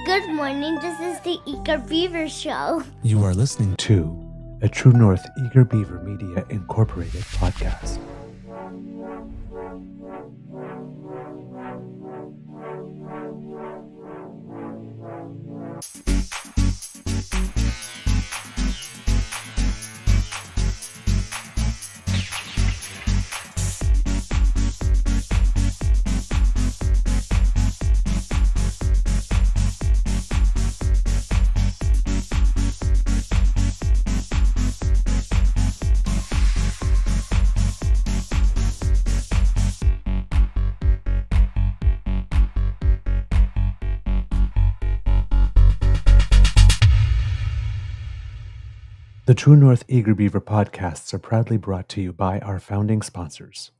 Good morning, this is the Eager Beaver Show. You are listening to a True North Eager Beaver Media Incorporated podcast. The True North Eager Beaver podcasts are proudly brought to you by our founding sponsors,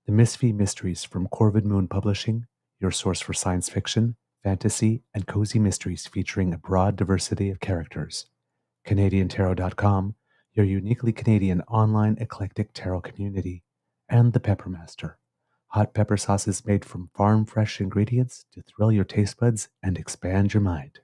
the Misfit Mysteries from Corvid Moon Publishing, your source for science fiction, fantasy, and cozy mysteries featuring a broad diversity of characters, CanadianTarot.com, your uniquely Canadian online eclectic tarot community, and the Peppermaster, hot pepper sauces made from farm-fresh ingredients to thrill your taste buds and expand your mind.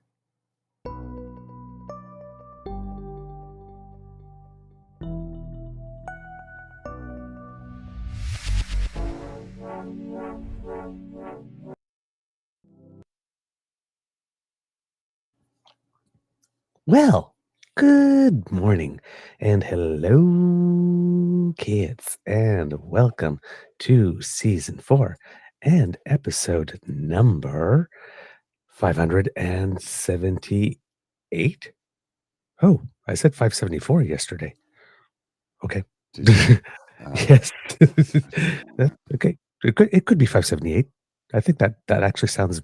Well, good morning and hello, kids, and welcome to season 4 and episode number 578. Oh, I said 574 yesterday. Okay. Yes. Okay. It could be 578. I think that actually sounds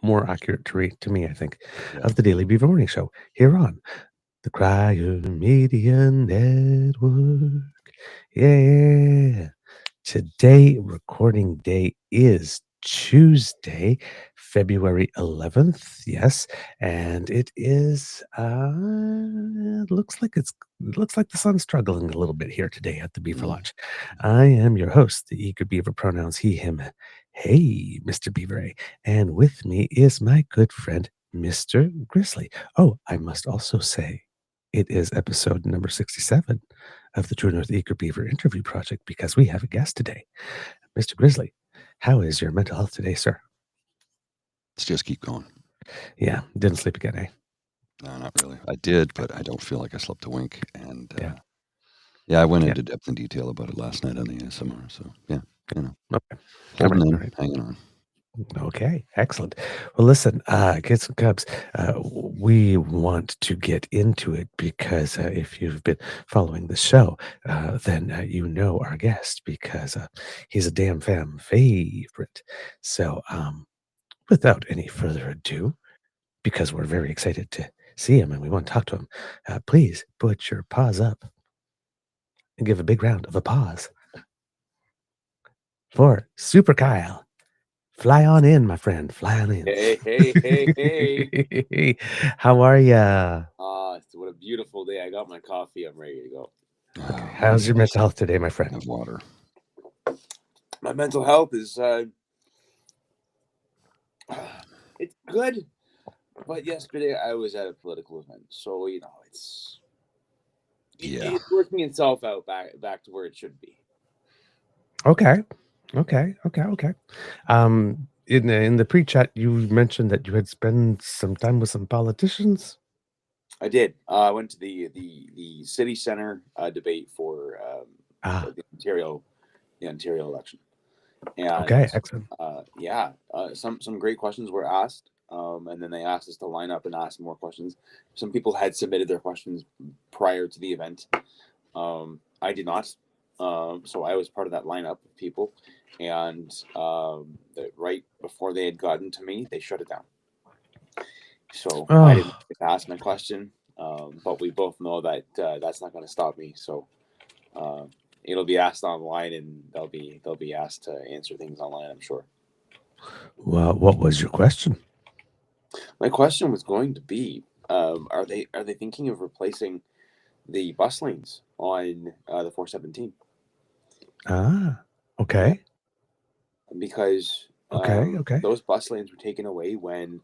more accurate to me, I think, of the Daily Beaver Morning Show here on the Crier Media Network. Yeah. Today, recording day is Tuesday, February 11th. Yes. And it is, looks like the sun's struggling a little bit here today at the Beaver Lodge. I am your host, the Eager Beaver, pronouns he, him. Hey, Mr. Beaver. And with me is my good friend, Mr. Grizzly. Oh, I must also say, it is episode number 67 of the True North Eager Beaver interview project because we have a guest today. Mr. Grizzly, how is your mental health today, sir? Let's just keep going. Yeah, didn't sleep again, eh? No, not really. I did, but I don't feel like I slept a wink. And I went into depth and detail about it last night on the ASMR. So yeah, Okay. Holding All right. hanging on. Okay, excellent. Well, listen, kids and cubs, we want to get into it because if you've been following the show, then you know our guest because he's a damn fam favorite. So without any further ado, because we're very excited to see him and we want to talk to him, please put your paws up and give a big round of applause for Super Kyle. Fly on in, my friend. Fly on in. Hey. How are ya? What a beautiful day. I got my coffee. I'm ready to go. Okay. How's your mental health today, my friend? Have water. My mental health is it's good. But yesterday I was at a political event. So, it's working itself out back to where it should be. Okay. In the pre-chat, you mentioned that you had spent some time with some politicians. I did. I went to the city center debate for the Ontario election. And, okay, excellent. Some great questions were asked, and then they asked us to line up and ask more questions. Some people had submitted their questions prior to the event. I did not. So I was part of that lineup of people, and right before they had gotten to me, they shut it down. So I didn't get to ask my question, but we both know that that's not going to stop me. So it'll be asked online, and they'll be asked to answer things online, I'm sure. Well, what was your question? My question was going to be, are they thinking of replacing the bus lanes on the 417? Okay. Because okay. those bus lanes were taken away when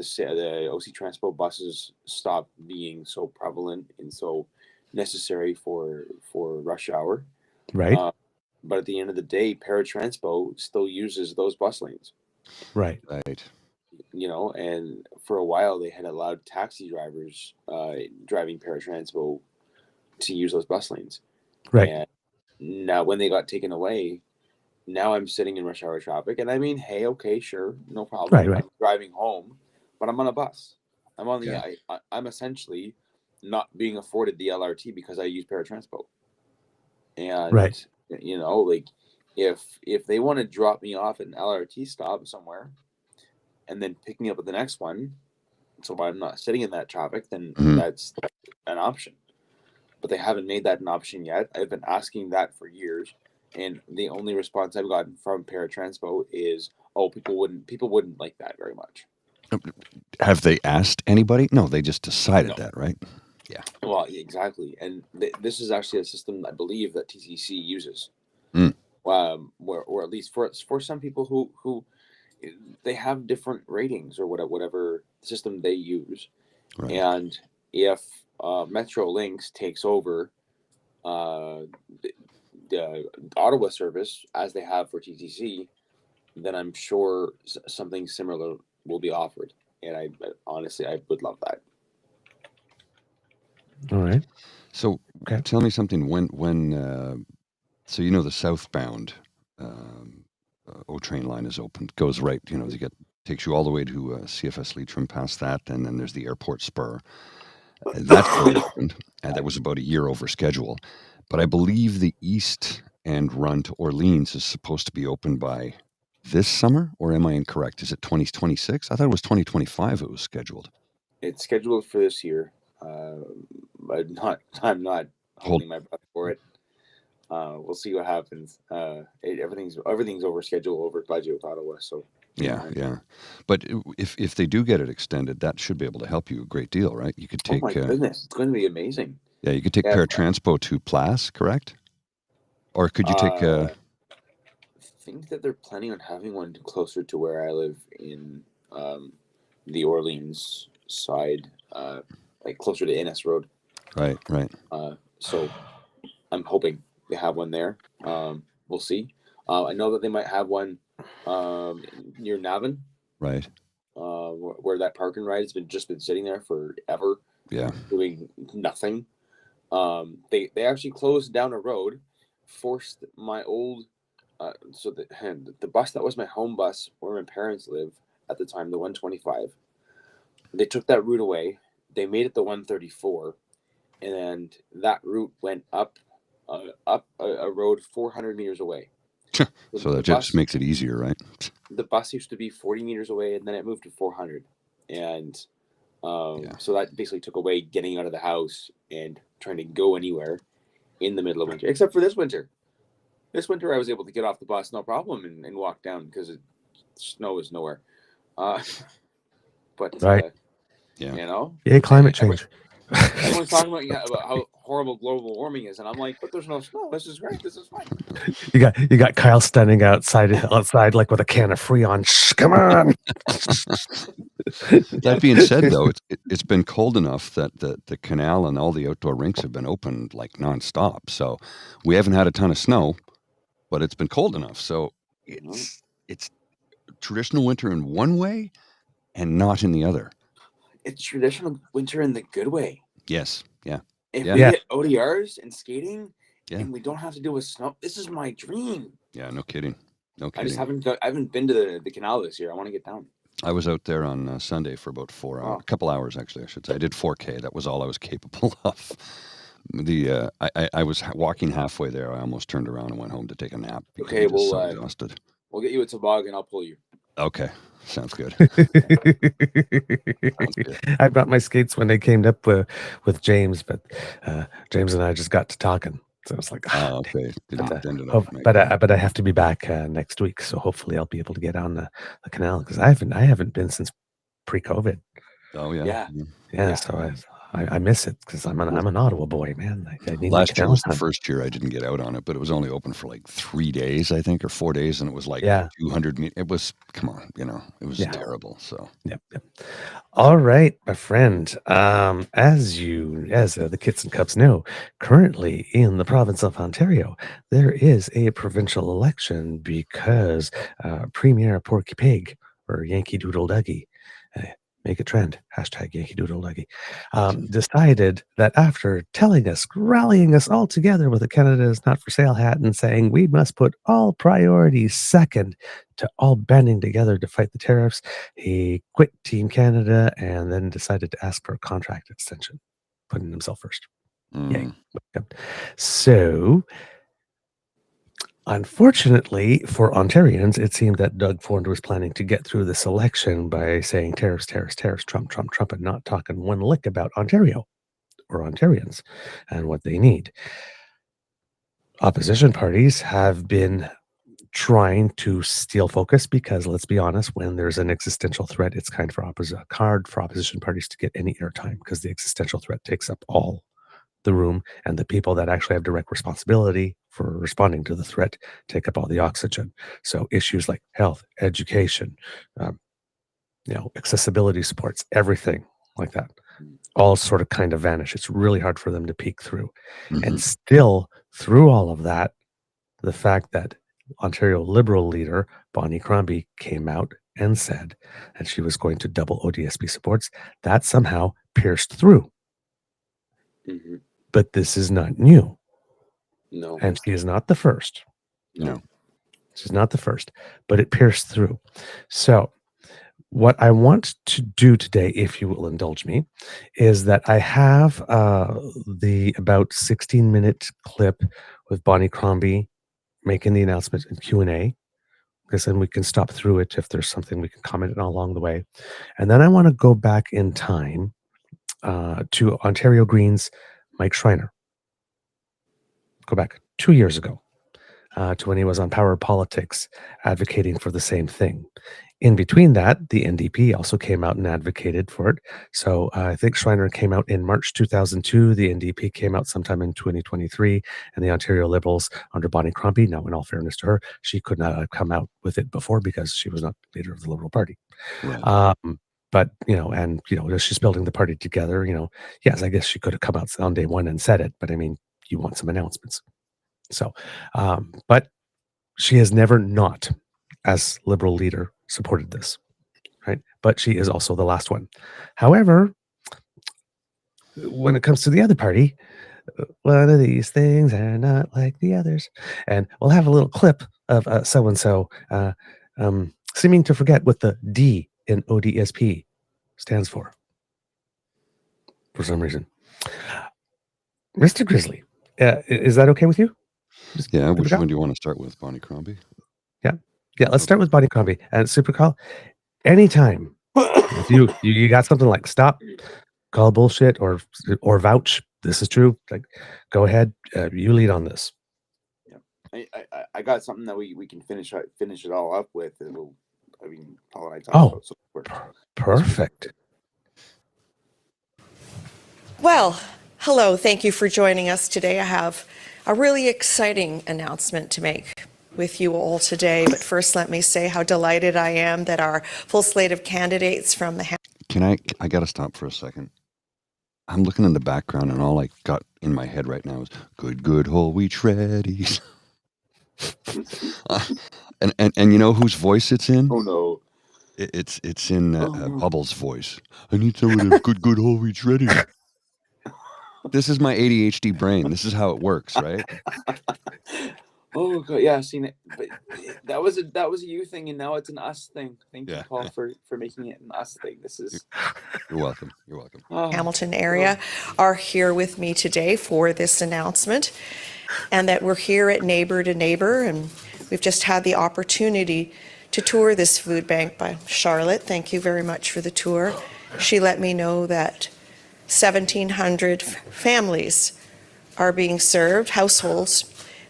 the OC Transpo buses stop being so prevalent and so necessary for rush hour. Right. But at the end of the day, Paratranspo still uses those bus lanes. Right. Right. And for a while they had allowed taxi drivers driving Paratranspo to use those bus lanes. Right. And now when they got taken away, now I'm sitting in rush hour traffic, and I mean, hey, okay, sure, no problem. Right. I'm driving home, but I'm on a bus. I'm on the. Yeah. I'm essentially not being afforded the LRT because I use Paratranspo. And Right. like if they want to drop me off at an LRT stop somewhere, and then pick me up at the next one, so I'm not sitting in that traffic, then that's an option. But they haven't made that an option yet. I've been asking that for years, and the only response I've gotten from Paratranspo is, "Oh, people wouldn't like that very much." Have they asked anybody? No, they just decided that, right? Yeah. Well, exactly. And this is actually a system I believe that TTC uses, or at least for some people who they have different ratings or whatever system they use, Right. and if Metrolinx takes over the Ottawa service as they have for TTC, then I'm sure something similar will be offered. And I honestly would love that. All right. So tell me something. When so the southbound O train line is opened, goes right. Takes you all the way to CFS Leitrim, past that, and then there's the airport spur. That's opened, and that was about a year over schedule. But I believe the east end run to Orleans is supposed to be open by this summer, or am I incorrect? Is it 2026? I thought it was 2025 it was scheduled. It's scheduled for this year. I'm not holding my breath for it. We'll see what happens. Everything's over schedule, over budget with Ottawa. So yeah. But if they do get it extended, that should be able to help you a great deal, right? You could take. Oh my goodness, it's going to be amazing. Yeah, you could take Paratranspo to Place, correct? Or could you take? I think that they're planning on having one closer to where I live in the Orleans side, like closer to Innes Road. Right. So I'm hoping they have one there. We'll see. I know that they might have one near Navan. Right. Where that park and ride has just been sitting there forever. Yeah. Doing nothing. They actually closed down a road, forced my old so the bus that was my home bus where my parents live at the time, the 125. They took that route away. They made it the 134, and that route went up a road 400 meters away. So that just makes it easier, right? The bus used to be 40 meters away, and then it moved to 400, and so that basically took away getting out of the house and trying to go anywhere in the middle of winter, except for this winter. This winter, I was able to get off the bus no problem and walk down because snow is nowhere. But right. Yeah, climate change. Everyone's talking about how horrible global warming is, and I'm like, but there's no snow. This is great. This is fine. You got Kyle standing outside like with a can of Freon. Shh, come on. That being said, though, it's been cold enough that the canal and all the outdoor rinks have been open like nonstop. So we haven't had a ton of snow, but it's been cold enough. So it's traditional winter in one way and not in the other. It's traditional winter in the good way. Yes. Yeah. If we get ODRs and skating, and we don't have to deal with snow, this is my dream. Yeah, no kidding. I just haven't been to the canal this year. I want to get down. I was out there on Sunday for about 4 hours, a couple hours actually, I should say. I did 4K. That was all I was capable of. I was walking halfway there. I almost turned around and went home to take a nap. Okay, we'll so exhausted. We'll get you a toboggan. I'll pull you. Okay, sounds good. I brought my skates when they came up with James, but James and I just got to talking. So I was like, okay. But I have to be back next week, so hopefully I'll be able to get on the canal because I haven't been since pre-COVID. Oh yeah. Yeah. So I miss it because I'm an Ottawa boy, man. I need my Last year canal was the time. first year I didn't get out on it, but it was only open for like 3 days, I think, or 4 days, and it was like Yeah. 200 meters. It was, come on, it was Yeah. terrible. So Yep. All right, my friend. As the kids and cubs know, currently in the province of Ontario, there is a provincial election because Premier Porky Pig or Yankee Doodle Dougie, make it trend, hashtag Yankee Doodle Dougie, decided that after rallying us all together with a Canada is not for sale hat and saying we must put all priorities second to all banding together to fight the tariffs, he quit Team Canada and then decided to ask for a contract extension, putting himself first. Yay. So, unfortunately for Ontarians, it seemed that Doug Ford was planning to get through this election by saying tariffs, Trump, and not talking one lick about Ontario or Ontarians and what they need. Opposition parties have been trying to steal focus because, let's be honest, when there's an existential threat, it's kind of hard for opposition parties to get any airtime because the existential threat takes up all the room, and the people that actually have direct responsibility for responding to the threat take up all the oxygen. So issues like health, education, accessibility supports, everything like that, all sort of kind of vanish. It's really hard for them to peek through. And still, through all of that, the fact that Ontario Liberal leader Bonnie Crombie came out and said that she was going to double ODSP supports, that somehow pierced through. But this is not new. No. And she is not the first. No. She's not the first, but it pierced through. So what I want to do today, if you will indulge me, is that I have the about 16-minute clip with Bonnie Crombie making the announcement in Q&A, because then we can stop through it if there's something we can comment on along the way. And then I want to go back in time to Ontario Greens Mike Schreiner. Go back 2 years ago to when he was on Power Politics advocating for the same thing. In between that, the NDP also came out and advocated for it. So I think Schreiner came out in March 2002. The NDP came out sometime in 2023. And the Ontario Liberals under Bonnie Crombie, now in all fairness to her, she could not have come out with it before because she was not the leader of the Liberal Party. Right. But, she's building the party together, yes, I guess she could have come out on day one and said it, but I mean, you want some announcements. So, but she has never not, as Liberal leader, supported this, right? But she is also the last one. However, when it comes to the other party, one of these things are not like the others. And we'll have a little clip of so-and-so seeming to forget what the D in ODSP stands for some reason. Mr. Grizzly, is that okay with you? Yeah, which one do you want to start with, Bonnie Crombie? Yeah, let's start with Bonnie Crombie. And Super Call, anytime if you got something like stop, call bullshit, or vouch, this is true, like, go ahead, you lead on this. Yeah, I got something that we can finish it all up with. Paul and I talked about. So perfect. Well, hello. Thank you for joining us today. I have a really exciting announcement to make with you all today. But first, let me say how delighted I am that our full slate of candidates from the... I got to stop for a second. I'm looking in the background and all I got in my head right now is good whole wheat shreddies. And you know whose voice it's in? Oh no. It's in Bubbles' voice. I need some of the good whole wheat shreddies. This is my ADHD brain. This is how it works, right? Oh God, yeah, I've seen it. But that was a you thing, and now it's an us thing. Thank you, Paul, for making it an us thing. This is. You're welcome. You're welcome. Hamilton area are here with me today for this announcement, and that we're here at Neighbor to Neighbor, and we've just had the opportunity to tour this food bank by Charlotte. Thank you very much for the tour. She let me know that 1,700 families are being served, households,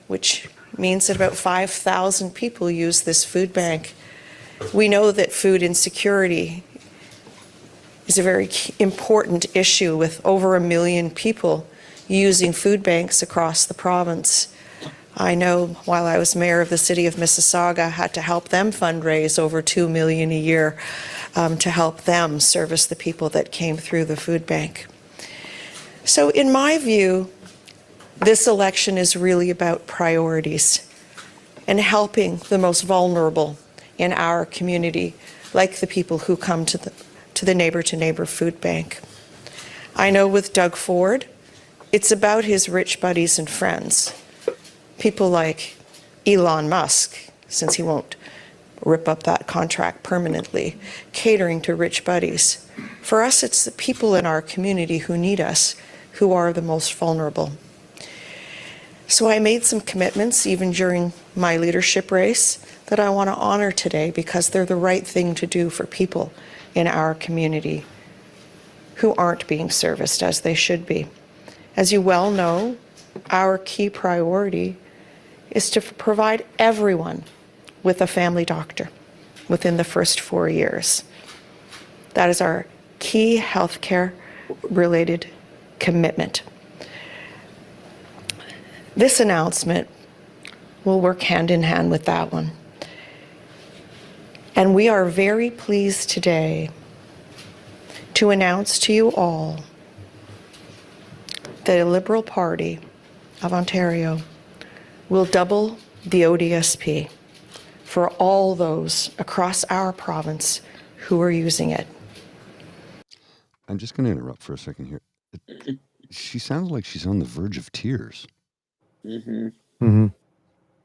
which means that about 5,000 people use this food bank. We know that food insecurity is a very important issue with over 1 million people using food banks across the province. I know while I was mayor of the city of Mississauga, I had to help them fundraise over $2 million a year to help them service the people that came through the food bank. So in my view, this election is really about priorities and helping the most vulnerable in our community, like the people who come to the Neighbor to Neighbor food bank. I know with Doug Ford, it's about his rich buddies and friends, people like Elon Musk, since he won't rip up that contract permanently, catering to rich buddies. For us, it's the people in our community who need us, who are the most vulnerable. So I made some commitments, even during my leadership race, that I want to honor today because they're the right thing to do for people in our community who aren't being serviced as they should be. As you well know, our key priority is to provide everyone with a family doctor within the first 4 years. That is our key healthcare related commitment. This announcement will work hand in hand with that one. And we are very pleased today to announce to you all that the Liberal Party of Ontario will double the ODSP for all those across our province who are using it. I'm just going to interrupt for a second here. She sounds like she's on the verge of tears. Mm-hmm. Mm-hmm.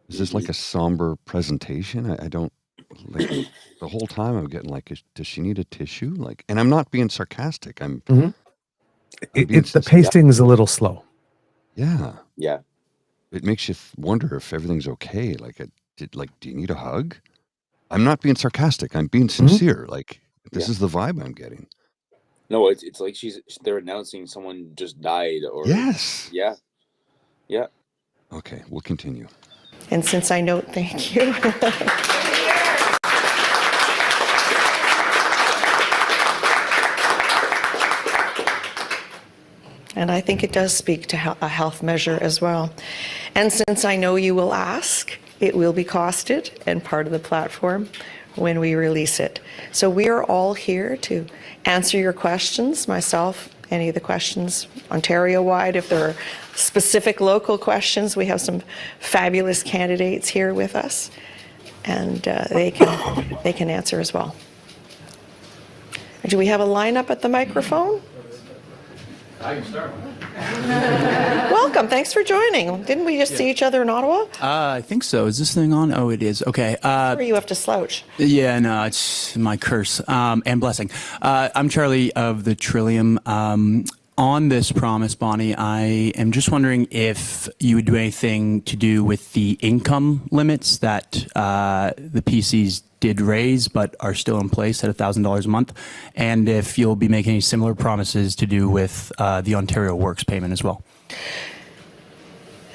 Is this like a somber presentation? I don't, like, the whole time I'm getting like, does she need a tissue? Like, and I'm not being sarcastic. I'm being The sincere. pacing is a little slow. Yeah. Yeah. It makes you wonder if everything's okay. Like, do you need a hug? I'm not being sarcastic. I'm being sincere. Like, this is the vibe I'm getting. No, it's like they're announcing someone just died or Yes. Yeah. Yeah. Okay, we'll continue. And since I know, thank you. And I think it does speak to a health measure as well. And since I know you will ask, it will be costed and part of the platform when we release it. So we are all here to answer your questions, myself, any of the questions Ontario-wide. If there are specific local questions, we have some fabulous candidates here with us, and they can answer as well. Do we have a lineup at the microphone? I can start. Welcome. Thanks for joining. Didn't we just see each other in Ottawa? I think so. Is this thing on? Oh, it is. Okay. Or you have to slouch. Yeah, no, it's my curse and blessing. I'm Charlie of the Trillium. On this promise, Bonnie, I am just wondering if you would do anything to do with the income limits that the PCs did raise but are still in place at $1,000 a month, and if you'll be making any similar promises to do with the Ontario Works payment as well.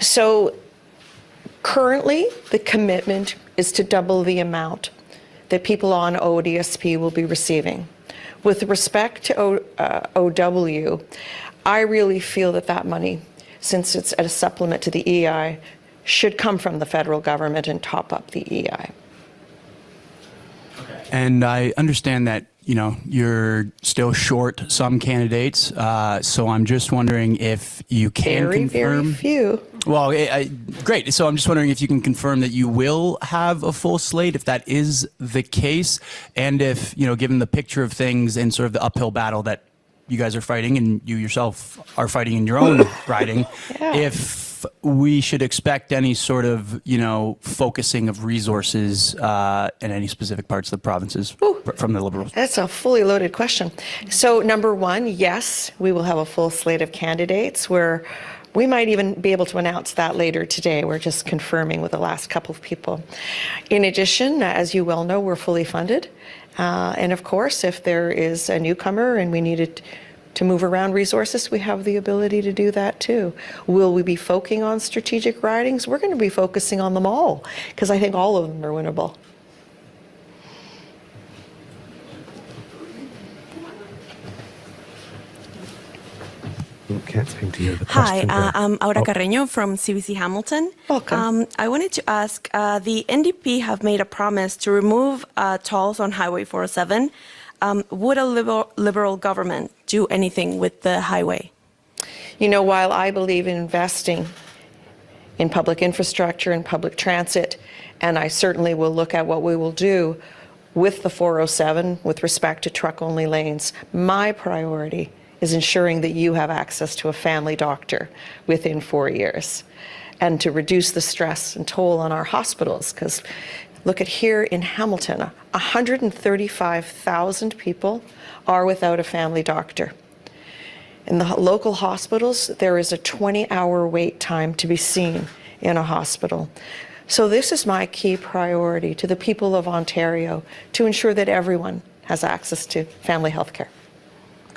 So currently, the commitment is to double the amount that people on ODSP will be receiving. With respect to OW, I really feel that money, since it's a supplement to the EI, should come from the federal government and top up the EI. And I understand that, you know, you're still short some candidates, so I'm just wondering if you can confirm. Very few. Well, great. So I'm just wondering if you can confirm that you will have a full slate, if that is the case, and if, you know, given the picture of things and sort of the uphill battle that you guys are fighting and you yourself are fighting in your own riding, if we should expect any sort of, you know, focusing of resources in any specific parts of the provinces from the Liberals. That's a fully loaded question. So number one, yes, we will have a full slate of candidates where we might even be able to announce that later today. We're just confirming with the last couple of people. In addition, as you well know, we're fully funded. And of course, if there is a newcomer and we needed to move around resources, we have the ability to do that too. Will we be focusing on strategic ridings? We're going to be focusing on them all, because I think all of them are winnable. Ooh, can't seem to hear the Hi, question. there. I'm Aura Oh. Carreño from CBC Hamilton. Welcome. I wanted to ask, the NDP have made a promise to remove tolls on Highway 407. Would a liberal government do anything with the highway? You know, while I believe in investing in public infrastructure and public transit, and I certainly will look at what we will do with the 407 with respect to truck-only lanes, my priority is ensuring that you have access to a family doctor within 4 years, and to reduce the stress and toll on our hospitals. Because look at here in Hamilton, 135,000 people are without a family doctor. In the local hospitals, there is a 20-hour wait time to be seen in a hospital. So this is my key priority to the people of Ontario, to ensure that everyone has access to family health care.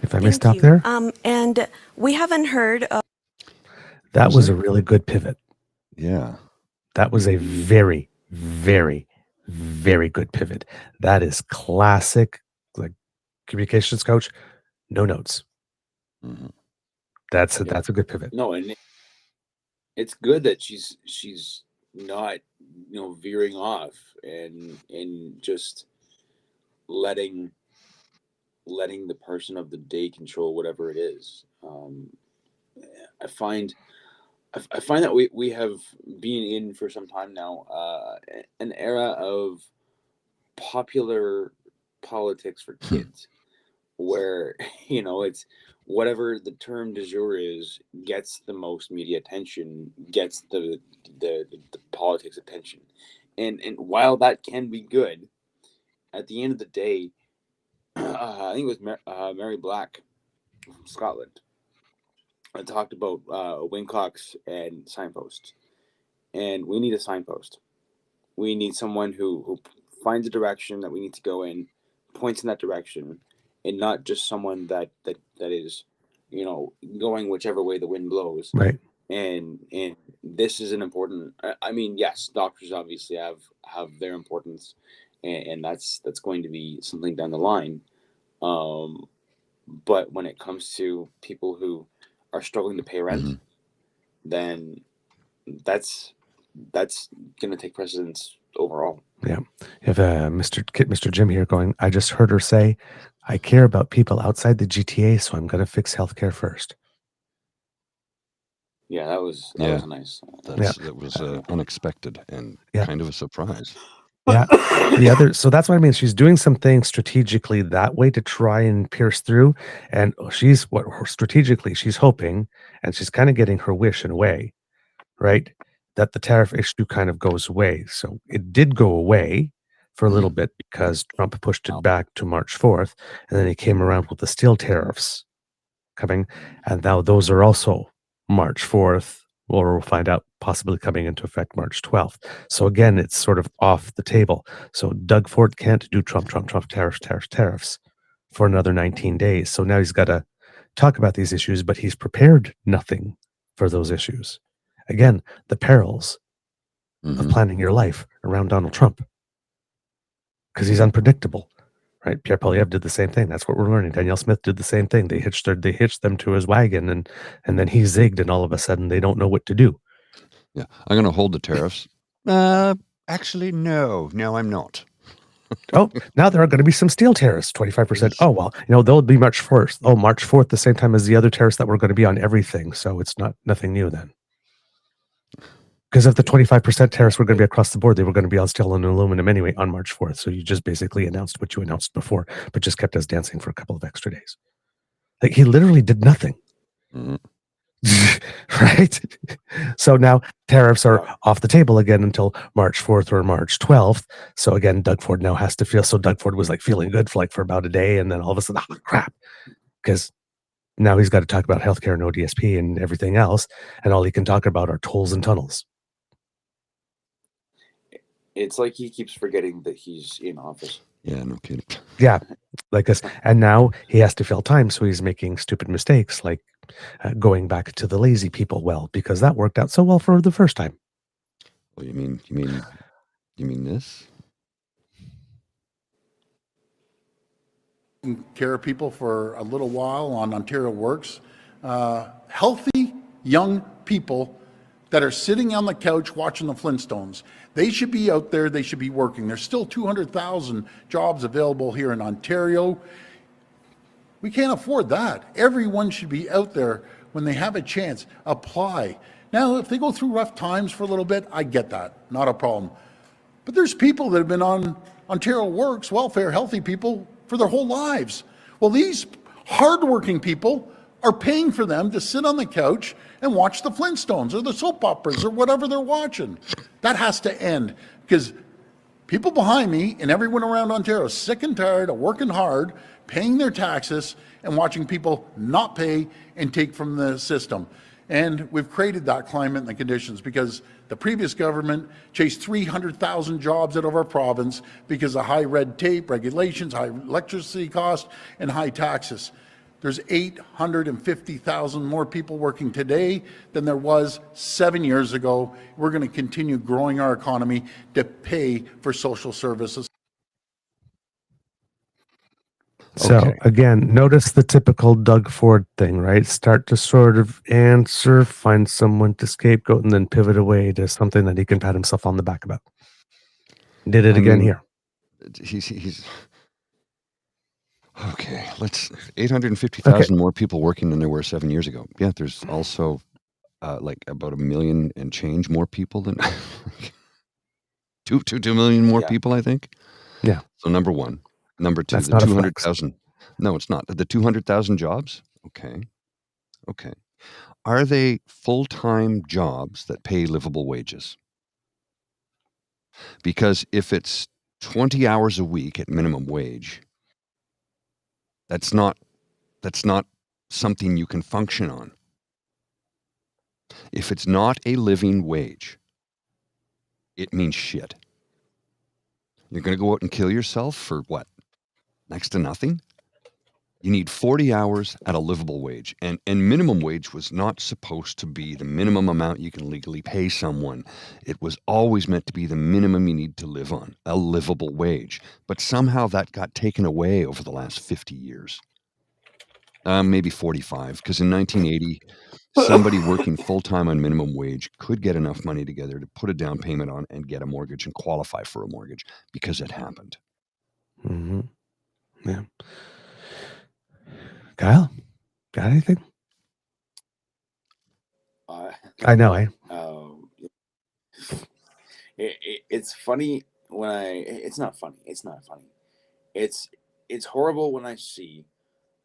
If I may stop there, And we haven't heard of... that was a really good pivot. Yeah. That was a very, very, very good pivot. That is classic, like communications coach, no notes. Mm-hmm. That's a good pivot. No, and it's good that she's not, veering off and just letting the person of the day control whatever it is. I find that we have been in for some time now an era of popular politics for kids, where it's whatever the term du jour is gets the most media attention, gets the politics attention, and while that can be good, at the end of the day, I think it was Mary Black from Scotland. I talked about Windcocks and signposts, and we need a signpost. We need someone who finds a direction that we need to go in, points in that direction, and not just someone that is, going whichever way the wind blows. Right. And this is an important. I mean, yes, doctors obviously have their importance, and that's going to be something down the line. But when it comes to people who are struggling to pay rent, then that's going to take precedence overall. Yeah. You have Mr. Jim here going, I just heard her say, I care about people outside the GTA, so I'm going to fix healthcare first. Yeah, that was nice. That was unexpected and kind of a surprise. Yeah. So that's what I mean. She's doing something strategically that way to try and pierce through. And strategically she's hoping, and she's kind of getting her wish in a way, right? That the tariff issue kind of goes away. So it did go away for a little bit because Trump pushed it back to March 4th. And then he came around with the steel tariffs coming. And now those are also March 4th, or we'll find out possibly coming into effect March 12th. So again, it's sort of off the table. So Doug Ford can't do Trump tariffs for another 19 days. So now he's got to talk about these issues, but he's prepared nothing for those issues. Again, the perils of planning your life around Donald Trump, because he's unpredictable, right? Pierre Poilievre did the same thing. That's what we're learning. Danielle Smith did the same thing. They hitched them to his wagon, and then he zigged, and all of a sudden they don't know what to do. Yeah, I'm going to hold the tariffs. Actually, no, I'm not. Oh, now there are going to be some steel tariffs, 25%. Oh, well, they'll be March 4th. Oh, March 4th, the same time as the other tariffs that were going to be on everything. So it's nothing new then. Because if the 25% tariffs were going to be across the board, they were going to be on steel and aluminum anyway on March 4th. So you just basically announced what you announced before, but just kept us dancing for a couple of extra days. Like, he literally did nothing. Right? So now tariffs are off the table again until March 4th or March 12th. So again, Doug Ford now has to feel. So Doug Ford was like feeling good for about a day. And then all of a sudden, crap. Because now he's got to talk about healthcare and ODSP and everything else. And all he can talk about are tolls and tunnels. It's like he keeps forgetting that he's in office. Yeah, no kidding. Yeah, like this. And now he has to fill time. So he's making stupid mistakes, like going back to the lazy people because that worked out so well for the first time. Well, you mean this? Care of people for a little while on Ontario Works. healthy young people that are sitting on the couch watching the Flintstones. They should be out there. They should be working. There's still 200,000 jobs available here in Ontario. We can't afford that. Everyone should be out there when they have a chance. Apply. Now, if they go through rough times for a little bit, I get that. Not a problem. But there's people that have been on Ontario Works, welfare, healthy people for their whole lives. Well, these hardworking people are paying for them to sit on the couch and watch the Flintstones or the soap operas or whatever they're watching. That has to end, because people behind me and everyone around Ontario is sick and tired of working hard, paying their taxes, and watching people not pay and take from the system. And we've created that climate and the conditions because the previous government chased 300,000 jobs out of our province because of high red tape, regulations, high electricity costs, and high taxes. There's 850,000 more people working today than there was 7 years ago. We're going to continue growing our economy to pay for social services. So Okay. again, notice the typical Doug Ford thing, right? Start to sort of answer, find someone to scapegoat, and then pivot away to something that he can pat himself on the back about. Did it again here. He's okay. Let's 850,000 more people working than there were 7 years ago. Yeah, there's also like about 1 million and change more people than 2 million more people, I think. Yeah. So number one. Number two, That's the not a 200,000. No, it's not. The 200,000 jobs. Okay. Are they full-time jobs that pay livable wages? Because if it's 20 hours a week at minimum wage, that's not something you can function on. If it's not a living wage, it means shit. You're going to go out and kill yourself for what? Next to nothing? You need 40 hours at a livable wage. And minimum wage was not supposed to be the minimum amount you can legally pay someone. It was always meant to be the minimum you need to live on, a livable wage. But somehow that got taken away over the last 50 years. Maybe 45, because in 1980, somebody working full-time on minimum wage could get enough money together to put a down payment on and get a mortgage and qualify for a mortgage because it happened. Mm-hmm. Yeah. Kyle, got anything? I know, eh? It's funny when it's not funny. It's not funny. It's horrible when I see,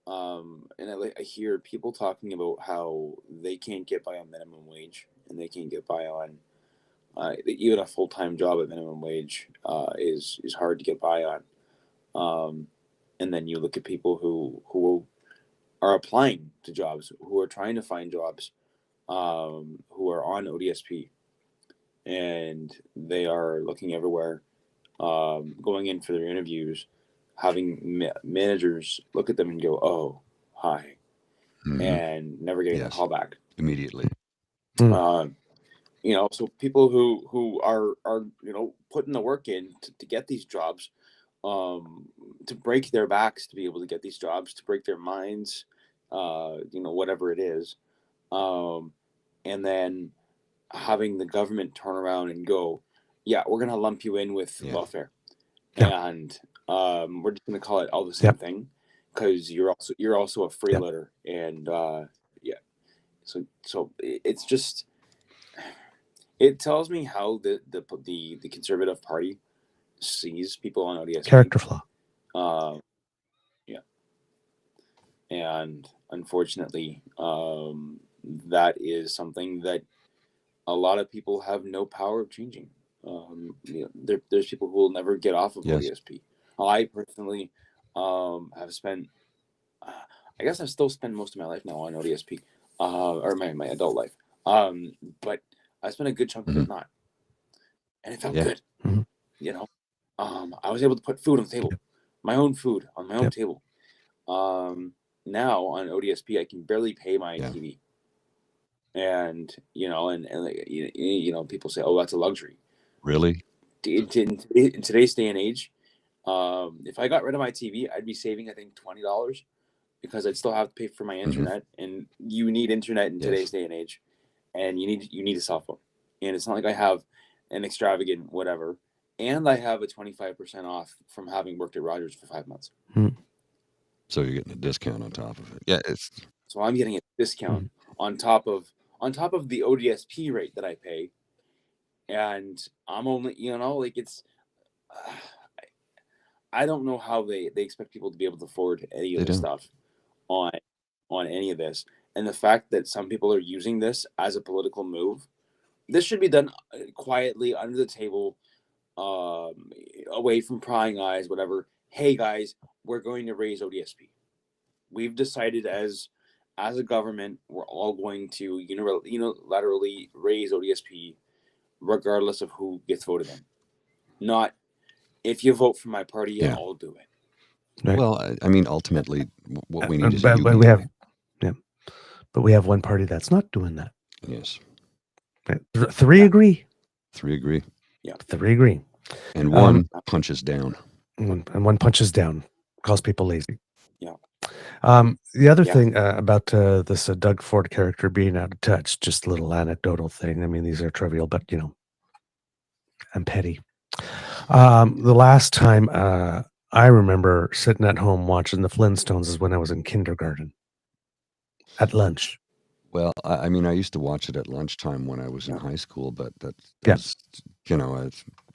and I hear people talking about how they can't get by on minimum wage and they can't get by on even a full-time job at minimum wage is hard to get by on. And then you look at people who are applying to jobs, who are trying to find jobs, who are on ODSP, and they are looking everywhere, going in for their interviews, having managers look at them and go, "Oh, hi," and never getting a call back immediately. So people who are putting the work in to get these jobs, to break their backs to be able to get these jobs, to break their minds, whatever it is, and then having the government turn around and go, "Yeah, we're gonna lump you in with welfare, and we're just gonna call it all the same thing because you're also a freeloader," and so it's just, it tells me how the Conservative Party sees people on ODSP. Character flaw. And unfortunately, that is something that a lot of people have no power of changing. There's people who will never get off of ODSP. I personally have spent, I guess I've still spent most of my life now on ODSP, or my adult life. But I spent a good chunk of it not, and it felt good. I was able to put food on the table, my own food on my own table. Now on ODSP, I can barely pay my TV, and people say, "Oh, that's a luxury." Really? In today's day and age, if I got rid of my TV, I'd be saving, I think, $20 because I'd still have to pay for my internet, and you need internet in today's day and age, and you need a cell phone. And it's not like I have an extravagant whatever, and I have a 25% off from having worked at Rogers for 5 months. So you're getting a discount on top of it. Yeah, so I'm getting a discount on top of the ODSP rate that I pay, and I'm only like it's. I don't know how they expect people to be able to afford any of this stuff on any of this, and the fact that some people are using this as a political move. This should be done quietly, under the table, away from prying eyes, whatever. Hey guys, we're going to raise ODSP. We've decided as a government, we're all going to unilaterally raise ODSP, regardless of who gets voted in. Not if you vote for my party, I'll do it. Right. Well, I mean, ultimately, what we need is but we have, but we have one party that's not doing that. Yes. Right. Three agree. 3 agree. Yeah. 3 agree. And one punches down. And one punches down, calls people lazy. Yeah. The other thing about this Doug Ford character being out of touch, just a little anecdotal thing. I mean, these are trivial, but I'm petty. The last time I remember sitting at home watching the Flintstones is when I was in kindergarten at lunch. Well, I mean, I used to watch it at lunchtime when I was in high school, but that's,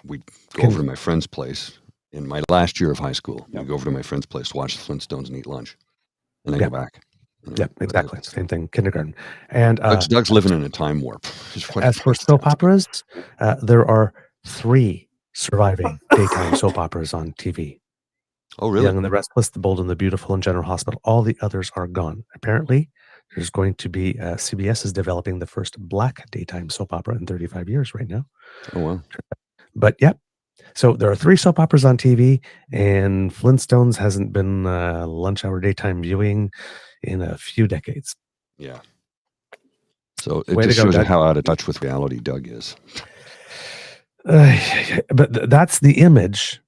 we'd go over to my friend's place in my last year of high school. We'd go over to my friend's place, watch the Flintstones and eat lunch, and then go back. Exactly. Same thing, kindergarten. And Doug's living in a time warp. As for soap operas, there are 3 surviving daytime soap operas on TV. Oh, really? Young and the Restless, The Bold and the Beautiful, and General Hospital. All the others are gone. Apparently, there's going to be CBS is developing the first black daytime soap opera in 35 years right now. Oh, wow. But so there are 3 soap operas on TV, and Flintstones hasn't been lunch hour daytime viewing in a few decades. Yeah. So it just shows you how out of touch with reality Doug is. But that's the image,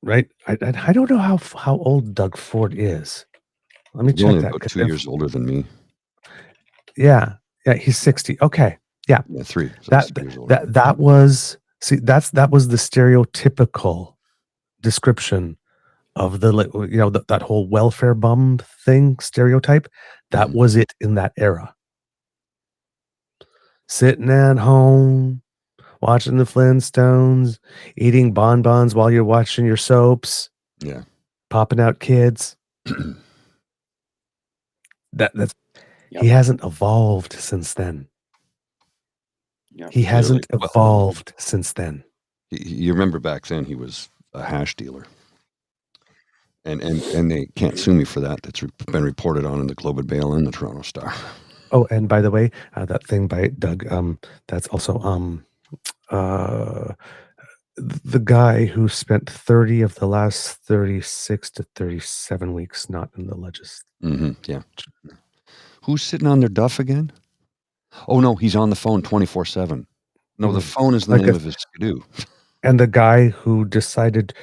right? I don't know how old Doug Ford is. Let me check that. About 2 years older than me. Yeah, he's 60. Okay, yeah, 3. So that was that was the stereotypical description of that whole welfare bum thing stereotype. That was it in that era. Sitting at home, watching the Flintstones, eating bonbons while you're watching your soaps. Yeah, popping out kids. That's he hasn't evolved since then. He hasn't evolved since then. You remember back then he was a hash dealer, and they can't sue me for that. That's been reported on in the Globe and Mail and the Toronto Star. Oh, and by the way, that thing by Doug, that's also the guy who spent 30 of the last 36 to 37 weeks not in the legislature. Yeah. Who's sitting on their duff again? Oh, no, he's on the phone 24/7. No, the phone is the name of his skidoo. And the guy who decided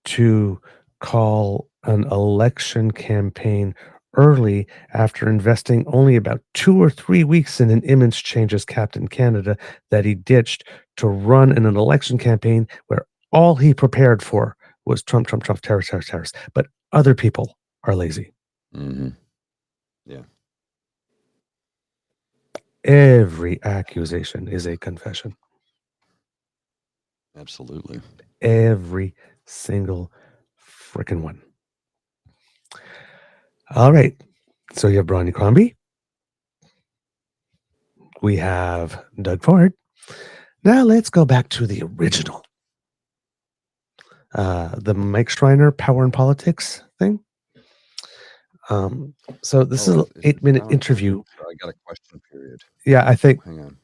to call an election campaign early after investing only about 2 or 3 weeks in an image change as Captain Canada that he ditched to run in an election campaign where all he prepared for was Trump, terrorists. But other people are lazy. Yeah. Every accusation is a confession. Absolutely. Every single freaking one. All right. So you have Bronnie Crombie. We have Doug Ford. Now let's go back to the original. The Mike Schreiner Power and Politics thing. So this is an 8-minute interview. I got a question period. Yeah, I think. Hang on.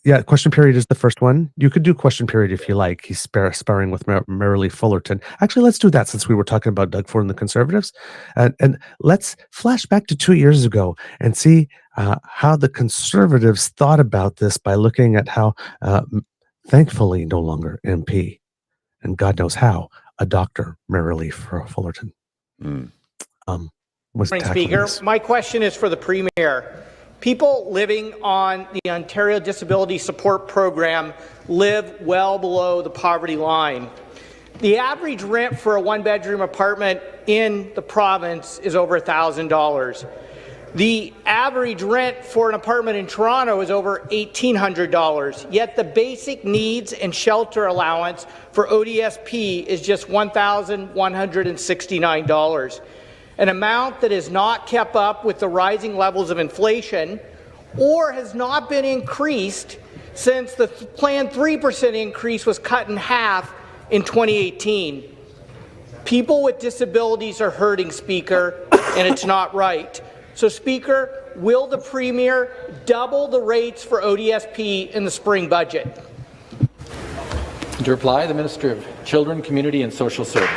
Yeah, question period is the first one. You could do question period if you like. He's sparring with Merrily Fullerton. Actually, let's do that since we were talking about Doug Ford and the Conservatives. And let's flash back to 2 years ago and see how the Conservatives thought about this by looking at how, thankfully, no longer MP, and God knows how, a Dr. Merrily Fullerton. was Morning, tackling Speaker. this. My question is for the Premier. People living on the Ontario Disability Support Program live well below the poverty line. The average rent for a one-bedroom apartment in the province is over $1,000. The average rent for an apartment in Toronto is over $1,800, yet the basic needs and shelter allowance for ODSP is just $1,169, an amount that has not kept up with the rising levels of inflation or has not been increased since the planned 3% increase was cut in half in 2018. People with disabilities are hurting, Speaker, and it's not right. So, Speaker, will the Premier double the rates for ODSP in the spring budget? To reply, the Minister of Children, Community and Social Services.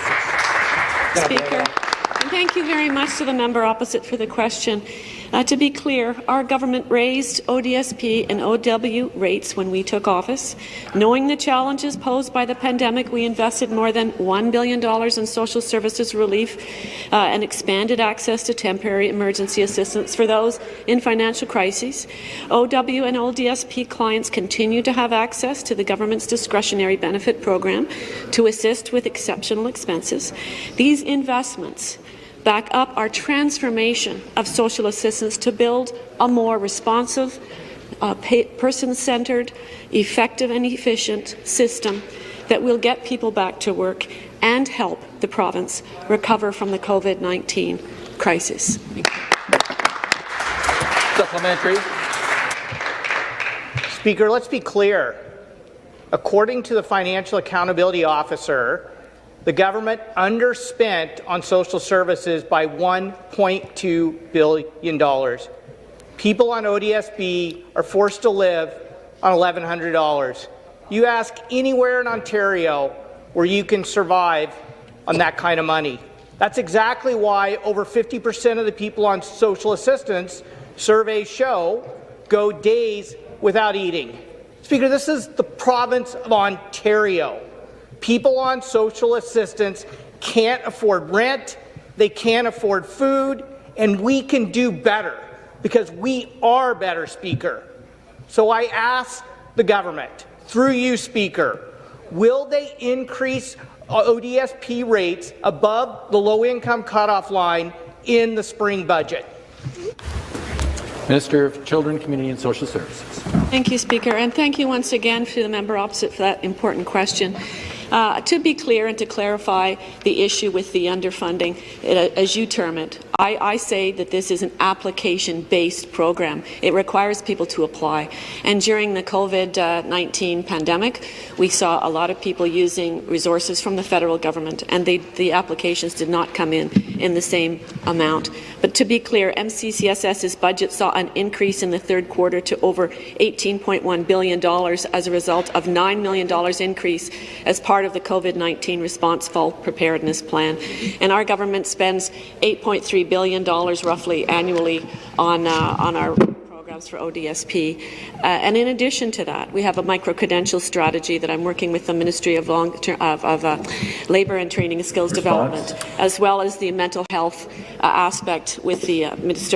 Speaker, and thank you very much to the member opposite for the question. To be clear, our government raised ODSP and OW rates when we took office. Knowing the challenges posed by the pandemic, we invested more than $1 billion in social services relief and expanded access to temporary emergency assistance for those in financial crises. OW and ODSP clients continue to have access to the government's discretionary benefit program to assist with exceptional expenses. These investments back up our transformation of social assistance to build a more responsive, person-centred, effective and efficient system that will get people back to work and help the province recover from the COVID-19 crisis. Supplementary. Speaker, let's be clear. According to the Financial Accountability Officer, the government underspent on social services by $1.2 billion. People on ODSP are forced to live on $1,100. You ask anywhere in Ontario where you can survive on that kind of money. That's exactly why over 50% of the people on social assistance, surveys show, go days without eating. Speaker, this is the province of Ontario. People on social assistance can't afford rent, they can't afford food, and we can do better because we are better, Speaker. So I ask the government, through you, Speaker, will they increase ODSP rates above the low-income cutoff line in the spring budget? Minister of Children, Community and Social Services. Thank you, Speaker, and thank you once again to the member opposite for that important question. To be clear and to clarify the issue with the underfunding, as you term it, I say that this is an application-based program. It requires people to apply. And during the COVID-19 pandemic, we saw a lot of people using resources from the federal government, and the applications did not come in the same amount. But to be clear, MCCSS's budget saw an increase in the third quarter to over $18.1 billion as a result of $9 million increase as part of the COVID-19 response fall preparedness plan. And our government spends $8.3 billion roughly annually on our programs for ODSP. And in addition to that, we have a micro-credential strategy that I'm working with the Ministry of Labour and Training and Skills Development, as well as the mental health aspect with the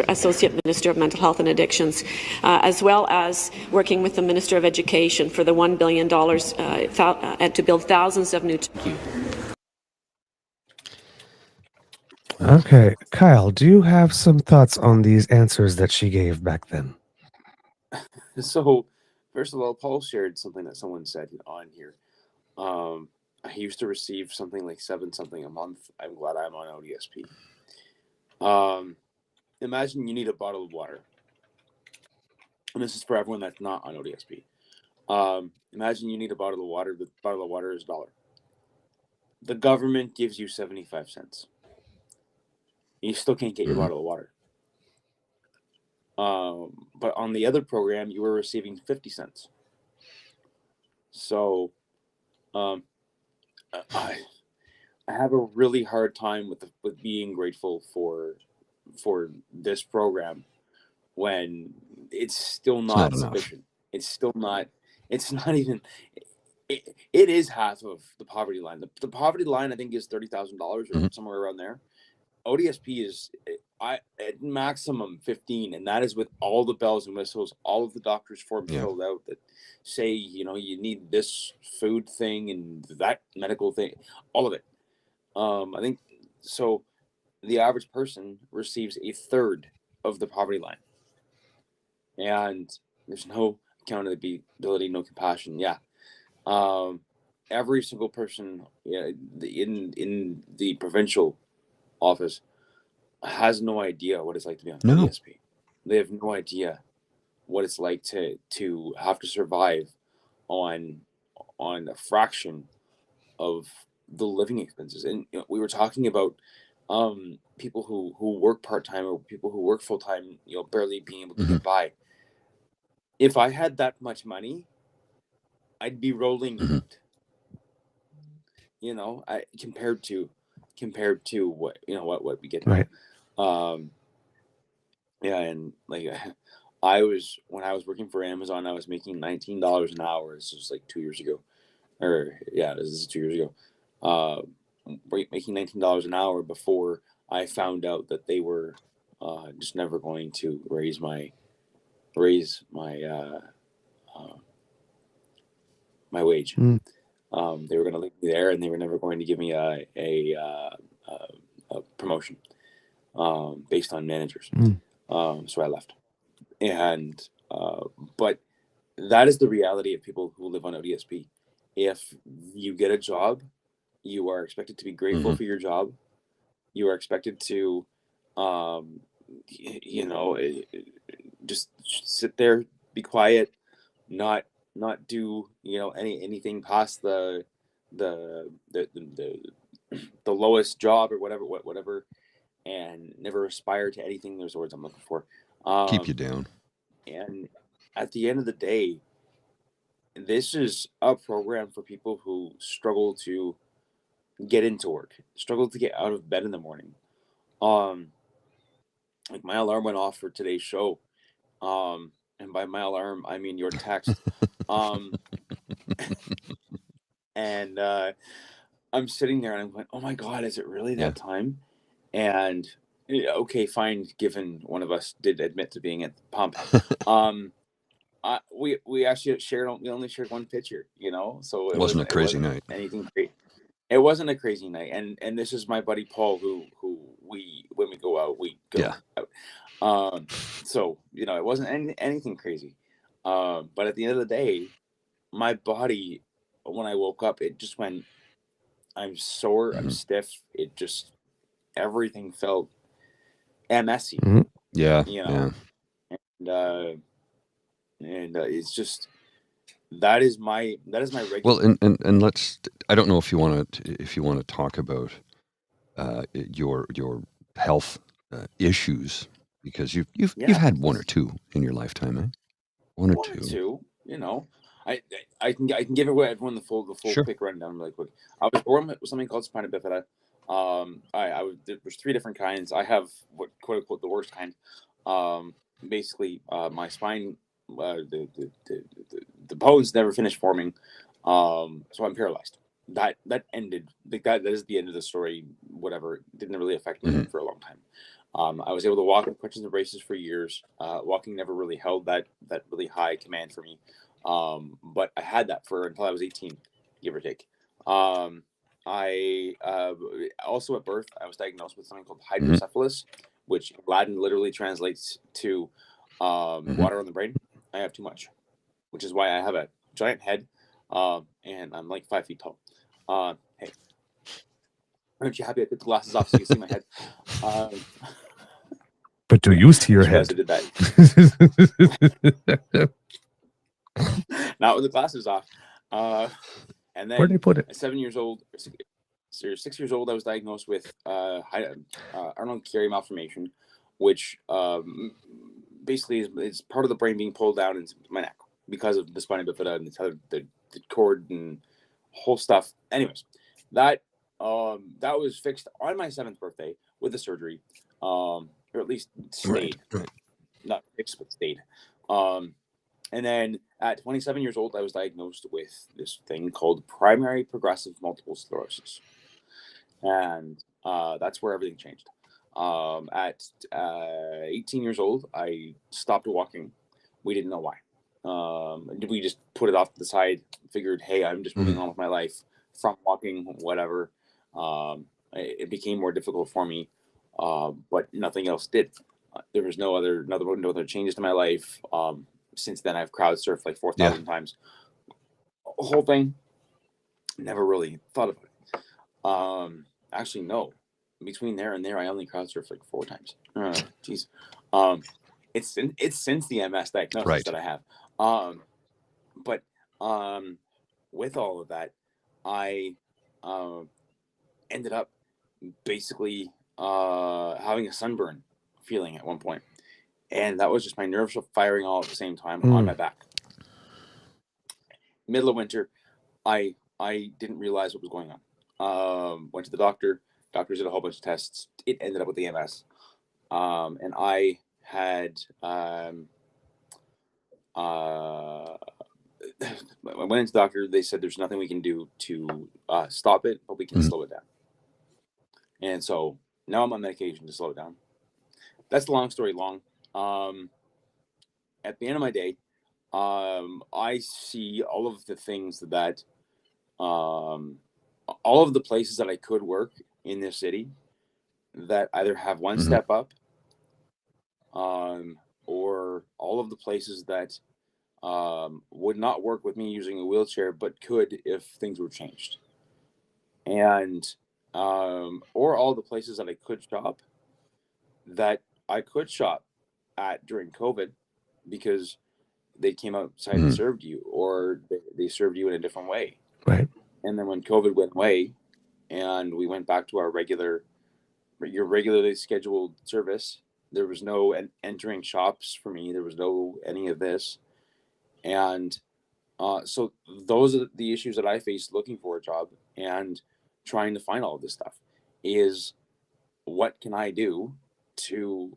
Associate Minister of Mental Health and Addictions, as well as working with the Minister of Education for the $1 billion to build thousands of new... Okay, Kyle, do you have some thoughts on these answers that she gave back then? So, first of all, Paul shared something that someone said on here. I used to receive something like $7 a month. I'm glad I'm on ODSP. Imagine you need a bottle of water. And this is for everyone that's not on ODSP. Imagine you need a bottle of water. The bottle of water is $1. The government gives you 75 cents. You still can't get your bottle of water. But on the other program, you were receiving 50 cents. So, I have a really hard time with being grateful for this program when it's still not sufficient. It's still not. It's not even. It is half of the poverty line. The poverty line, I think, is $30,000 or somewhere around there. ODSP is at maximum 15, and that is with all the bells and whistles, all of the doctor's forms filled out that say, you need this food thing and that medical thing, all of it. I think so. The average person receives a third of the poverty line, and there's no accountability, no compassion. Every single person in the provincial office has no idea what it's like to be on ODSP. They have no idea what it's like to have to survive on a fraction of the living expenses. And we were talking about people who work part-time or people who work full-time, barely being able to get by. If I had that much money, I'd be rolling in it. Compared to what what we get now. Right. And like when I was working for Amazon, I was making $19 an hour. This was like 2 years ago, this is 2 years ago. Making $19 an hour before I found out that they were just never going to raise my wage. They were going to leave me there, and they were never going to give me a promotion based on managers. So I left. And but that is the reality of people who live on ODSP. If you get a job, you are expected to be grateful for your job. You are expected to, just sit there, be quiet, not do anything past the lowest job or whatever, and never aspire to anything. There's the words I'm looking for. Keep you down. And at the end of the day, this is a program for people who struggle to get into work, struggle to get out of bed in the morning. Like my alarm went off for today's show. And by my alarm, I mean your text. And I'm sitting there and I'm going, oh my God, is it really that time? And okay, fine, given one of us did admit to being at the pump. We actually only shared one picture, so it wasn't a crazy night. Anything great. It wasn't a crazy night. And this is my buddy Paul, who when we go out, we go out. So, it wasn't anything crazy. But at the end of the day, my body, when I woke up, it just went, I'm sore, I'm stiff. It just, everything felt messy. And it's just, that is my regular. Well, and let's, I don't know if you want to talk about your health issues, because you've had one or two in your lifetime, eh? One or two. I can give everyone the full quick rundown really quick. I was born with something called spina bifida. There's 3 different kinds. I have what quote unquote the worst kind. Basically, my spine, the bones never finished forming, so I'm paralyzed. That ended. That is the end of the story. Whatever, it didn't really affect me for a long time. I was able to walk with crutches and braces for years. Walking never really held that really high command for me. But I had that until I was 18, give or take. I also at birth, I was diagnosed with something called hydrocephalus, which in Latin literally translates to water on the brain. I have too much, which is why I have a giant head, and I'm like 5 feet tall. Hey, aren't you happy I took the glasses off so you can see my head? But do you see your head? I did that. Not with the glasses off. And then where'd they put it? At 7 years old, 6 years old, I was diagnosed with Arnold-Chiari malformation, which basically is part of the brain being pulled down into my neck because of the spina bifida and the cord and whole stuff. Anyways, that was fixed on my 7th birthday with the surgery, or at least stayed. Right. Not fixed, but stayed. And then at 27 years old, I was diagnosed with this thing called primary progressive multiple sclerosis. And that's where everything changed. At 18 years old, I stopped walking. We didn't know why. We just put it off to the side, figured, hey, I'm just moving on with my life from walking, whatever. It became more difficult for me, but nothing else did. There was no other changes to my life. Since then, I've crowd surfed like 4,000 times. Whole thing, never really thought about it. Actually, no. Between there and there, I only crowd surfed like 4 times. Geez. It's since the MS diagnosis that I have. But with all of that, I ended up basically having a sunburn feeling at one point, and that was just my nerves firing all at the same time on my back. Middle of winter, I didn't realize what was going on. Went to the doctor. Doctors did a whole bunch of tests. It ended up with the MS, and I had I went into the doctor. They said there's nothing we can do to stop it, but we can slow it down. And so now I'm on medication to slow it down. That's the long story long. At the end of my day, I see all of the things that all of the places that I could work in this city that either have one step up, or all of the places that would not work with me using a wheelchair, but could if things were changed. And or all the places that I could shop that I could shop at during COVID because they came outside and served you, or they served you in a different way. Right. And then when COVID went away and we went back to our regularly scheduled service, there was no entering shops for me. There was no any of this. And so those are the issues that I faced looking for a job and trying to find all of this stuff is, what can I do to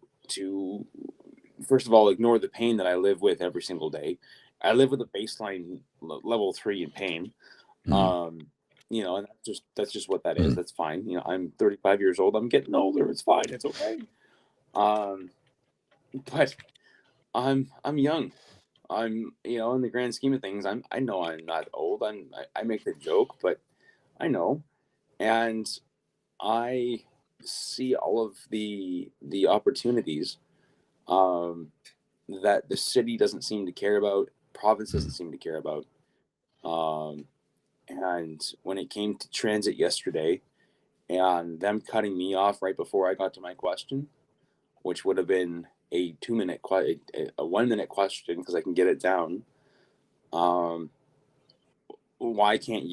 first of all, ignore the pain that I live with every single day. I live with a baseline level 3 in pain. You know, and that's just what that is. That's fine. You know, I'm 35 years old. I'm getting older. It's fine. It's okay. But I'm young. I'm, you know, in the grand scheme of things, I know I'm not old. I make the joke, but I know. And I see all of the opportunities that the city doesn't seem to care about, province doesn't seem to care about. And when it came to transit yesterday and them cutting me off right before I got to my question, which would have been a 2-minute, a 1-minute question because I can get it down. Why did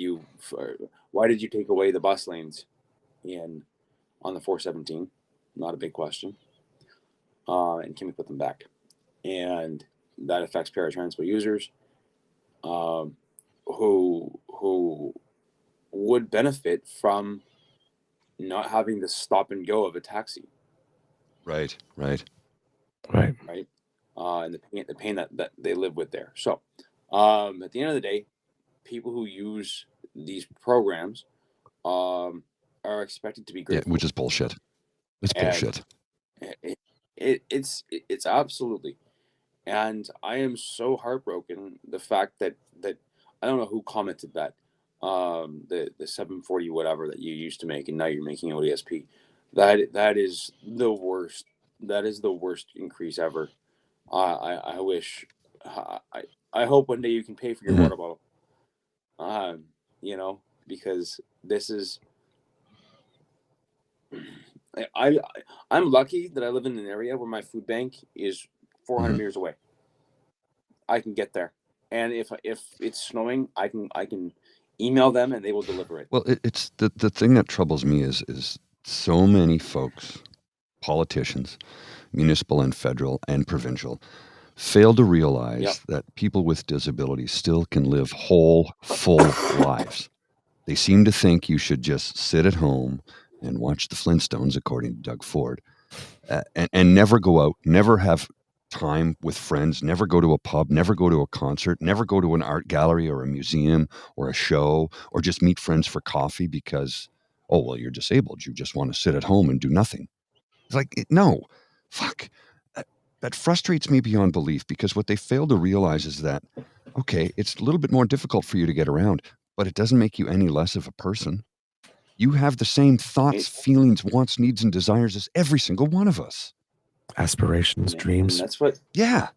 you take away the bus lanes on the 417? Not a big question. And can we put them back? And that affects paratransport users who would benefit from not having the stop and go of a taxi. Right. And the pain that they live with there. So at the end of the day, people who use these programs are expected to be grateful. Yeah, which is bullshit. It's bullshit. It's absolutely. And I am so heartbroken the fact that I don't know who commented that the 740 whatever that you used to make and now you're making ODSP. That is the worst. That is the worst increase ever. I wish. I hope one day you can pay for your water bottle. You know, because this is. I'm lucky that I live in an area where my food bank is 400 meters away. I can get there, and if it's snowing, I can email them and they will deliver it. Well, it's the thing that troubles me is so many folks, politicians, municipal and federal and provincial, fail to realize that people with disabilities still can live whole, full lives. They seem to think you should just sit at home and watch the Flintstones, according to Doug Ford, and never go out, never have time with friends, never go to a pub, never go to a concert, never go to an art gallery or a museum or a show, or just meet friends for coffee because, oh, well, you're disabled. You just want to sit at home and do nothing. It's like, no, fuck. That frustrates me beyond belief, because what they fail to realize is that, okay, it's a little bit more difficult for you to get around, but it doesn't make you any less of a person. You have the same thoughts, feelings, wants, needs, and desires as every single one of us. Aspirations, dreams. And that's what. Yeah.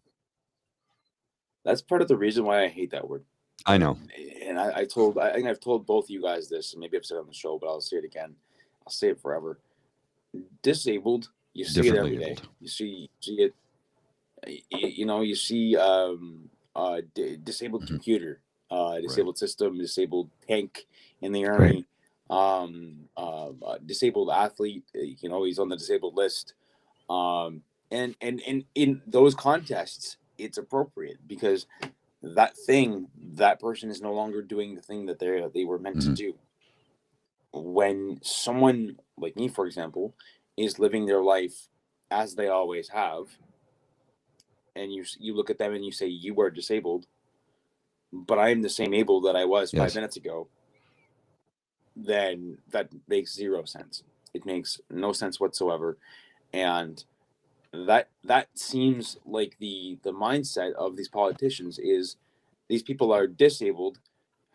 That's part of the reason why I hate that word. I know. And I think I've told both of you guys this, and maybe I've said it on the show, but I'll say it again. I'll say it forever. Disabled, you see it every day. You see it. You see disabled computer, disabled system, disabled tank in the army, disabled athlete. He's on the disabled list. And in those contests, it's appropriate because that person is no longer doing the thing that they were meant to do. When someone like me, for example, is living their life as they always have, and you look at them and you say, you are disabled, but I am the same able that I was 5 minutes ago, then that makes zero sense. It makes no sense whatsoever. And that seems like the mindset of these politicians is, these people are disabled.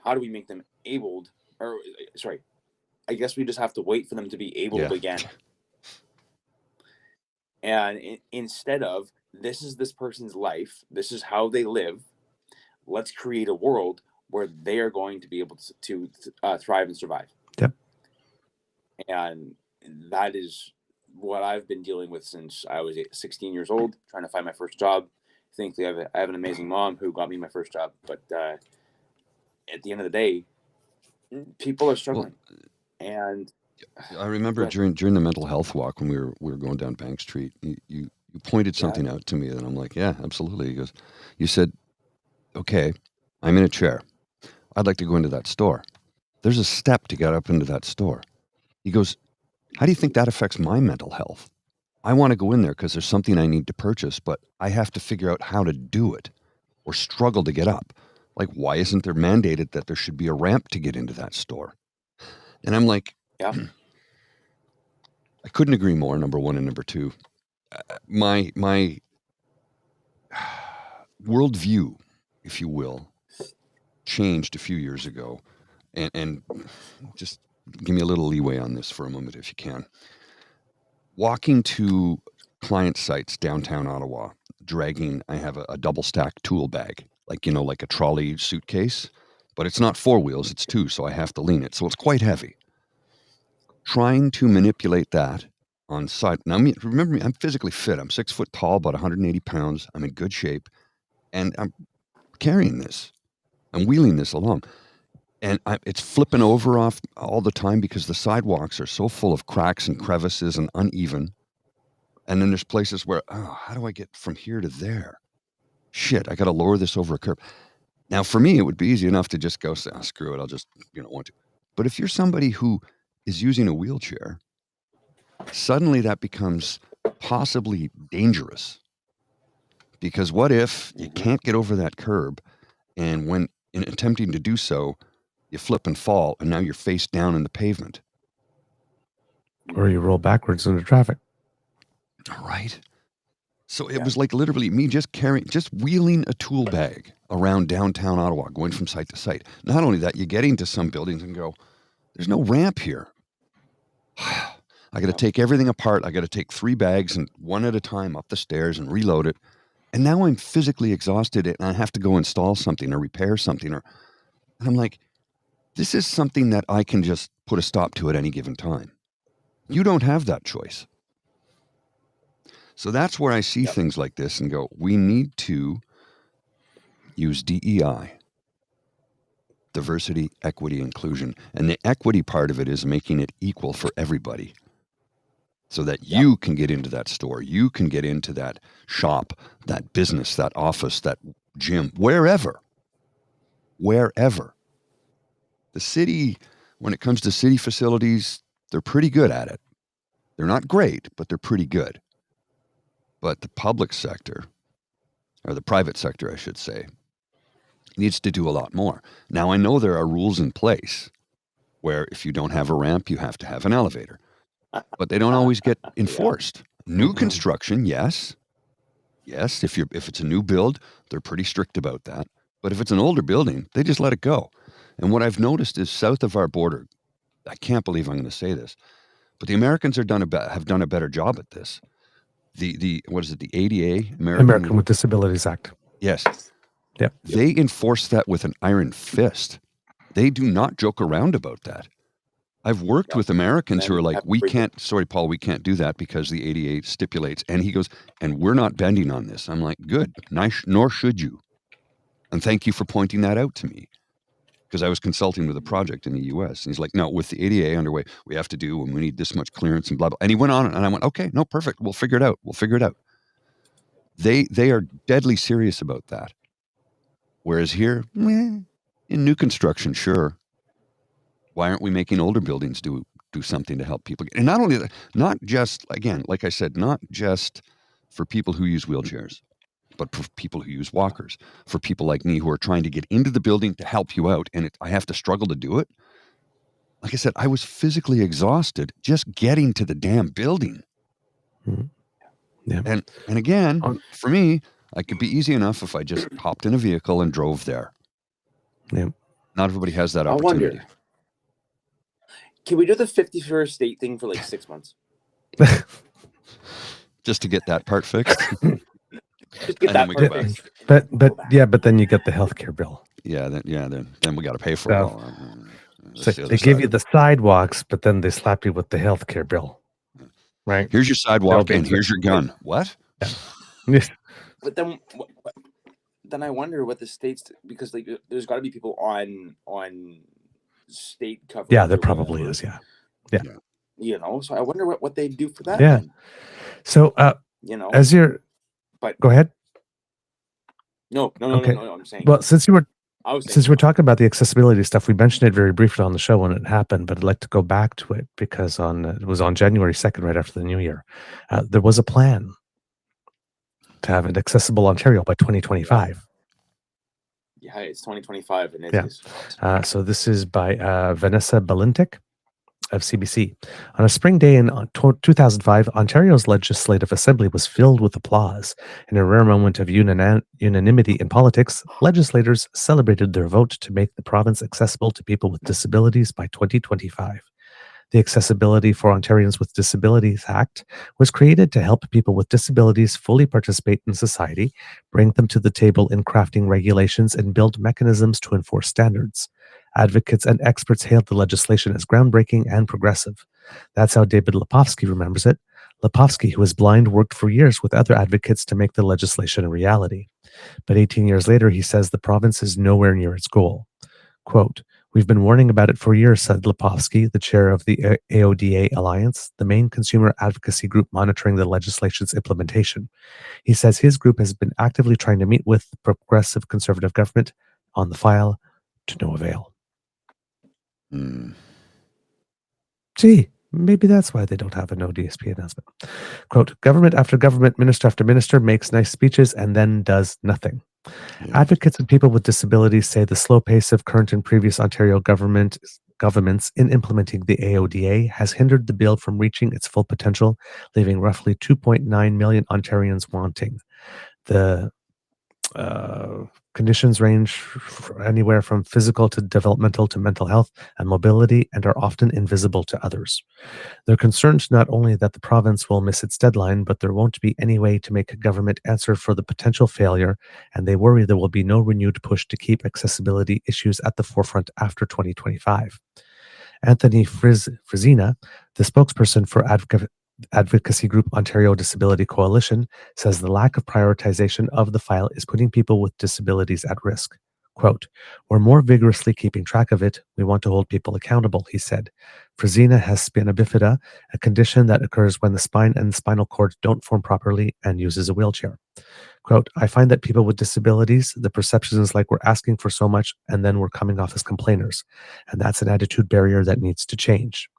How do we make them abled? Or sorry, I guess we just have to wait for them to be abled again. And instead of, this is this person's life, this is how they live, let's create a world where they are going to be able to thrive and survive. Yep. And that is what I've been dealing with since I was 16 years old, trying to find my first job. Thankfully, I have an amazing mom who got me my first job. But at the end of the day, people are struggling. And I remember during the mental health walk when we were going down Bank Street, you pointed something out to me, and I'm like, yeah, absolutely. He goes, you said, okay, I'm in a chair. I'd like to go into that store. There's a step to get up into that store. He goes, how do you think that affects my mental health? I want to go in there because there's something I need to purchase, but I have to figure out how to do it or struggle to get up. Like, why isn't there mandated that there should be a ramp to get into that store? And I'm like, I couldn't agree more, number one. And number two, my worldview, if you will, changed a few years ago. And just give me a little leeway on this for a moment, if you can. Walking to client sites downtown Ottawa, I have a double stack tool bag, like a trolley suitcase, but it's not 4 wheels, it's 2, so I have to lean it. So it's quite heavy. Trying to manipulate that on site. Now, remember me, I'm physically fit. I'm 6 foot tall, about 180 pounds. I'm in good shape, and I'm carrying this. I'm wheeling this along. And it's flipping over off all the time because the sidewalks are so full of cracks and crevices and uneven. And then there's places where, how do I get from here to there? Shit, I got to lower this over a curb. Now, for me, it would be easy enough to just go say, screw it, I'll just, want to. But if you're somebody who is using a wheelchair, suddenly that becomes possibly dangerous. Because what if you can't get over that curb, and when in attempting to do so, you flip and fall, and now you're face down in the pavement. Or you roll backwards into traffic. All right. So it was like literally me just wheeling a tool bag around downtown Ottawa, going from site to site. Not only that, you get into some buildings and go, there's no ramp here. I got to take everything apart. I got to take 3 bags and one at a time up the stairs and reload it. And now I'm physically exhausted and I have to go install something or repair something. And I'm like, this is something that I can just put a stop to at any given time. You don't have that choice. So that's where I see things like this and go, we need to use DEI, diversity, equity, inclusion. And the equity part of it is making it equal for everybody so that you can get into that store, you can get into that shop, that business, that office, that gym, wherever. The city, when it comes to city facilities, they're pretty good at it. They're not great, but they're pretty good. But the public sector, or the private sector, I should say, needs to do a lot more. Now, I know there are rules in place where if you don't have a ramp, you have to have an elevator. but they don't always get enforced. New construction, yes. Yes, if it's a new build, they're pretty strict about that. But if it's an older building, they just let it go. And what I've noticed is south of our border, I can't believe I'm going to say this, but the Americans have done a better job at this. The what is it? The ADA, American with Disabilities Act. Yes. Yep. They enforce that with an iron fist. They do not joke around about that. I've worked with Americans who are like, we can't do that because the ADA stipulates. And he goes, and we're not bending on this. I'm like, good, nice, nor should you. And thank you for pointing that out to me. Because I was consulting with a project in the US. And he's like, no, with the ADA underway, we have to do, and we need this much clearance and blah, blah. And he went on, and I went, okay, no, perfect. We'll figure it out. They are deadly serious about that. Whereas here, in new construction, sure. Why aren't we making older buildings do something to help people? And not only that, not just, again, like I said, not just for people who use wheelchairs, but for people who use walkers, for people like me who are trying to get into the building to help you out, and I have to struggle to do it. Like I said, I was physically exhausted just getting to the damn building. Mm-hmm. Yeah. And again, for me, it could be easy enough if I just hopped in a vehicle and drove there. Yeah. Not everybody has that opportunity. I wonder, can we do the 51st state thing for like 6 months? Just to get that part fixed? Just get that part fixed. But then you get the healthcare bill. Then we got to pay for it all. So they give you the sidewalks, but then they slap you with the healthcare bill. Right? Here's your sidewalk and here's your gun. What? Yeah. But then I wonder what the states, because like there's got to be people on state coverage. Yeah, there probably is. Yeah. You know, so I wonder what they do for that. Yeah. Then. So you know, as you're, but go ahead. No. I'm saying. Well, since we're talking about the accessibility stuff, we mentioned it very briefly on the show when it happened, but I'd like to go back to it because it was on January 2nd, right after the New Year. There was a plan to have an accessible Ontario by 2025. Yeah, it's 2025, and it is. So this is by Vanessa Balintic of CBC. On a spring day in 2005, Ontario's Legislative Assembly was filled with applause. In a rare moment of unanimity in politics, legislators celebrated their vote to make the province accessible to people with disabilities by 2025. The Accessibility for Ontarians with Disabilities Act was created to help people with disabilities fully participate in society, bring them to the table in crafting regulations, and build mechanisms to enforce standards. Advocates and experts hailed the legislation as groundbreaking and progressive. That's how David Lepofsky remembers it. Lepofsky, who is blind, worked for years with other advocates to make the legislation a reality. But 18 years later, he says the province is nowhere near its goal. Quote, "We've been warning about it for years," said Lepofsky, the chair of the AODA Alliance, the main consumer advocacy group monitoring the legislation's implementation. He says his group has been actively trying to meet with the progressive conservative government on the file, to no avail. Gee, maybe that's why they don't have an ODSP announcement. Quote, "Government after government, minister after minister makes nice speeches and then does nothing." Yeah. Advocates and people with disabilities say the slow pace of current and previous Ontario governments in implementing the AODA has hindered the bill from reaching its full potential, leaving roughly 2.9 million Ontarians wanting. The conditions range anywhere from physical to developmental to mental health and mobility and are often invisible to others. They're concerned not only that the province will miss its deadline, but there won't be any way to make a government answer for the potential failure, and they worry there will be no renewed push to keep accessibility issues at the forefront after 2025. Anthony Frizina, the spokesperson for advocacy group Ontario Disability Coalition, says the lack of prioritization of the file is putting people with disabilities at risk. Quote, "We're more vigorously keeping track of it. We want to hold people accountable," he said. Frizina has spina bifida, a condition that occurs when the spine and the spinal cord don't form properly, and uses a wheelchair. Quote, "I find that people with disabilities, the perception is like we're asking for so much and then we're coming off as complainers. And that's an attitude barrier that needs to change."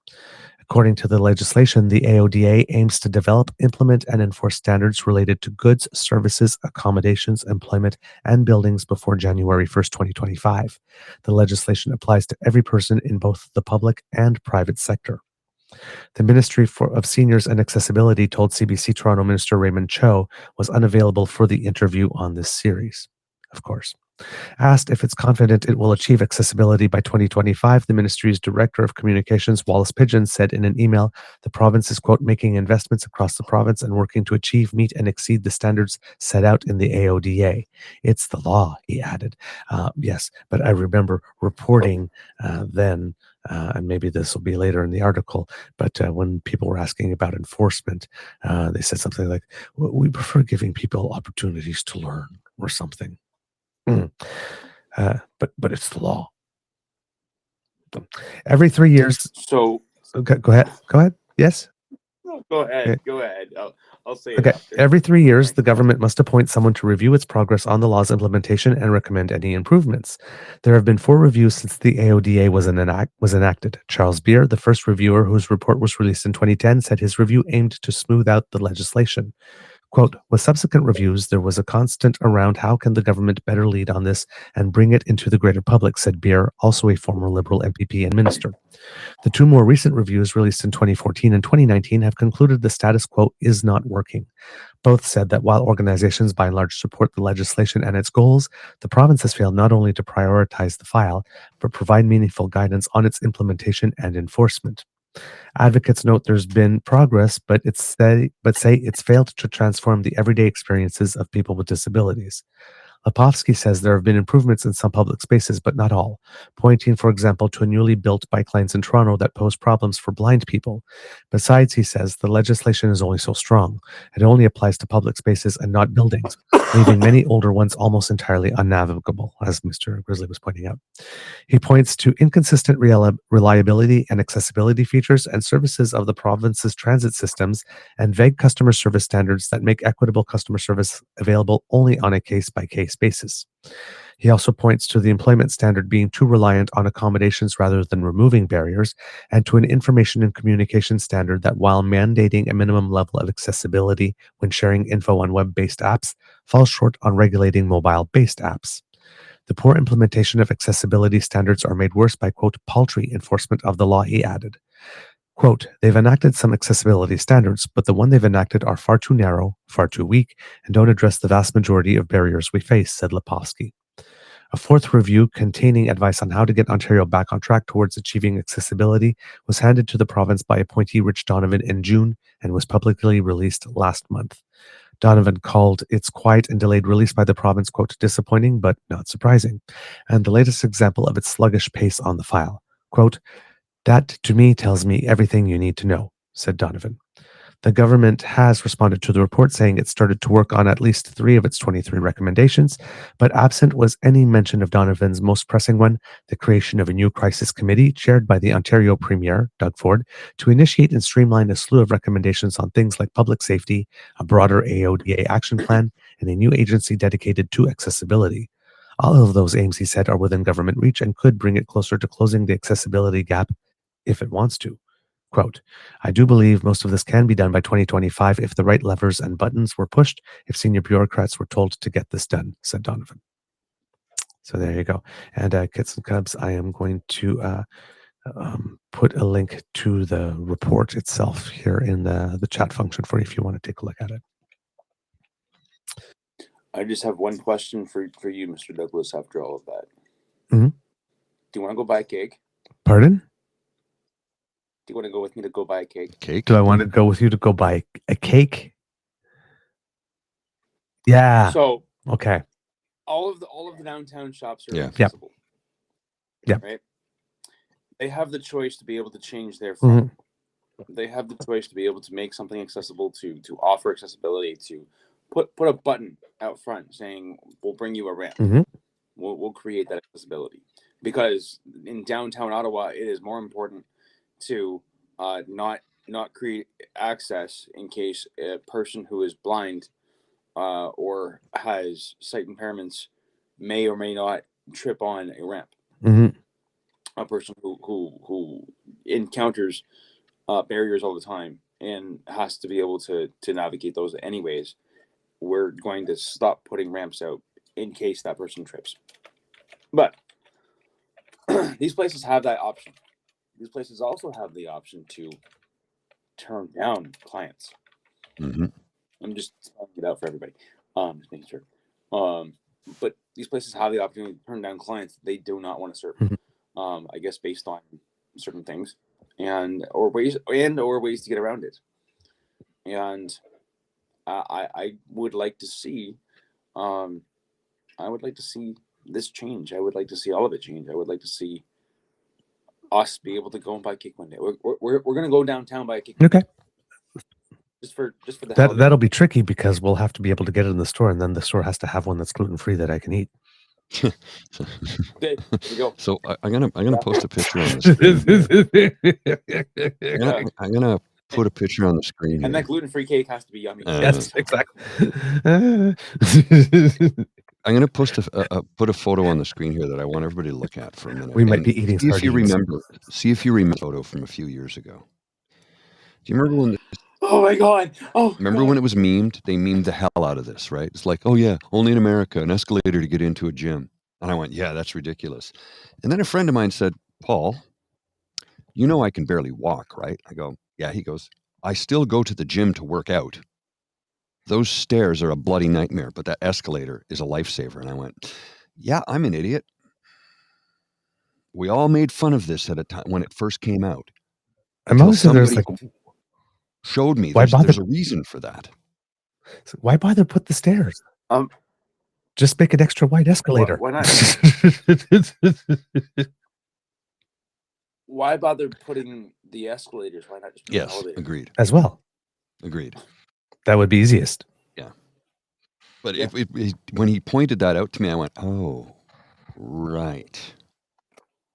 According to the legislation, the AODA aims to develop, implement, and enforce standards related to goods, services, accommodations, employment, and buildings before January 1st, 2025. The legislation applies to every person in both the public and private sector. The Ministry of Seniors and Accessibility told CBC Toronto Minister Raymond Cho was unavailable for the interview on this series, of course. Asked if it's confident it will achieve accessibility by 2025, the ministry's Director of Communications, Wallace Pidgeon, said in an email the province is, quote, making investments across the province and working to achieve, meet, and exceed the standards set out in the AODA. It's the law, he added. Yes, but I remember reporting then, and maybe this will be later in the article, but when people were asking about enforcement, they said something like, we prefer giving people opportunities to learn or something. But it's the law. Every 3 years. So go ahead. Yes. no, go ahead. Okay. Go ahead. I'll say Okay. it after. Every 3 years, the government must appoint someone to review its progress on the law's implementation and recommend any improvements. There have been 4 reviews since the AODA was enacted. Charles Beer, the first reviewer whose report was released in 2010, said his review aimed to smooth out the legislation. Quote, with subsequent reviews, there was a constant around how can the government better lead on this and bring it into the greater public, said Beer, also a former Liberal MPP and minister. The 2 more recent reviews released in 2014 and 2019 have concluded the status quo is not working. Both said that while organizations by and large support the legislation and its goals, the province has failed not only to prioritize the file, but provide meaningful guidance on its implementation and enforcement. Advocates note there's been progress, but say it's failed to transform the everyday experiences of people with disabilities. Lepofsky says there have been improvements in some public spaces, but not all, pointing, for example, to a newly built bike lanes in Toronto that pose problems for blind people. Besides, he says, the legislation is only so strong. It only applies to public spaces and not buildings, leaving many older ones almost entirely unnavigable, as Mr. Grizzly was pointing out. He points to inconsistent reliability and accessibility features and services of the province's transit systems and vague customer service standards that make equitable customer service available only on a case-by-case basis. He also points to the employment standard being too reliant on accommodations rather than removing barriers, and to an information and communication standard that, while mandating a minimum level of accessibility when sharing info on web-based apps, falls short on regulating mobile-based apps. The poor implementation of accessibility standards are made worse by, quote, paltry enforcement of the law, he added. Quote, they've enacted some accessibility standards, but the one they've enacted are far too narrow, far too weak, and don't address the vast majority of barriers we face, said Lepofsky. A 4th review containing advice on how to get Ontario back on track towards achieving accessibility was handed to the province by appointee Rich Donovan in June and was publicly released last month. Donovan called its quiet and delayed release by the province, quote, disappointing but not surprising, and the latest example of its sluggish pace on the file. Quote, that to me tells me everything you need to know, said Donovan. The government has responded to the report, saying it started to work on at least 3 of its 23 recommendations, but absent was any mention of Donovan's most pressing one, the creation of a new crisis committee chaired by the Ontario Premier, Doug Ford, to initiate and streamline a slew of recommendations on things like public safety, a broader AODA action plan, and a new agency dedicated to accessibility. All of those aims, he said, are within government reach and could bring it closer to closing the accessibility gap if it wants to. Quote, I do believe most of this can be done by 2025 if the right levers and buttons were pushed, if senior bureaucrats were told to get this done, said Donovan. So there you go. And Kits and Cubs, I am going to put a link to the report itself here in the chat function for you if you want to take a look at it. I just have one question for you, Mr. Douglas, after all of that. Mm-hmm. Do you want to go buy a cake? Pardon? Do you want to go with me to go buy a cake? Cake? Do I want to go with you to go buy a cake? Yeah. So okay. All of the downtown shops are Yeah. accessible. Yep. Right? They have the choice to be able to change their front. Mm-hmm. They have the choice to be able to make something accessible, to offer accessibility, to put a button out front saying we'll bring you a ramp. Mm-hmm. We'll create that accessibility. Because in downtown Ottawa, it is more important to not create access in case a person who is blind or has sight impairments may or may not trip on a ramp. Mm-hmm. A person who encounters barriers all the time and has to be able to navigate those anyways, we're going to stop putting ramps out in case that person trips. But these places have that option. These places also have the option to turn down clients. Mm-hmm. I'm just spelling it out for everybody. Just making sure. But these places have the opportunity to turn down clients they do not want to serve. Mhm. I guess based on certain things or ways to get around it. And I would like to see this change. I would like to see all of it change. I would like to see us be able to go and buy cake one day. We're gonna go downtown buy a cake. Okay. Just for the hell of it. That'll be tricky because we'll have to be able to get it in the store, and then the store has to have one that's gluten-free that I can eat. Okay, there we go. So I'm gonna post a picture on the screen. I'm gonna put a picture on the screen here. And that gluten-free cake has to be yummy. Yes, exactly. I'm gonna put a photo on the screen here that I want everybody to look at for a minute. We might be eating see if you sardines. see if you remember the photo from a few years ago. Do you remember when? Oh my God! Remember when it was memed? They memed the hell out of this, right? It's like, oh yeah, only in America, an escalator to get into a gym. And I went, yeah, that's ridiculous. And then a friend of mine said, Paul, you know I can barely walk, right? I go, yeah. He goes, I still go to the gym to work out. Those stairs are a bloody nightmare, but that escalator is a lifesaver. And I went, yeah, I'm an idiot. We all made fun of this at a time when it first came out. I'm always there's like showed me why there's a reason for that. Why bother put the stairs? Just make an extra wide escalator. Why not? Why bother putting the escalators? Why not just put an elevator? Agreed. As well. Agreed. That would be easiest. Yeah. But when he pointed that out to me, I went, oh, right.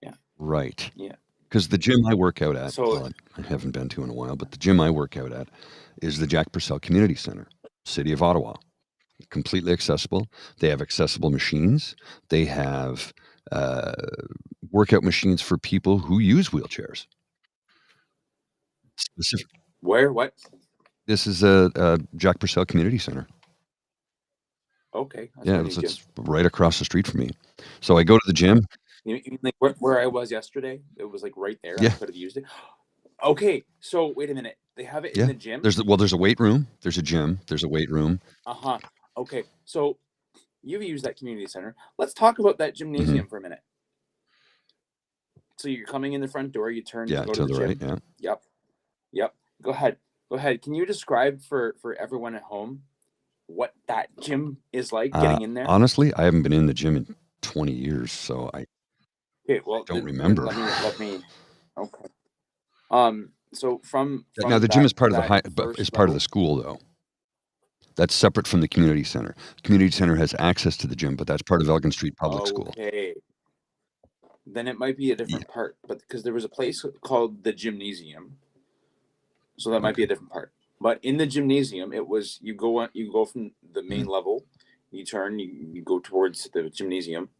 Yeah. Right. Yeah. Because the gym I work out at, So, I haven't been to in a while, but the gym I work out at is the Jack Purcell Community Center, City of Ottawa. Completely accessible. They have accessible machines. They have workout machines for people who use wheelchairs. Where? What? This is a Jack Purcell Community Center. Okay. Yeah, it's right across the street from me. So I go to the gym. You mean like where I was yesterday? It was like right there. Yeah. I could have used it. Okay, so wait a minute. They have it in the gym? There's a weight room. There's a gym. There's a weight room. Uh-huh. Okay, so you've used that community center. Let's talk about that gymnasium for a minute. So you're coming in the front door, you turn, you go to the gym. Right, yeah. Yep. Go ahead. Can you describe for everyone at home what that gym is like getting in there? Honestly, I haven't been in the gym in 20 years, so I don't remember. Let me. Okay. So from now the gym is part of part of the school though. That's separate from the community center. The community center has access to the gym, but that's part of Elgin Street Public School. Okay. Then it might be a different part, but because there was a place called the gymnasium, so that might be a different part. But in the gymnasium, it was you go from the main level, you turn, you go towards the gymnasium,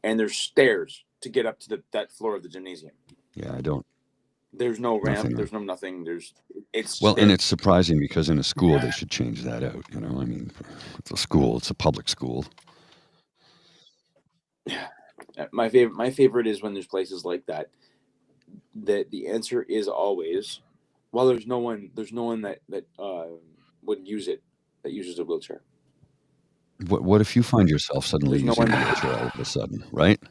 and there's stairs to get up to that floor of the gymnasium. Yeah, I don't. There's no ramp. Nothing. There's no nothing. It's well, and it's surprising because in a school they should change that out. You know, I mean, it's a school. It's a public school. Yeah, my favorite is when there's places like that. That the answer is always, well, there's no one that would use it that uses a wheelchair. What if you find yourself suddenly using a wheelchair all of a sudden, right?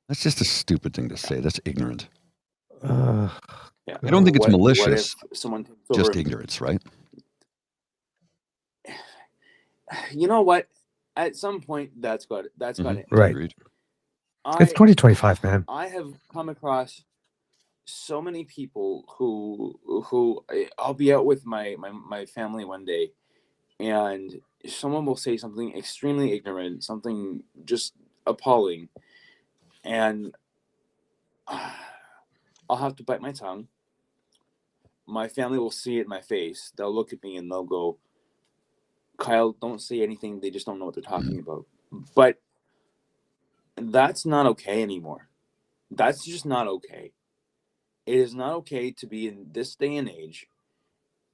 That's just a stupid thing to say. That's ignorant. Yeah. I don't think it's malicious. What if someone just ignorance, right? You know what? At some point, that's got it. Right. It's 2025, man. I have come across so many people who I'll be out with my family one day, and someone will say something extremely ignorant, something just appalling, and I'll have to bite my tongue. My family will see it in my face. They'll look at me and they'll go, Kyle, don't say anything. They just don't know what they're talking about. But that's not okay anymore. That's just not okay. It is not okay to be in this day and age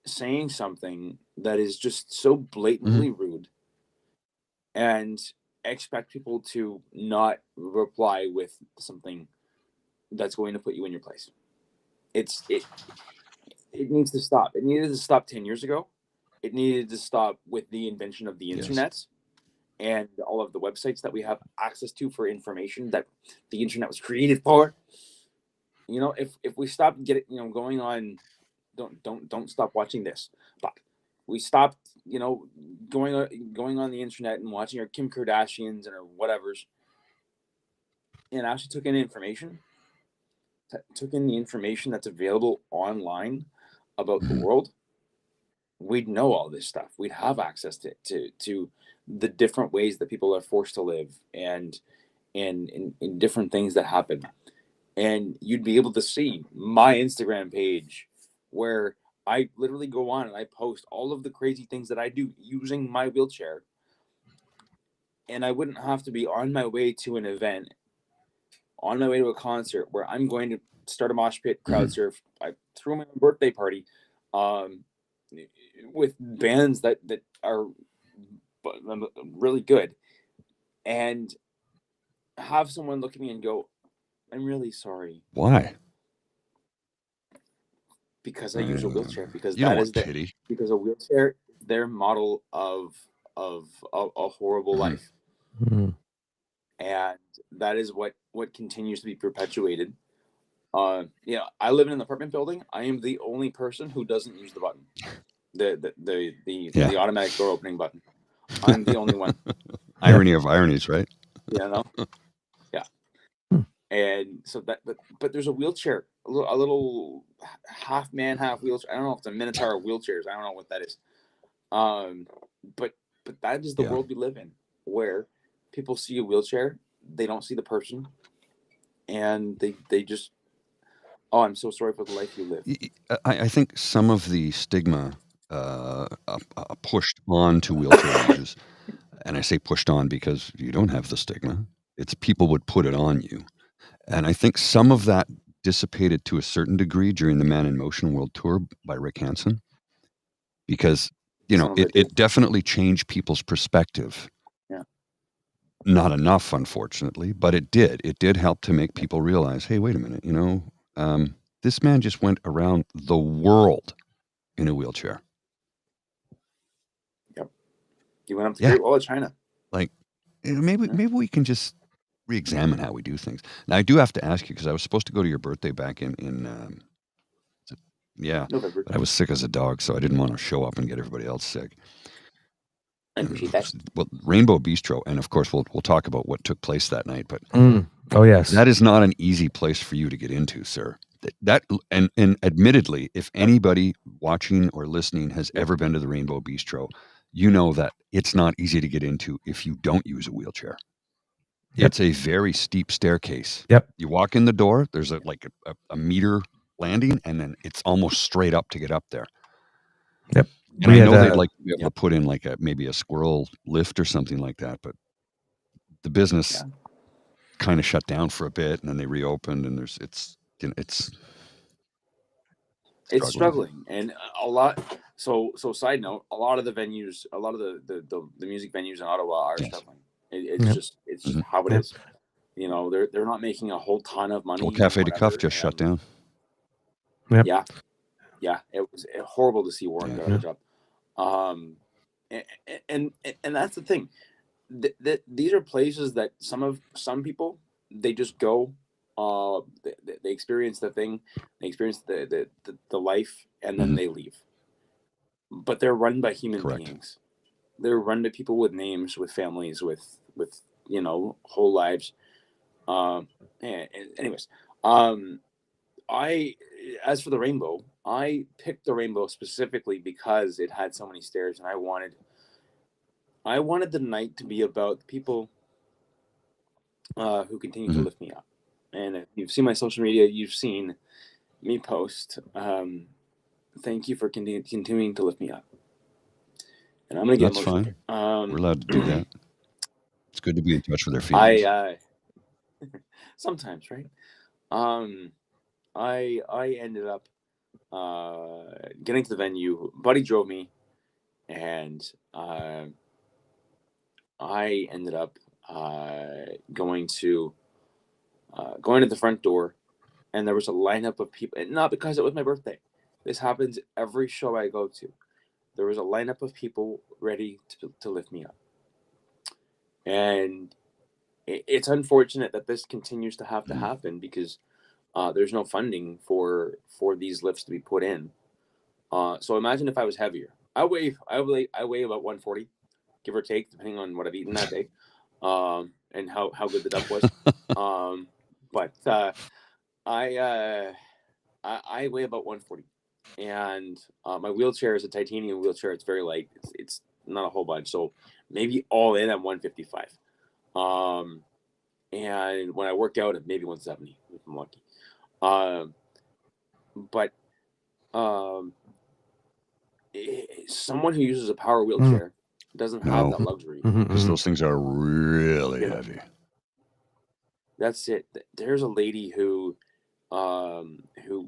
saying something that is just so blatantly rude and expect people to not reply with something that's going to put you in your place. it needs to stop. It needed to stop 10 years ago. It needed to stop with the invention of the internet and all of the websites that we have access to for information that the internet was created for. You know, if we stop going on, don't stop watching this, but we stopped, going on the internet and watching our Kim Kardashians and our whatevers, and actually took in the information that's available online about the world, we'd know all this stuff. We'd have access to the different ways that people are forced to live and in different things that happen. And you'd be able to see my Instagram page where I literally go on and I post all of the crazy things that I do using my wheelchair. And I wouldn't have to be on my way to an event, on my way to a concert where I'm going to start a mosh pit, crowd surf. I threw my birthday party with bands that are really good, and have someone look at me and go, "I'm really sorry." Why? Because I use a wheelchair. Because you that don't is want pity. because a wheelchair, their model of a horrible life, and that is what continues to be perpetuated. I live in an apartment building. I am the only person who doesn't use the button, the automatic door opening button. I'm the only one. Irony of ironies, right? Yeah. And so but there's a wheelchair, a little half man, half wheelchair. I don't know if it's a Minotaur wheelchairs. I don't know what that is. But that is the world we live in, where people see a wheelchair, they don't see the person, and they just, oh, I'm so sorry for the life you live. I think some of the stigma pushed on to wheelchair users, and I say pushed on because you don't have the stigma. It's people would put it on you. And I think some of that dissipated to a certain degree during the Man in Motion World Tour by Rick Hansen, because, it definitely changed people's perspective. Yeah. Not enough, unfortunately, but it did. It did help to make people realize, hey, wait a minute, this man just went around the world in a wheelchair. Yep. He went up to the Great Wall of China. Like, maybe we can just re-examine how we do things. Now, I do have to ask you, because I was supposed to go to your birthday back in November. But I was sick as a dog, so I didn't want to show up and get everybody else sick. I appreciate that. Well, Rainbow Bistro, and of course we'll talk about what took place that night. But oh yes, that is not an easy place for you to get into, sir. And admittedly, if anybody watching or listening has ever been to the Rainbow Bistro, you know that it's not easy to get into if you don't use a wheelchair. Yep. It's a very steep staircase. Yep. You walk in the door, there's a meter landing, and then it's almost straight up to get up there. Yep. And I know they'd like to be able to put in like maybe a squirrel lift or something like that, but the business kind of shut down for a bit, and then they reopened, and it's struggling, and a lot. So side note, a lot of the venues, a lot of the music venues in Ottawa are struggling. It's just how it is. They're not making a whole ton of money. Well, Cafe de Cuff just shut down. Yep. Yeah. It was horrible to see Warren get out of the job. And that's the thing. These are places that some people, they just go. They experience the thing, they experience the life, and then they leave. But they're run by human beings. They're run by people with names, with families, with whole lives. Anyways, as for the Rainbow, I picked the Rainbow specifically because it had so many stairs, and I wanted the night to be about the people who continue to lift me up. And if you've seen my social media, you've seen me post, thank you for continuing to lift me up. And I'm going to get emotional. That's fine. We're allowed to do that. It's good to be in touch with their feelings. Sometimes, right? I ended up getting to the venue. Buddy drove me, and I ended up going to the front door, and there was a lineup of people. Not because it was my birthday, This happens every show I go to. There was a lineup of people ready to lift me up. And it's unfortunate that this continues to have to happen because there's no funding for these lifts to be put in. So imagine if I was heavier. I weigh about 140, give or take, depending on what I've eaten that day, and how good the duck was. But I weigh about 140, and my wheelchair is a titanium wheelchair. It's very light. It's not a whole bunch, so maybe all in I'm 155. And when I work out, it maybe 170 if I'm lucky. But someone who uses a power wheelchair doesn't have that luxury. Because those things are really heavy. That's it. There's a lady who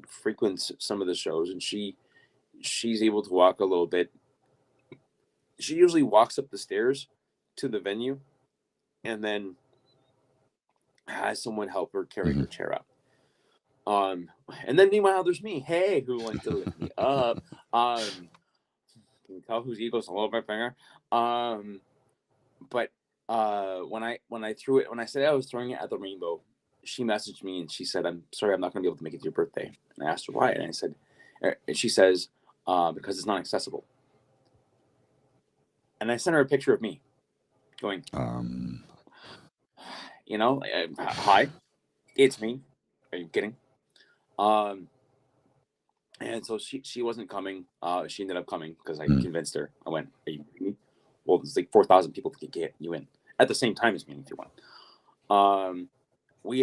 frequents some of the shows, and she's able to walk a little bit. She usually walks up the stairs to the venue and then has someone help her carry her chair up. And then meanwhile there's me, who wants to lift me up. Can you tell whose ego's a little bit bigger? But when I said I was throwing it at the Rainbow, she messaged me and she said, "I'm sorry, I'm not going to be able to make it to your birthday." And I asked her why, and she says, "Because it's not accessible." And I sent her a picture of me going, "Hi, it's me. Are you kidding?" And so she wasn't coming. She ended up coming because I convinced her. I went, "Are you kidding me? Well, there's like 4,000 people that can get you in at the same time as me if you want." I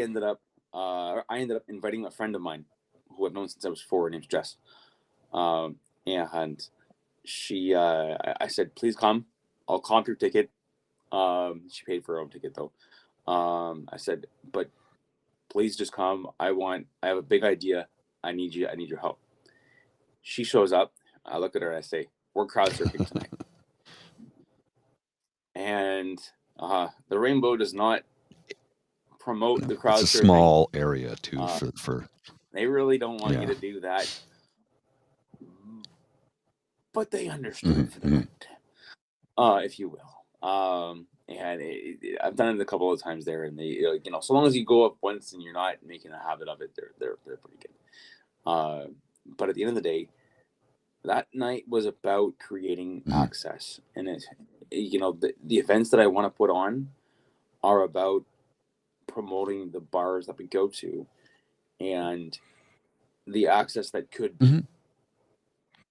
ended up inviting a friend of mine who I've known since I was 4. Her name's Jess. And I said, "Please come. I'll comp your ticket." She paid for her own ticket though. I said, "But please just come. I have a big idea. I need your help." She shows up. I look at her and I say, "We're crowd surfing tonight." And the Rainbow does not promote the crowd surfing. It's a small area too for they really don't want you to do that. But they understood for the night, if you will. And I've done it a couple of times there, and they, so long as you go up once and you're not making a habit of it, they're pretty good. But at the end of the day, that night was about creating access, and the events that I want to put on are about promoting the bars that we go to, and the access that could be.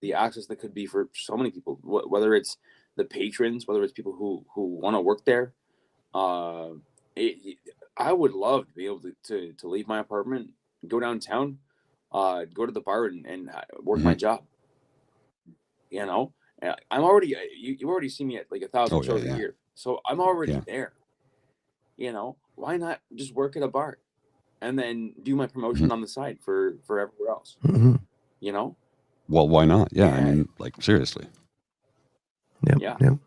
The access that could be for so many people, whether it's the patrons, whether it's people who want to work there. I would love to be able to leave my apartment, go downtown, go to the bar and work my job. I'm already, you already see me at like 1,000 shows a year. So I'm already there. Why not just work at a bar and then do my promotion on the side for everywhere else? Well, why not? Yeah, I mean, like, seriously. Yep.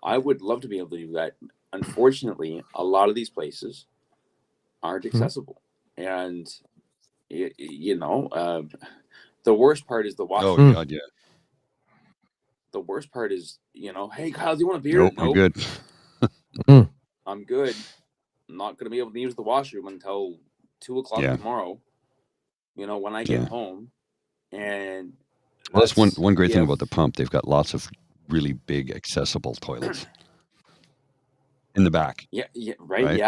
I would love to be able to do that. Unfortunately, a lot of these places aren't accessible. And, the worst part is the washroom. Oh, God, yeah. The worst part is, "Hey, Kyle, do you want a beer?" Nope, I'm good. I'm good. I'm not going to be able to use the washroom until 2 o'clock tomorrow, when I get home. And that's one great thing about the pump. They've got lots of really big accessible toilets in the back. Right?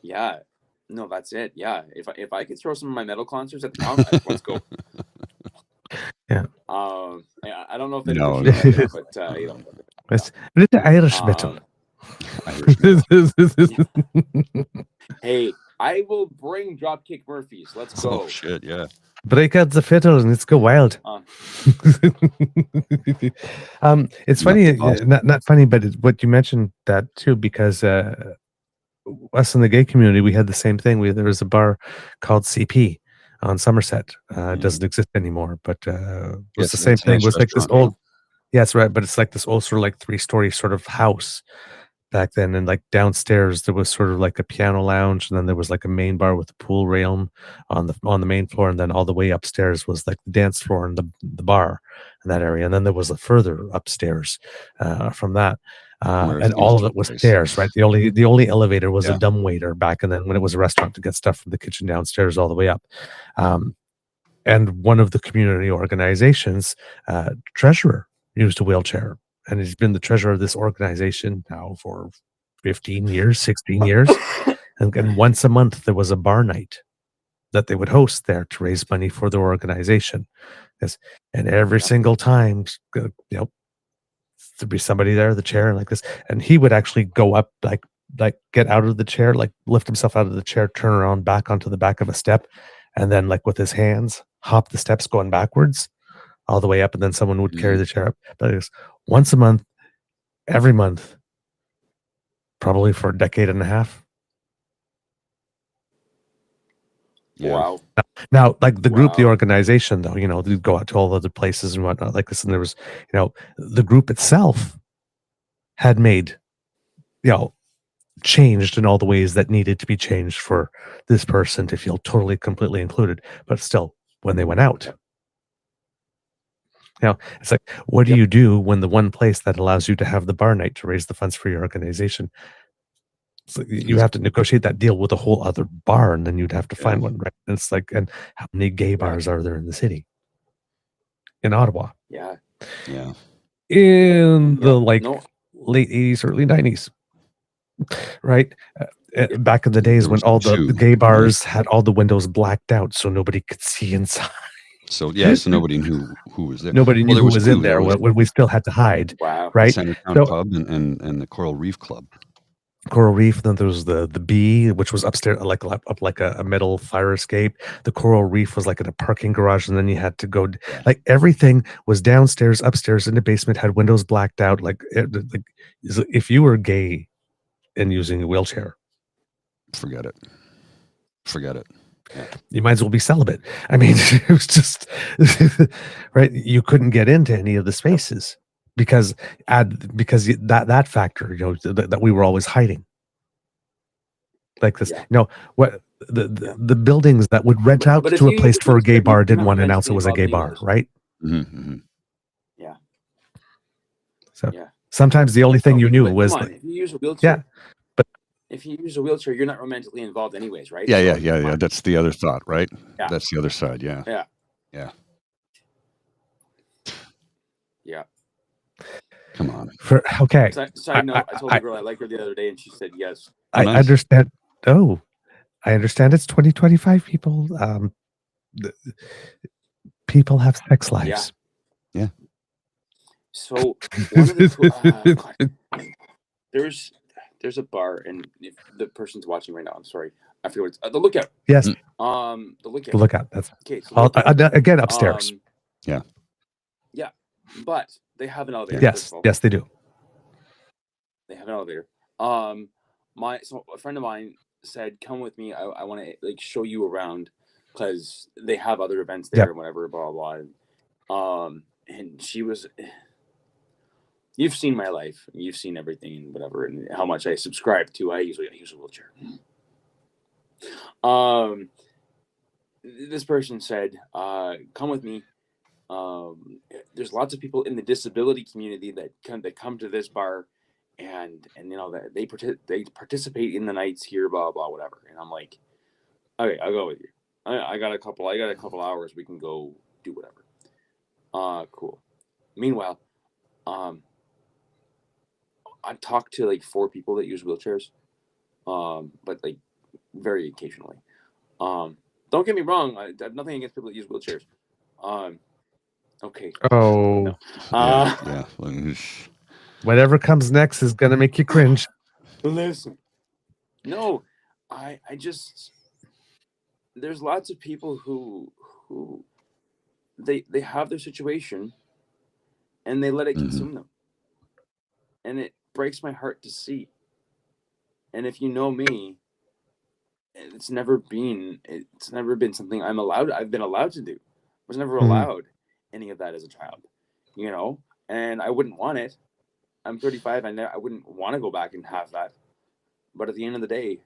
Yeah. No, that's it. Yeah. If I could throw some of my metal concerts at the pump, let's go. Yeah. I don't know if No. but it's the Irish metal. Hey, I will bring Dropkick Murphys. Let's go. Oh shit, yeah. Break out the fiddle and let's go wild. It's funny, not funny, but what you mentioned that too, because us in the gay community, we had the same thing. There was a bar called CP on Somerset. It doesn't exist anymore, but it was the same thing. It was like this old, that's right, but it's like this old sort of like 3-story sort of house back then, and like downstairs there was sort of like a piano lounge, and then there was like a main bar with a pool rail on the main floor, and then all the way upstairs was like the dance floor and the bar in that area, and then there was a further upstairs from that. And all of it was stairs, right? The only elevator was a dumbwaiter back, and then when it was a restaurant to get stuff from the kitchen downstairs all the way up. And one of the community organizations treasurer used a wheelchair, and he's been the treasurer of this organization now for 15 years, 16 years. And once a month there was a bar night that they would host there to raise money for their organization. And every single time, you know, there'd be somebody there, the chair like this, and he would actually go up, like get out of the chair, like lift himself out of the chair, turn around back onto the back of a step, and then like with his hands hop the steps going backwards all the way up, and then someone would carry the chair up. But it was once a month, every month, probably for a decade and a half. Wow. Now, like the group, the organization, though, you know, they'd go out to all other places and whatnot like this, and there was, you know, the group itself had made, you know, changed in all the ways that needed to be changed for this person to feel totally, completely included. But still, when they went out, you know, it's like, what do you do when the one place that allows you to have the bar night to raise the funds for your organization, so you have to negotiate that deal with a whole other bar, and then you'd have to find one, right? And it's like, and how many gay bars are there in the city? In Ottawa? Yeah. In the late 80s, early 90s, right? Back in the days when all the gay bars had all the windows blacked out so nobody could see inside. So so nobody knew who was there. Nobody knew who was in there when we still had to hide. Wow. Right? Centertown Pub and the Coral Reef Club. Coral Reef, then there was the Bee, which was upstairs, like up like a metal fire escape. The Coral Reef was like in a parking garage, and then you had to go, like everything was downstairs, upstairs, in the basement, had windows blacked out. Like if you were gay and using a wheelchair, forget it. Yeah. You might as well be celibate. I mean, it was just right. You couldn't get into any of the spaces because that factor, you know, that we were always hiding. Like this, you know, what the buildings that would rent out to a place for a gay bar didn't want to announce it was a gay bar, right? Yeah. So sometimes the only thing you knew was if you use a wheelchair, but if you use a wheelchair, you're not romantically involved anyways, right? Yeah. That's the other thought, right? Yeah. That's the other side. Yeah. Come on. Okay. Side note, I told the girl I like her the other day, and she said yes. I understand. Oh, I understand. It's 2025. People, people have sex lives. Yeah. So one of the there's a bar, and if the person's watching right now, I'm sorry, I forget what it's the Lookout. Yes. The Lookout. The Lookout. That's okay. So again upstairs. Yeah, but they have an elevator. Yes, they do. They have an elevator. So a friend of mine said, "Come with me. I want to like show you around because they have other events there and whatever." Blah blah. And she was. You've seen my life. You've seen everything and whatever, and how much I subscribe to. I use a wheelchair. This person said, "Come with me. There's lots of people in the disability community that come to this bar, and you know that they participate in the nights here, blah blah whatever." And I'm like, "Okay, I'll go with you. I got a couple hours. We can go do whatever." Cool. Meanwhile, I talked to like 4 people that use wheelchairs, but like very occasionally. Don't get me wrong. I have nothing against people that use wheelchairs. Okay. Oh. No. Whatever comes next is gonna make you cringe. Listen. No, I just there's lots of people who they have their situation and they let it consume them. And it breaks my heart to see. And if you know me, it's never been something I've been allowed to do. I was never allowed any of that as a child, you know, and I wouldn't want it. I'm 35. I wouldn't want to go back and have that. But at the end of the day,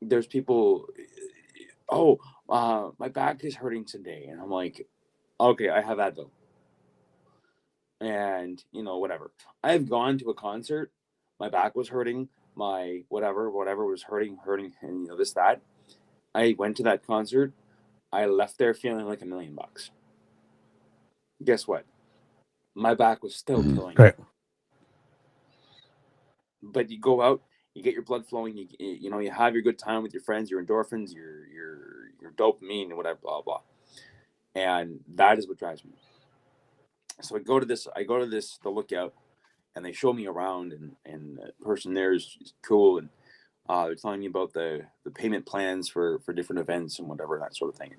there's people, oh, my back is hurting today. And I'm like, okay, I have Advil. And, whatever. I've gone to a concert. My back was hurting. My whatever was hurting. And, this, that. I went to that concert. I left there feeling like $1 million. Guess what? My back was still killing. Right. But you go out, you get your blood flowing, you have your good time with your friends, your endorphins, your dopamine and whatever, blah, blah. And that is what drives me. So I go to the Lookout, and they show me around, and the person there is cool, and they're telling me about the payment plans for different events and whatever, that sort of thing.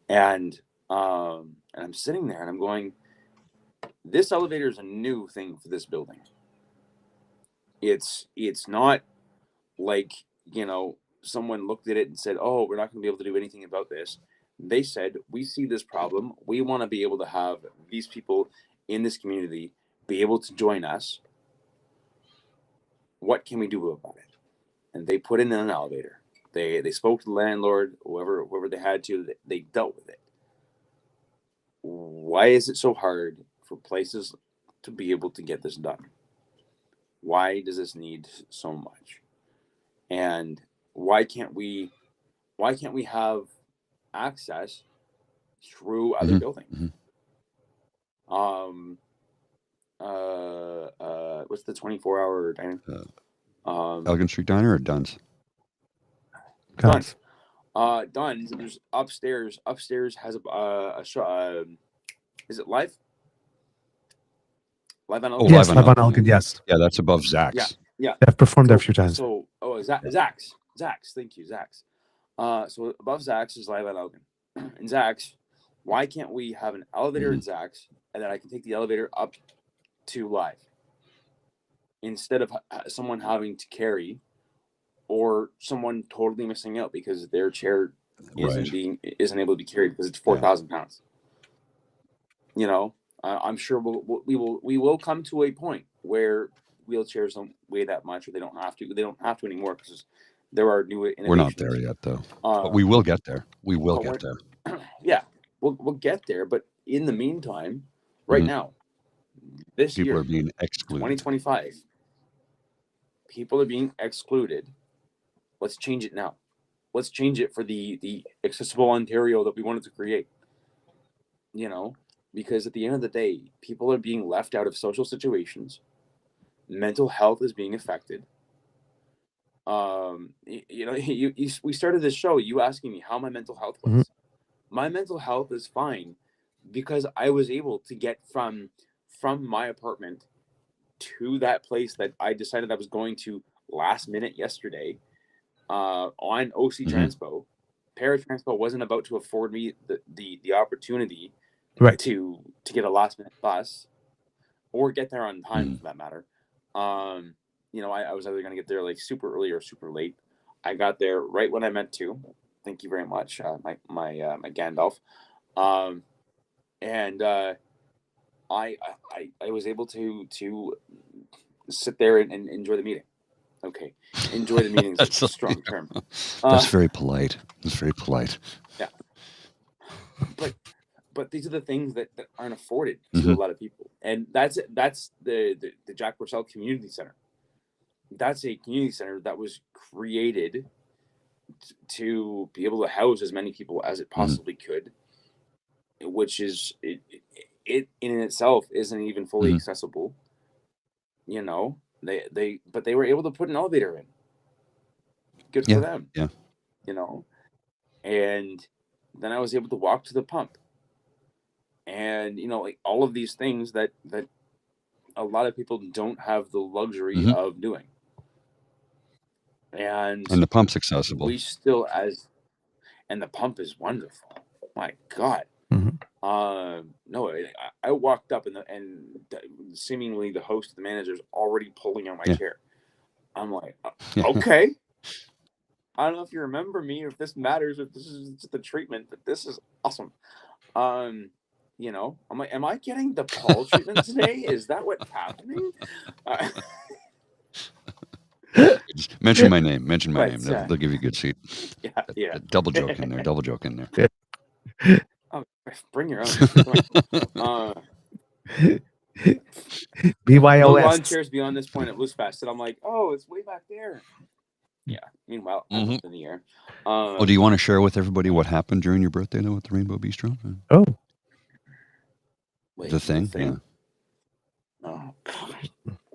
And I'm sitting there and I'm going, this elevator is a new thing for this building. It's not like, someone looked at it and said, oh, we're not going to be able to do anything about this. They said, we see this problem. We want to be able to have these people in this community be able to join us. What can we do about it? And they put in an elevator. They spoke to the landlord, whoever they had to. They dealt with it. Why is it so hard for places to be able to get this done? Why does this need so much? And why can't we have access through other buildings? What's the 24-hour diner? Elgin Street Diner or Dunn's? Dunn's. Dunn's. There's upstairs. Upstairs has a show. Is it live? Live on Elgin. Yes, live on Elgin. Yes. Yeah, that's above Zach's. Yeah. I've performed there a few times. Zach's. Thank you, Zach's. So above Zach's is live on Elgin. And Zach's, why can't we have an elevator in Zach's, and then I can take the elevator up to live, instead of someone having to carry, or someone totally missing out because their chair isn't able to be carried because it's 4,000 pounds. I'm sure we will come to a point where wheelchairs don't weigh that much, or they don't have to anymore, because there are new innovations. We're not there yet, though. But we will get there. We will get there. Yeah, we'll get there. But in the meantime, right now, this people year, are being excluded. 2025, people are being excluded. Let's change it now. Let's change it for the accessible Ontario that we wanted to create. Because at the end of the day, people are being left out of social situations. Mental health is being affected. We started this show, you asking me how my mental health was. My mental health is fine because I was able to get from my apartment to that place that I decided I was going to last minute yesterday on OC Transpo. Paratranspo wasn't about to afford me the opportunity to get a last minute bus or get there on time, for that matter. I was either going to get there like super early or super late. I got there right when I meant to. Thank you very much, my Gandalf. And I was able to sit there and enjoy the meeting. Okay, enjoy the meeting is a strong term. That's very polite. That's very polite. Yeah, but these are the things that aren't afforded to a lot of people, and that's the Jack Purcell Community Center. That's a community center that was created to be able to house as many people as it possibly could, which is it in itself isn't even fully accessible. But they were able to put an elevator in. Good for them. Yeah. And then I was able to walk to the pump. And all of these things that a lot of people don't have the luxury of doing. And the pump's accessible. We still and the pump is wonderful. My God. No, I walked up and seemingly the host, the manager's already pulling on my chair. I'm like, okay. I don't know if you remember me, or if this matters, if this is just the treatment, but this is awesome. You know, I'm like, am I getting the Paul treatment today? Is that what's happening? Just mention my name. Mention my name. But They'll give you a good seat. yeah. Double joke in there. Double joke in there. Oh, bring your own. BYOS. Lawn chairs beyond this point at Blues Fest, and I'm like, oh, it's way back there. Yeah. Meanwhile, I'm up in the air. Oh, do you want to share with everybody what happened during your birthday though at the Rainbow Bistro? Oh, the thing. Yeah. Oh God.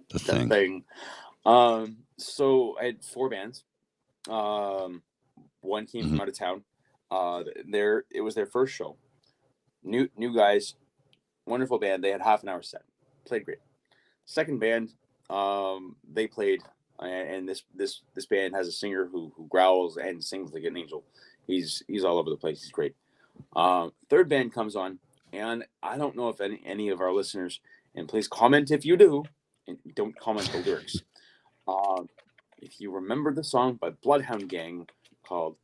The thing. So I had 4 bands. One came from out of town. It was their first show. New guys, wonderful band. They had half an hour set. Played great. Second band, they played, and this band has a singer who growls and sings like an angel. He's all over the place. He's great. Third band comes on, and I don't know if any of our listeners, and please comment if you do, and don't comment the lyrics. If you remember the song by Bloodhound Gang called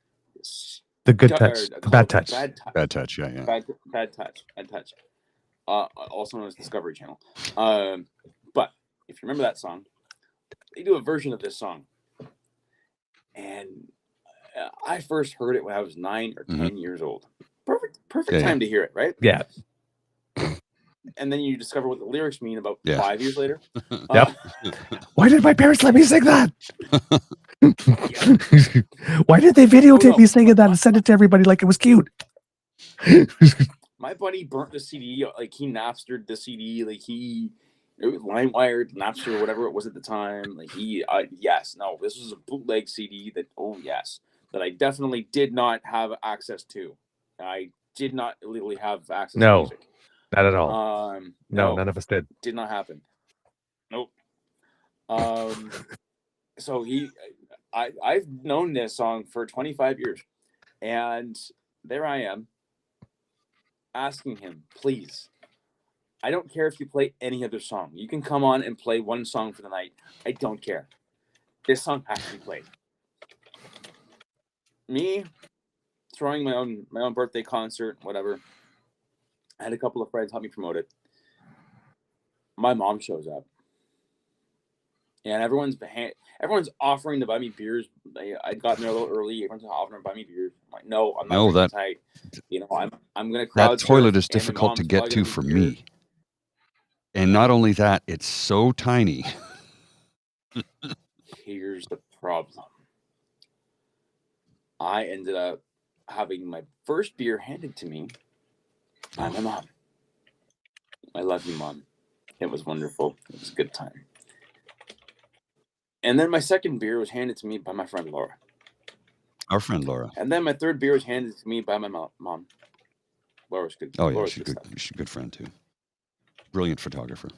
The Good Touch, the Bad Touch. Bad Touch, yeah. Bad Touch. Also known as Discovery Channel. But if you remember that song, they do a version of this song. And I first heard it when I was 9 or 10 years old. Perfect time to hear it, right? Yeah. And then you discover what the lyrics mean about 5 years later. Yep. Why did my parents let me sing that? Why did they videotape me singing that and send it to everybody like it was cute? My buddy burnt the CD, like he Napstered the CD, like it was LimeWire, Napster, whatever it was at the time. Like this was a bootleg CD that I definitely did not have access to. I did not illegally have access to music. Not at all. No, none of us did. Did not happen. Nope. So I've known this song for 25 years, and there I am asking him, please. I don't care if you play any other song. You can come on and play one song for the night. I don't care. This song has to be played. Me throwing my own birthday concert, whatever. I had a couple of friends help me promote it. My mom shows up, and everyone's offering to buy me beers. I got in there a little early. Everyone's offering to buy me beers. I'm like, no, I'm not. No, tight. You know, I'm gonna crowd. That toilet is difficult to get to for me. And not only that, it's so tiny. Here's the problem. I ended up having my first beer handed to me by my mom. I love you, Mom. It was wonderful. It was a good time. And then my second beer was handed to me by my friend Laura. Our friend Laura. And then my third beer was handed to me by my mom. Laura's good. Oh, yeah, Laura's she's a good friend, too. Brilliant photographer.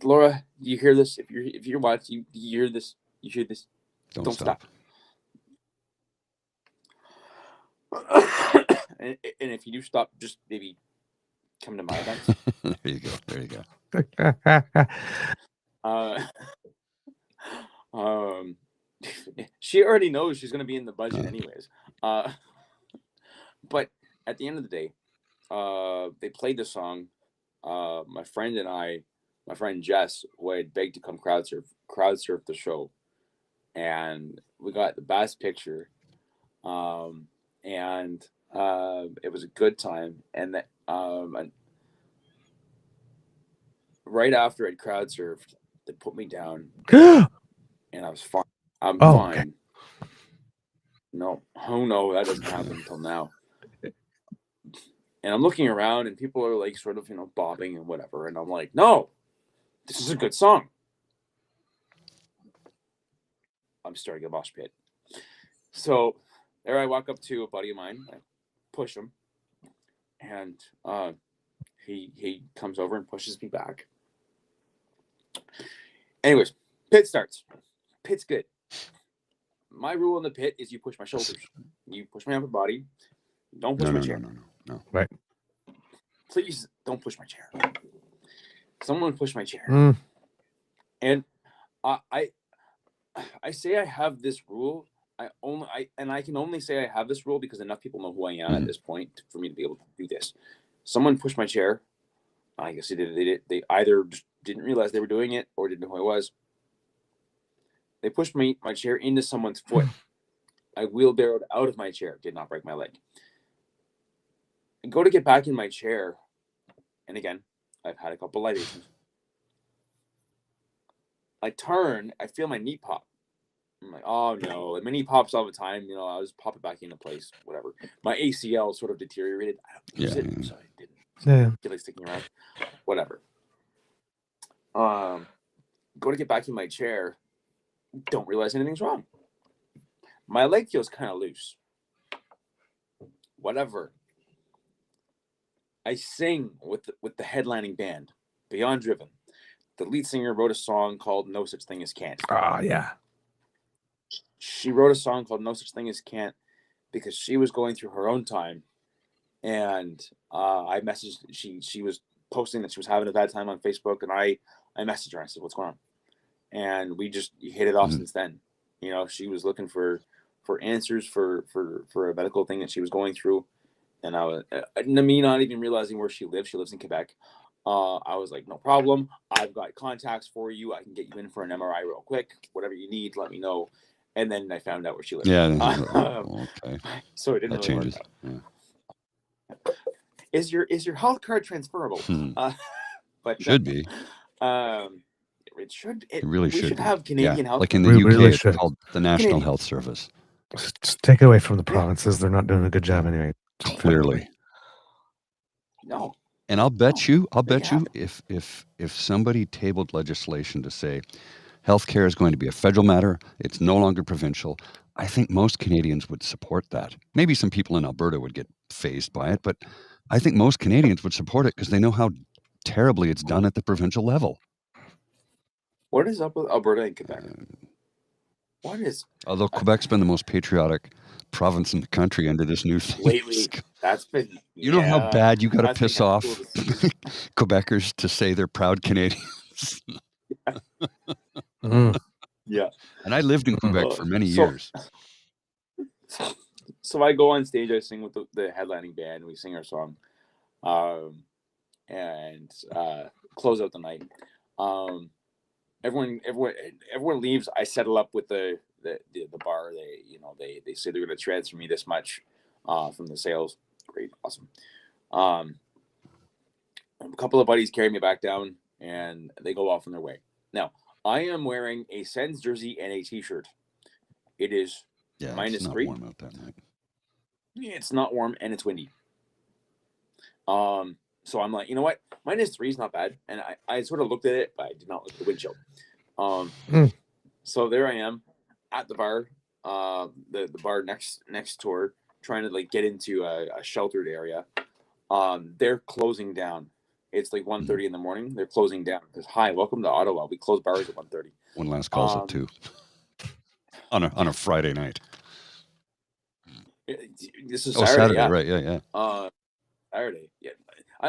Laura, you hear this? If you're watching, you hear this? You hear this? Don't stop. And if you do stop, just maybe come to my events. There you go. She already knows she's going to be in the budget anyways. But at the end of the day, they played the song. My friend Jess, who I had begged to come crowd surf the show, and we got the best picture. And it was a good time. And that right after I'd crowd surfed, they put me down, and I was fine. I'm fine. Okay. No, that doesn't happen until now. And I'm looking around, and people are like sort of, bobbing and whatever. And I'm like, no, this is a good song. I'm starting a mosh pit. So there I walk up to a buddy of mine. I push him, and he comes over and pushes me back. Anyways, pit starts. Pit's good. My rule in the pit is you push my shoulders. You push my upper body. Don't push my chair. No. Right. Please don't push my chair. Someone push my chair. And I say I have this rule I can only say I have this rule because enough people know who I am at this point for me to be able to do this. Someone pushed my chair. I guess they either just didn't realize they were doing it or didn't know who I was. They pushed my chair into someone's foot. I wheelbarrowed out of my chair, did not break my leg. I go to get back in my chair, and again, I've had a couple libations. I turn, I feel my knee pop. I'm like, oh no, my knee pops all the time. You know, I was popping back into place, whatever. My ACL sort of deteriorated. I don't use it, so I didn't. Yeah. Get like sticking around, whatever. Go to get back in my chair, don't realize anything's wrong. My leg feels kind of loose. Whatever. I sing with the headlining band, Beyond Driven. The lead singer wrote a song called No Such Thing as Can't. Oh, yeah. She wrote a song called No Such Thing as Can't because she was going through her own time. And I messaged, she was posting that she was having a bad time on Facebook, and I messaged her. I said, what's going on? And we just hit it off since then. You know, she was looking for answers for a medical thing that she was going through. And I was, me not even realizing where she lives. She lives in Quebec. I was like, no problem. I've got contacts for you. I can get you in for an MRI real quick. Whatever you need, let me know. And then I found out where she lived. Yeah. Okay. So it didn't that really changes. work out. Yeah. Is your health card transferable? But should be. It should. It really we should have Canadian health. Like in the We UK, really it's should. called the National Health Service. Just take it away from the provinces. They're not doing a good job anyway. Clearly. No. And I'll bet you, if somebody tabled legislation to say healthcare is going to be a federal matter, it's no longer provincial, I think most Canadians would support that. Maybe some people in Alberta would get fazed by it, but I think most Canadians would support it because they know how terribly it's done at the provincial level. What is up with Alberta and Quebec? What is? Although Quebec's been the most patriotic province in the country under this new thing. Lately, that's been. You know how bad you got to piss off cool Quebecers to say they're proud Canadians. Yeah. And I lived in Quebec for many years. So I go on stage, I sing with the headlining band, we sing our song, and close out the night. Everyone leaves. I settle up with the bar. They say they're going to transfer me this much from the sales. Great, awesome. A couple of buddies carry me back down, and they go off on their way. Now I am wearing a Sens jersey and a t-shirt. It is it's not -3. warm out that night. It's not warm and it's windy. So I'm like, you know what? -3 is not bad. And I sort of looked at it, but I did not look at the wind chill. So there I am at the bar, the bar next door, trying to like get into a sheltered area. They're closing down. It's like 1:30 in the morning. They're closing down. Because hi, welcome to Ottawa. We close bars at 1:30. One last call's at 2 on a Friday night. This is Saturday, yeah. right? Yeah. Saturday, yeah.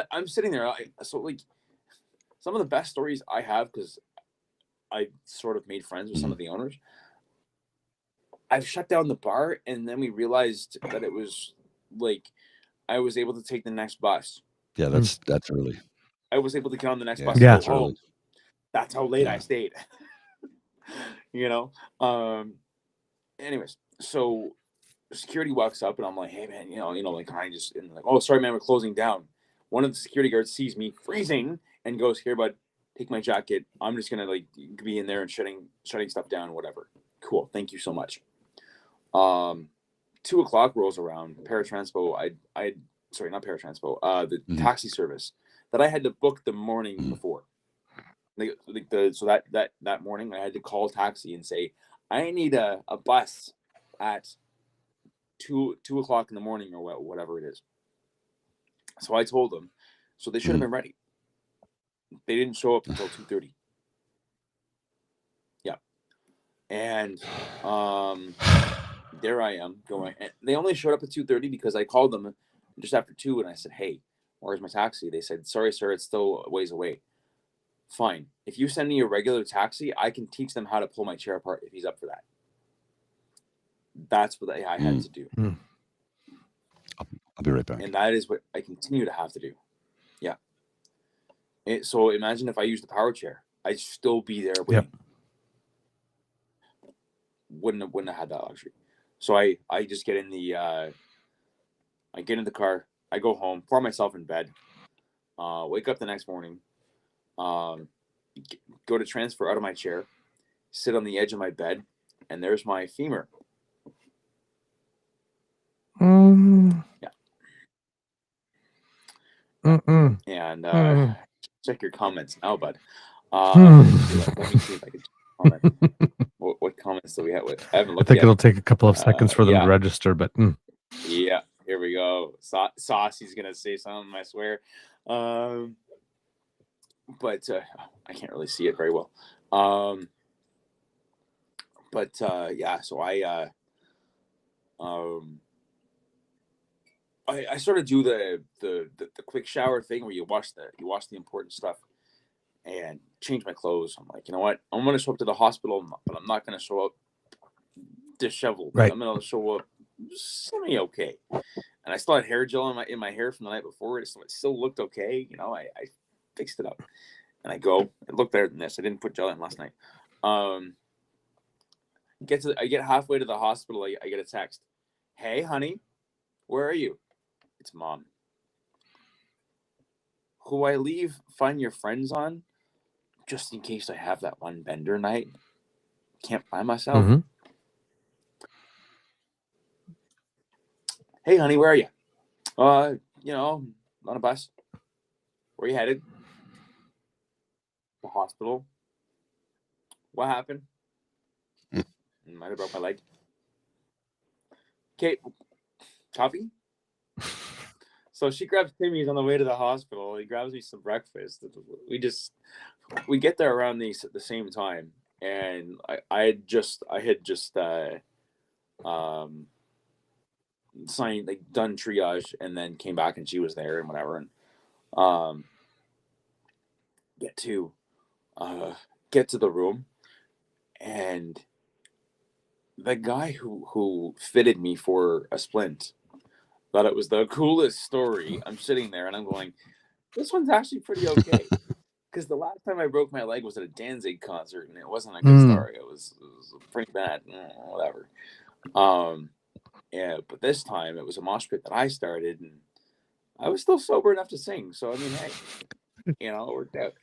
I'm sitting there. So like, some of the best stories I have, because I sort of made friends with some of the owners. I've shut down the bar, and then we realized that it was like I was able to take the next bus. Yeah, that's early. I was able to get on the next bus. Yeah, and go home. That's how late I stayed. Anyways, so security walks up, and I'm like, "Hey, man, like, can I just?" And like, "Oh, sorry, man, we're closing down." One of the security guards sees me freezing and goes, "Here, bud, take my jacket. I'm just gonna like be in there and shutting stuff down, whatever." Cool, thank you so much. 2 o'clock rolls around. Paratranspo. Not Paratranspo. The taxi service that I had to book the morning before. So that morning I had to call taxi and say, I need a bus at 2 o'clock in the morning or whatever it is. So I told them, so they should have been ready. They didn't show up until 2:30. Yeah. And there I am going. And they only showed up at 2:30 because I called them just after 2 and I said, "Hey, where's my taxi?" They said, "Sorry, sir, it's still a ways away." Fine. If you send me a regular taxi, I can teach them how to pull my chair apart if he's up for that. That's what I had to do. I'll be right back. And that is what I continue to have to do. Yeah. So imagine if I used the power chair, I'd still be there waiting. Yep. Wouldn't have had that luxury. So I just get in the I get in the car, I go home, pour myself in bed, wake up the next morning, go to transfer out of my chair, sit on the edge of my bed, and there's my femur. Yeah. And check your comments now, bud. Let me see if I can comment. What comments do we have? I haven't looked I think yet. it'll take a couple of seconds for them to register, but yeah, here we go. Saucy's gonna say something, I swear. But I can't really see it very well. Yeah, so I sort of do the quick shower thing where you wash the important stuff and change my clothes. I'm like, you know what? I'm gonna show up to the hospital, but I'm not gonna show up disheveled. Right. I'm gonna show up semi-okay. And I still had hair gel in my hair from the night before, so it still looked okay. You know, I fixed it up, and I go. It looked better than this. I didn't put gel in last night. I get halfway to the hospital. I get a text. Hey, honey, where are you? It's Mom. Who I leave Find Your Friends on, just in case I have that one bender night. Can't find myself. Mm-hmm. Hey, honey, where are you? You know, on a bus. Where you headed? The hospital. What happened? Might have broke my leg. Okay, coffee? So she grabs Timmy's on the way to the hospital. He grabs me some breakfast. We get there around the same time, and I had just signed, like, done triage, and then came back and she was there and whatever, and get to the room, and the guy who fitted me for a splint thought it was the coolest story. I'm sitting there and I'm going, this one's actually pretty okay. Because the last time I broke my leg was at a Danzig concert, and it wasn't a good story. It was pretty bad. Whatever. Yeah, but this time it was a mosh pit that I started, and I was still sober enough to sing. So I mean, hey, you know, it worked out.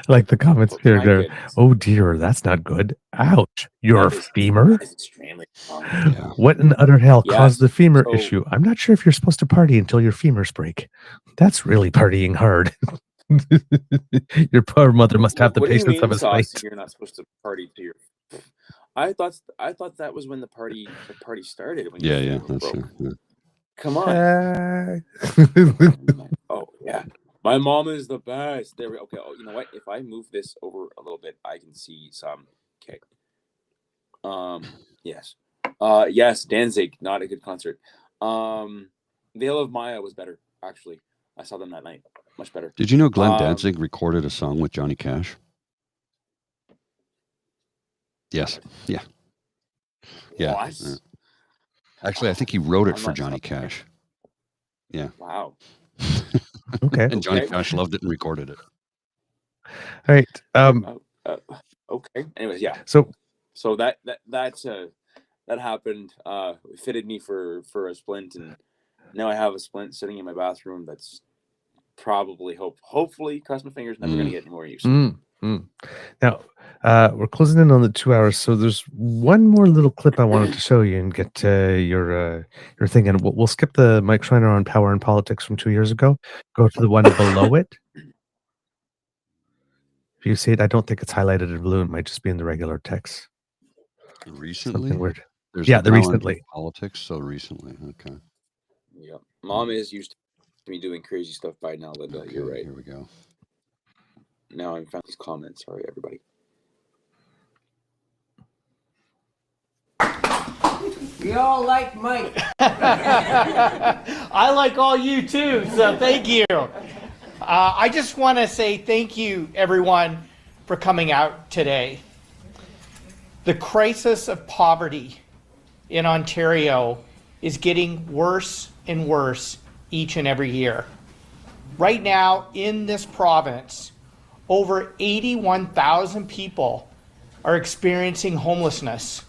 Like the comments here, My there. goodness. Oh dear, that's not good. Ouch, your That is- femur. that is extremely common. Yeah. What in utter hell Yes, caused the femur so- issue? I'm not sure if you're supposed to party until your femurs break. That's really partying hard. Your poor mother must have the What do you patience mean, of a Saucy, saint. you're not supposed to party to your. I thought that was when the party started. When your Yeah. femur That's broke. yeah. Come on. Oh yeah, my mom is the best. There we okay. Oh, you know what? If I move this over a little bit, I can see some. Okay. Yes. Yes. Danzig, not a good concert. Veil of Maya was better, actually. I saw them that night. Much better. Did you know Glenn Danzig recorded a song with Johnny Cash? Yes. Yeah. Yeah. What? Yeah. Actually, I think he wrote it I'm for not Johnny shocked. Cash. Yeah. Wow. Okay. And Johnny Okay. Cash loved it and recorded it. All right. Okay. Anyways, yeah. So So that happened. Fitted me for a splint, and now I have a splint sitting in my bathroom. That's probably hopefully, cross my fingers, never gonna get any more use. now we're closing in on the 2 hours. So there's one more little clip I wanted to show you and get your thing. And we'll skip the Mike Schreiner on power and politics from 2 years ago. Go to the one below it. If you see it, I don't think it's highlighted in blue. It might just be in the regular text. Recently? Something weird. There's Yeah, a the power and recently. politics, so recently. Okay. Yeah, Mom is used to me doing crazy stuff by now, Linda. Okay, You're right. Here we go. Now I'm found these comments. Sorry, everybody. We all like Mike. I like all you too, so thank you. I just want to say thank you, everyone, for coming out today. The crisis of poverty in Ontario is getting worse and worse each and every year. Right now in this province, over 81,000 people are experiencing homelessness.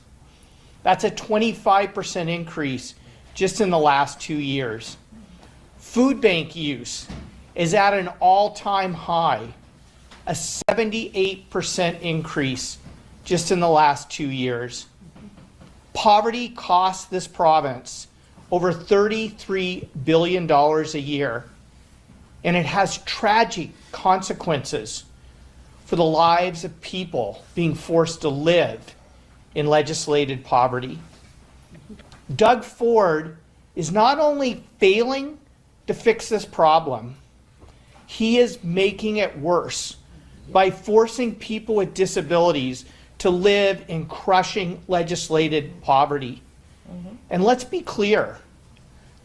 That's a 25% increase just in the last 2 years. Food bank use is at an all-time high, a 78% increase just in the last 2 years. Poverty costs this province over $33 billion a year, and it has tragic consequences for the lives of people being forced to live in legislated poverty. Doug Ford is not only failing to fix this problem, he is making it worse by forcing people with disabilities to live in crushing legislated poverty. And let's be clear,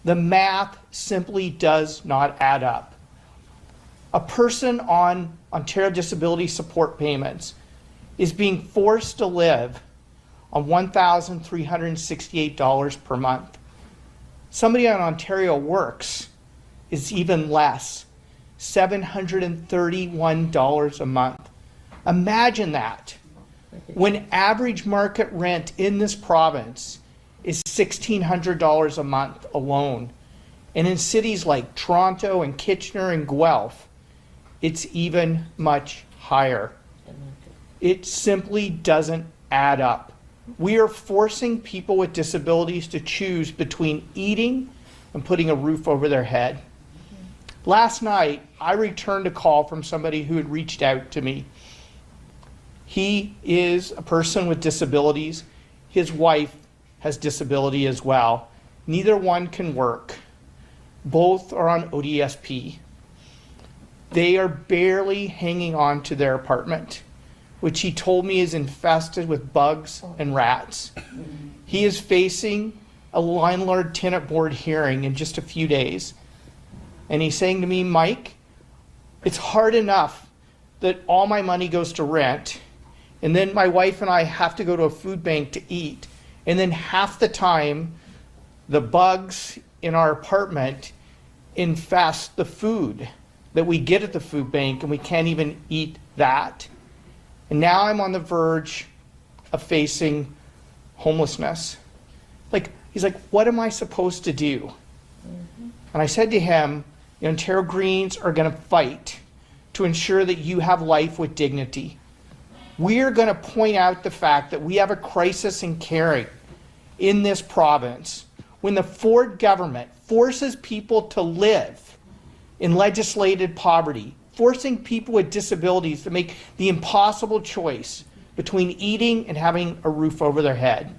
the math simply does not add up. A person on Ontario Disability Support Payments is being forced to live on $1,368 per month. Somebody on Ontario Works is even less, $731 a month. Imagine that, when average market rent in this province is $1,600 a month alone. And in cities like Toronto and Kitchener and Guelph, it's even much higher. It simply doesn't add up. We are forcing people with disabilities to choose between eating and putting a roof over their head. Last night, I returned a call from somebody who had reached out to me. He is a person with disabilities. His wife has disability as well. Neither one can work. Both are on ODSP. They are barely hanging on to their apartment, which he told me is infested with bugs and rats. He is facing a landlord-tenant board hearing in just a few days. And he's saying to me, Mike, it's hard enough that all my money goes to rent, and then my wife and I have to go to a food bank to eat, and then half the time the bugs in our apartment infest the food that we get at the food bank, and we can't even eat that. And now I'm on the verge of facing homelessness. He's like, what am I supposed to do? And I said to him, the Ontario Greens are going to fight to ensure that you have life with dignity. We are going to point out the fact that we have a crisis in caring in this province when the Ford government forces people to live in legislated poverty, forcing people with disabilities to make the impossible choice between eating and having a roof over their head.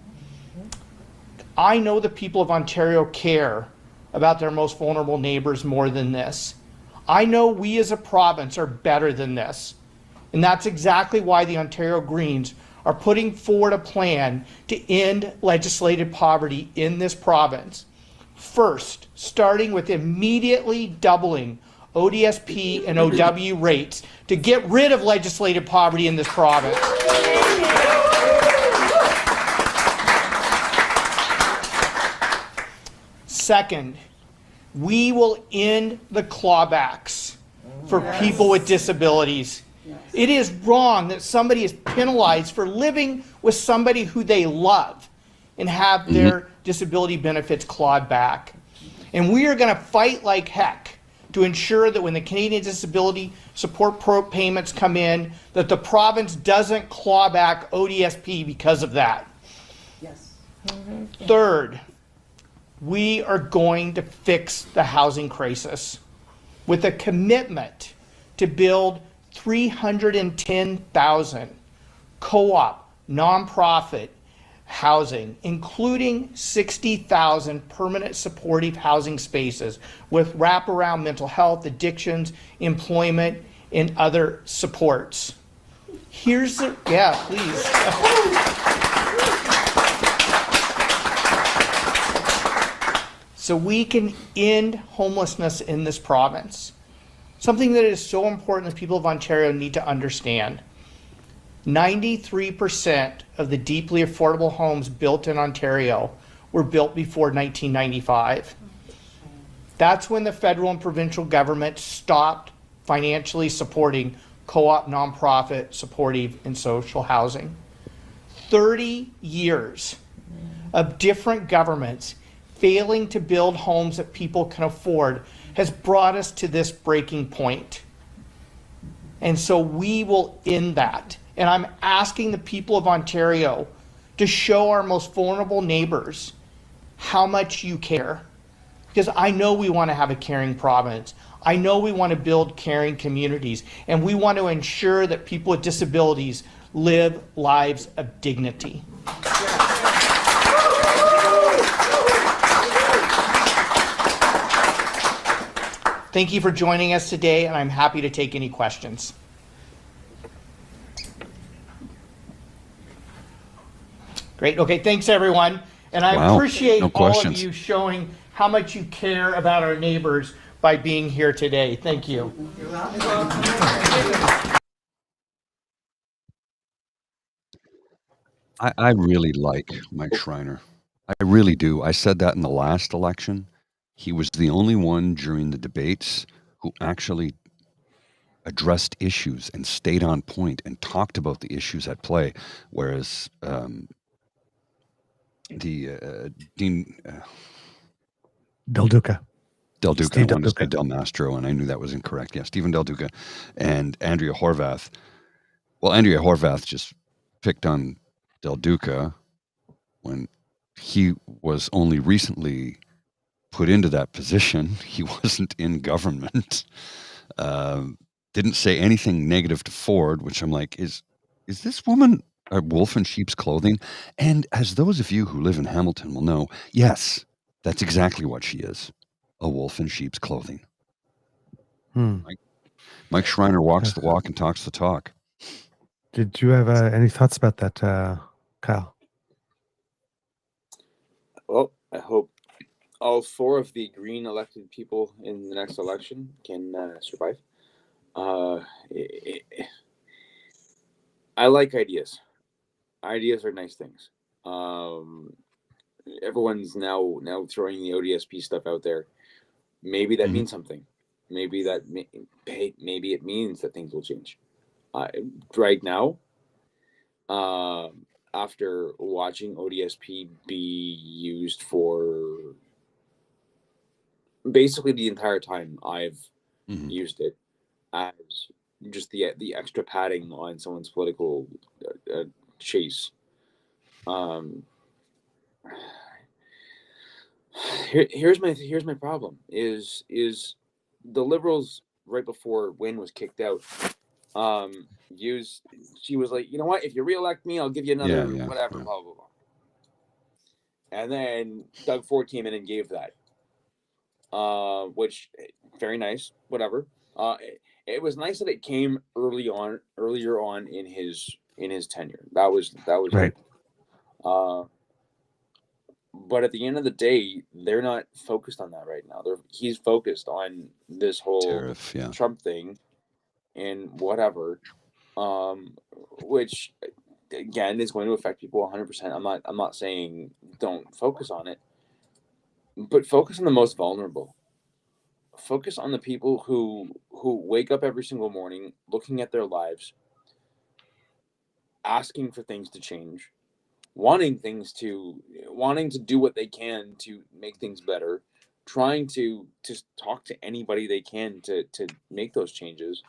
I know the people of Ontario care about their most vulnerable neighbors more than this. I know we as a province are better than this. And that's exactly why the Ontario Greens are putting forward a plan to end legislated poverty in this province. First, starting with immediately doubling ODSP and OW rates to get rid of legislated poverty in this province. Second, we will end the clawbacks for people with disabilities. It is wrong that somebody is penalized for living with somebody who they love and have their disability benefits clawed back. And we are going to fight like heck to ensure that when the Canadian Disability Support payments come in, that the province doesn't claw back ODSP because of that. Yes. Third, we are going to fix the housing crisis with a commitment to build 310,000 co-op, nonprofit housing, including 60,000 permanent supportive housing spaces with wraparound mental health, addictions, employment, and other supports. Here's the, yeah, please. So we can end homelessness in this province. Something that is so important that people of Ontario need to understand. 93% of the deeply affordable homes built in Ontario were built before 1995. That's when the federal and provincial government stopped financially supporting co-op, nonprofit, supportive, and social housing. 30 years of different governments failing to build homes that people can afford has brought us to this breaking point. And so we will end that. And I'm asking the people of Ontario to show our most vulnerable neighbors how much you care. Because I know we want to have a caring province. I know we want to build caring communities. And we want to ensure that people with disabilities live lives of dignity. Thank you for joining us today, and I'm happy to take any questions. Great. Okay, thanks everyone. And I appreciate all of you showing how much you care about our neighbors by being here today. Thank you. I really like Mike Schreiner. I really do. I said that in the last election. He was the only one during the debates who actually addressed issues and stayed on point and talked about the issues at play, whereas Dean Del Duca. Del Duca, Steve I wanted Del to say Del Mastro, and I knew that was incorrect. Yeah, Stephen Del Duca and Andrea Horvath. Well, Andrea Horvath just picked on Del Duca when he was only recently put into that position. He wasn't in government. Didn't say anything negative to Ford, which I'm like, is this woman a wolf in sheep's clothing? And as those of you who live in Hamilton will know, yes, that's exactly what she is, a wolf in sheep's clothing. Mike Schreiner walks the walk and talks the talk. Did you have any thoughts about that, Kyle? Well, I hope all 4 of the Green elected people in the next election can survive. I like ideas. Ideas are nice things. Everyone's now throwing the ODSP stuff out there. Maybe that means something. Maybe maybe it means that things will change. Right now, after watching ODSP be used for basically the entire time I've used it as just the extra padding on someone's political chase. Here's my problem is the Liberals right before Wynne was kicked out she was like, you know what, if you reelect me, I'll give you another whatever, blah blah blah. And then Doug Ford came in and gave that, which very nice, whatever. It was nice that it came earlier on in his tenure. That was right. But at the end of the day, they're not focused on that right now. He's focused on this whole tariff, Trump thing and whatever, which again is going to affect people 100%. I'm not saying don't focus on it, but focus on the most vulnerable. Focus on the people who wake up every single morning looking at their lives, asking for things to change, wanting to do what they can to make things better, trying to just talk to anybody they can to make those changes,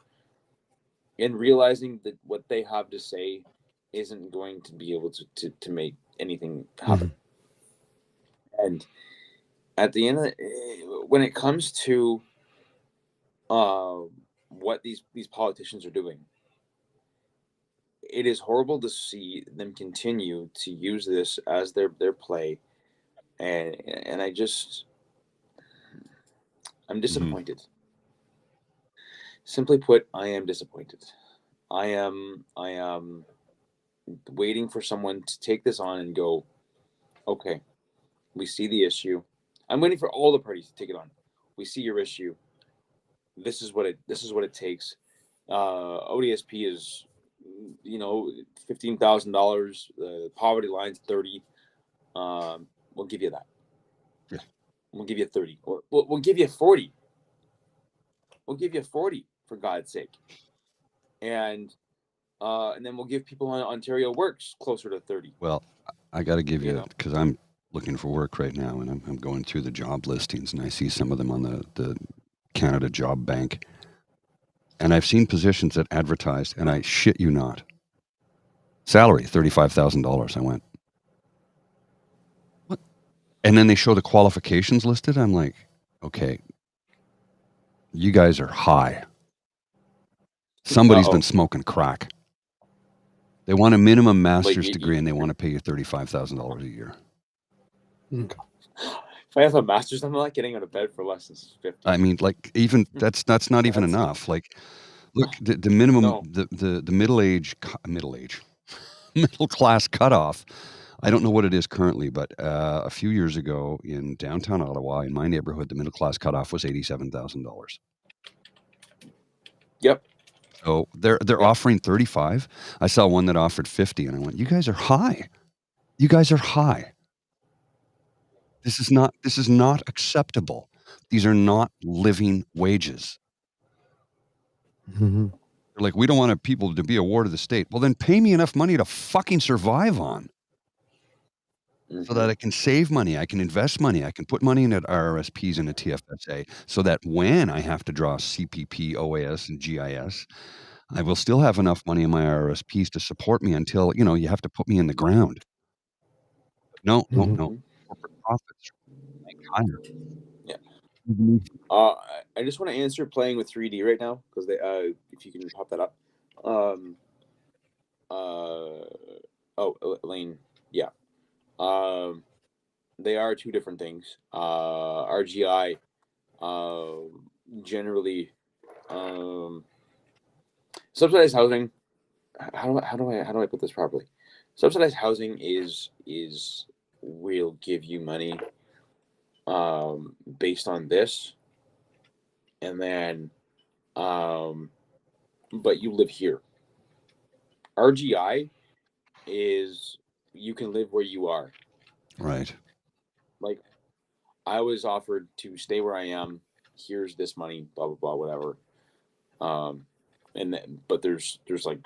and realizing that what they have to say isn't going to be able to make anything happen. And at the end of when it comes to what these politicians are doing, it is horrible to see them continue to use this as their play, and I'm disappointed. Simply put, I am disappointed. I am waiting for someone to take this on and go, okay, we see the issue. I'm waiting for all the parties to take it on. We see your issue. This is what it takes. ODSP is, $15,000. The poverty line's $30,000. we'll give you that. Yeah. We'll give you 30. Or we'll give you 40. We'll give you 40 for God's sake. And then we'll give people on Ontario Works closer to 30. Well, I got to give You you, know. because I'm looking for work right now, and I'm going through the job listings, and I see some of them on the Canada Job Bank. And I've seen positions that advertised, and I shit you not. Salary, $35,000. I went, what? And then they show the qualifications listed. I'm like, okay, you guys are high. Somebody's been smoking crack. They want a minimum master's degree, and they want to pay you $35,000 a year. If I have a master's, I'm not getting out of bed for less than 50. I mean, like, even that's not even enough. Like, look, the minimum, the middle class cutoff. I don't know what it is currently, but a few years ago in downtown Ottawa, in my neighborhood, the middle class cutoff was $87,000. Yep. So they're offering 35. I saw one that offered 50, and I went, "You guys are high. You guys are high. This is not acceptable. These are not living wages." Mm-hmm. They're like, "We don't want people to be a ward of the state." Well, then pay me enough money to fucking survive on, so that I can save money, I can invest money, I can put money into RRSPs and a TFSA, so that when I have to draw CPP, OAS, and GIS, I will still have enough money in my RRSPs to support me until, you have to put me in the ground. No. Corporate profits make higher. Yeah. Mm-hmm. I just want to answer playing with 3D right now, because they if you can pop that up. Elaine, yeah. They are two different things. RGI generally subsidized housing. How do I put this properly? Subsidized housing is will give you money based on this, and then but you live here. RGI is you can live where you are. Right. Like, I was offered to stay where I am. Here's this money, blah blah blah, whatever. But there's like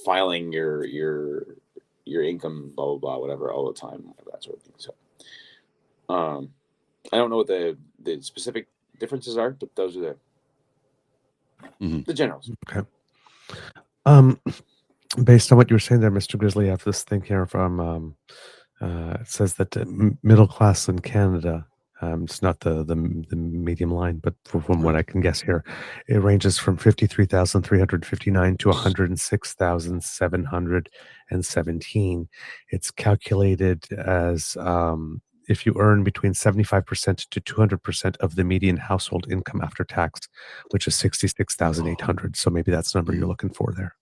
filing your income, blah blah blah, whatever, all the time, that sort of thing. So, I don't know what the specific differences are, but those are the generals. Okay. Based on what you were saying there, Mr. Grizzly, I have this thing here from it says that middle class in Canada, it's not the medium line, but from what I can guess here, it ranges from 53,359 to 106,717. It's calculated as if you earn between 75% to 200% of the median household income after tax, which is 66,800. So maybe that's the number you're looking for there.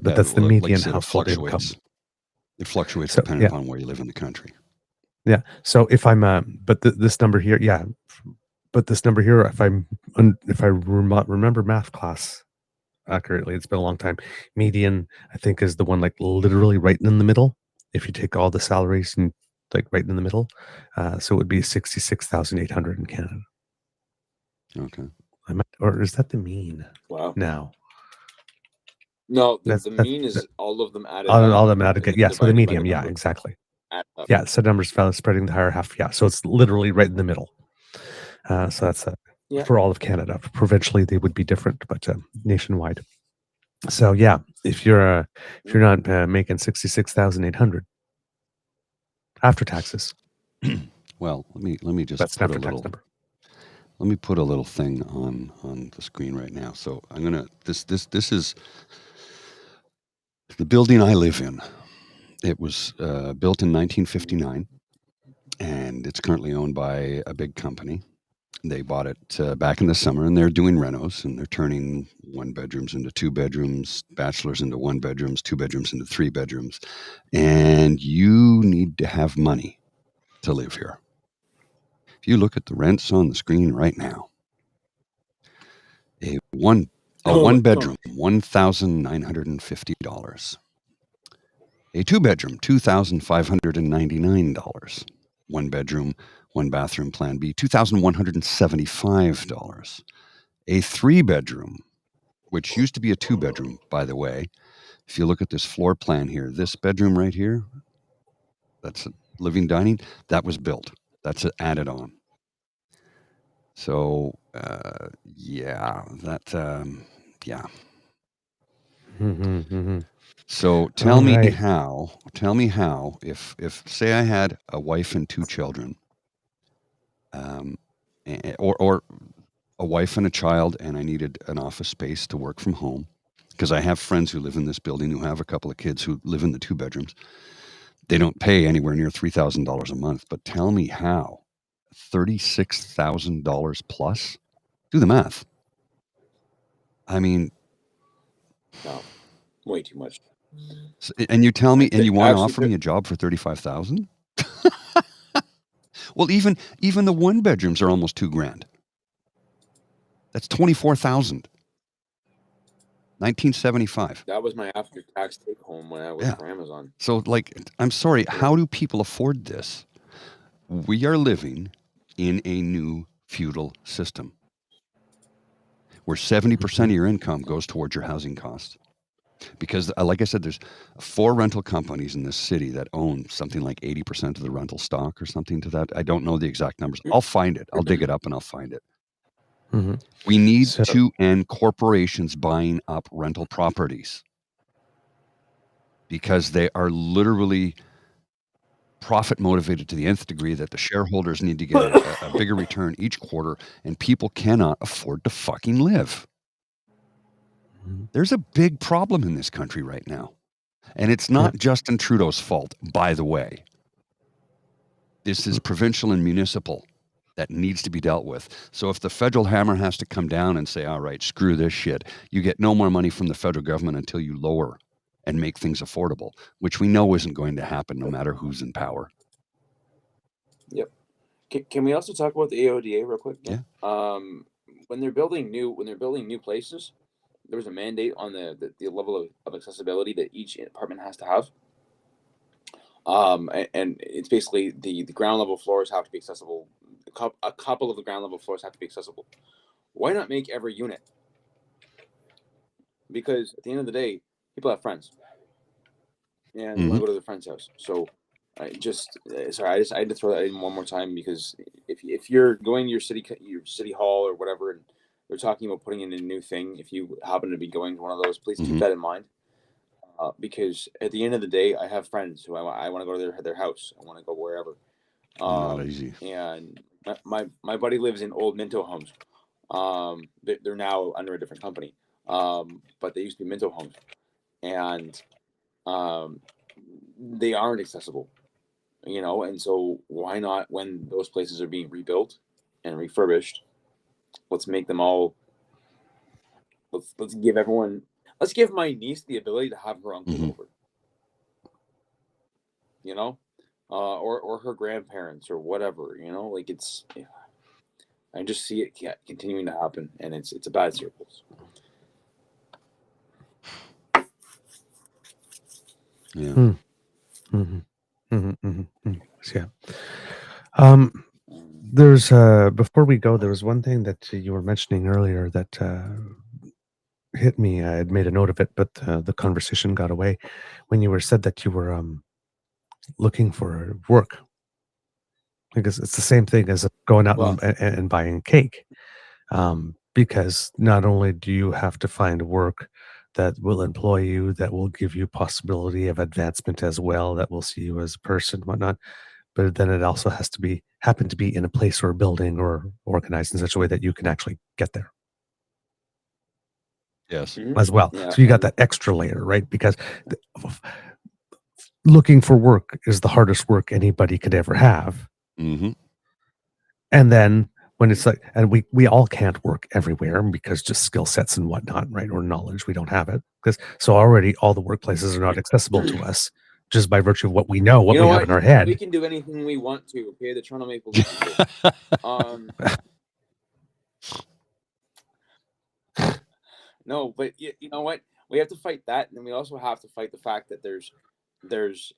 But that's the median household income. It fluctuates depending upon where you live in the country. Yeah. So if I'm this number here, but this number here, if I remember math class accurately, it's been a long time. Median, I think, is the one like literally right in the middle. If you take all the salaries and like right in the middle, so it would be 66,800 in Canada. Okay. Or is that the mean? Wow. Now. No, the mean is all of them added. All of them added. Yeah, so the medium. Yeah, exactly. Yeah, so numbers spreading the higher half. Yeah, so it's literally right in the middle. So that's for all of Canada. Provincially, they would be different, but nationwide. So yeah, if you're not making 66,800 after taxes. Well, let me just that's put after a tax little. Number. Let me put a little thing on the screen right now. So I'm gonna this is the building I live in. It was built in 1959, and it's currently owned by a big company. They bought it back in the summer, and they're doing renos, and they're turning 1 bedrooms into 2 bedrooms, bachelors into 1 bedrooms, 2 bedrooms into 3 bedrooms, and you need to have money to live here. If you look at the rents on the screen right now, a one bedroom, $1,950. A 2-bedroom, $2,599. 1-bedroom, 1-bathroom Plan B, $2,175. A 3-bedroom, which used to be a 2-bedroom, by the way. If you look at this floor plan here, this bedroom right here, that's living dining, that was built. That's added on. So, yeah, that, yeah. So tell me how, if say I had a wife and 2 children, or a wife and a child, and I needed an office space to work from home, because I have friends who live in this building who have a couple of kids who live in the 2 bedrooms. They don't pay anywhere near $3,000 a month, but tell me how. $36,000 plus? Do the math. I mean, No, way too much. So, and you tell me, and you want to offer me a job for $35,000? Well, even the 1-bedrooms are almost $2,000. That's $24,000. 1975. That was my after-tax take-home when I worked for Amazon. So, like, I'm sorry, how do people afford this? We are living in a new feudal system where 70% of your income goes towards your housing costs. Because, like I said, there's 4 rental companies in this city that own something like 80% of the rental stock or something to that. I don't know the exact numbers. I'll find it. I'll dig it up and I'll find it. We need to end corporations buying up rental properties because they are literally profit motivated to the nth degree that the shareholders need to get a bigger return each quarter, and people cannot afford to fucking live. There's a big problem in this country right now. And it's not Justin Trudeau's fault, by the way. This is provincial and municipal that needs to be dealt with. So if the federal hammer has to come down and say, all right, screw this shit, you get no more money from the federal government until you lower and make things affordable, which we know isn't going to happen no matter who's in power. Yep. Can we also talk about the AODA real quick? Yeah. When they're building new places, there was a mandate on the level of accessibility that each apartment has to have. And it's basically the ground level floors have to be accessible. A couple of the ground level floors have to be accessible. Why not make every unit? Because at the end of the day, people have friends, and they want to go to their friend's house. So I had to throw that in one more time, because if you're going to your city hall or whatever, and they're talking about putting in a new thing, if you happen to be going to one of those, please keep that in mind. Because at the end of the day, I have friends who I want to go to their house. I want to go wherever. Not easy. And my buddy lives in Old Minto Homes. They're now under a different company. But they used to be Minto Homes, and they aren't accessible, and so why not, when those places are being rebuilt and refurbished, let's make them all, let's give my niece the ability to have her uncle over, or her grandparents or whatever, I just see it continuing to happen, and it's a bad circle. Yeah. Yeah. There's before we go, there was one thing that you were mentioning earlier that hit me. I had made a note of it, but the conversation got away when you said that you were looking for work. Because it's the same thing as going out and buying cake. Because not only do you have to find work that will employ you, that will give you possibility of advancement as well, that will see you as a person, whatnot, but then it also has to happen to be in a place or a building or organized in such a way that you can actually get there. Yes. As well. Yeah. So you got that extra layer, right? Because looking for work is the hardest work anybody could ever have. And then when it's like, and we all can't work everywhere because just skill sets and whatnot, right? Or knowledge, we don't have it. So already all the workplaces are not accessible to us just by virtue of what we know, what we have in our head. We can do anything we want to. Okay, the Toronto Maple Leafs. No, but you know what? We have to fight that, and then we also have to fight the fact that there's there's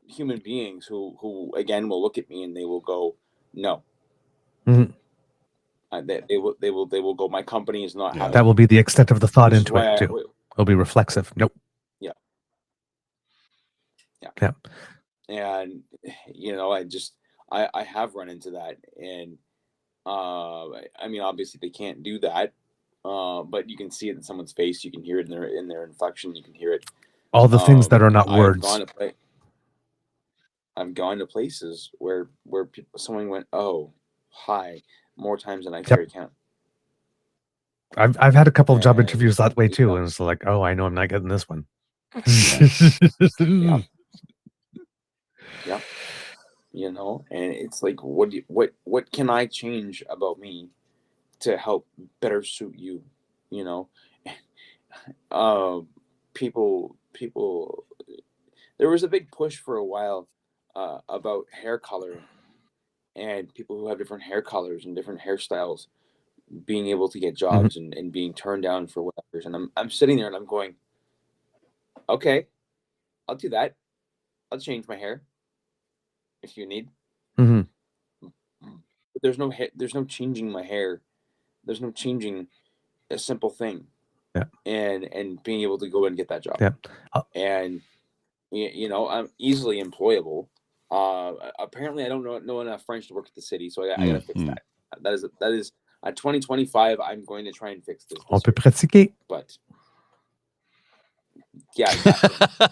human beings who again will look at me and they will go, no. Mhm. They will go, my company is not having That will be the extent of the thought Which is into why it too. It'll be reflexive. Nope. Yeah. Yeah. And I have run into that, and I mean, obviously they can't do that, but you can see it in someone's face, you can hear it in their inflection, you can hear it. All the things that are not words. I've gone to places where someone went, oh, hi, more times than I Yep. care to count. I've had a couple of job interviews that way too, and it's like, oh, I know I'm not getting this one. Yeah. Yeah. You know, and it's like, what can I change about me to help better suit you? You know, people. There was a big push for a while about hair color, and people who have different hair colors and different hairstyles being able to get jobs and being turned down for whatever. And I'm sitting there and I'm going, okay, I'll do that. I'll change my hair if you need. Mhm. But there's no changing my hair. There's no changing a simple thing. Yeah. And being able to go and get that job. Yeah. And you know, I'm easily employable. Apparently I don't know enough French to work at the city, so I gotta fix that. That is at 2025, I'm going to try and fix this. On peut pratiquer. But yeah, exactly.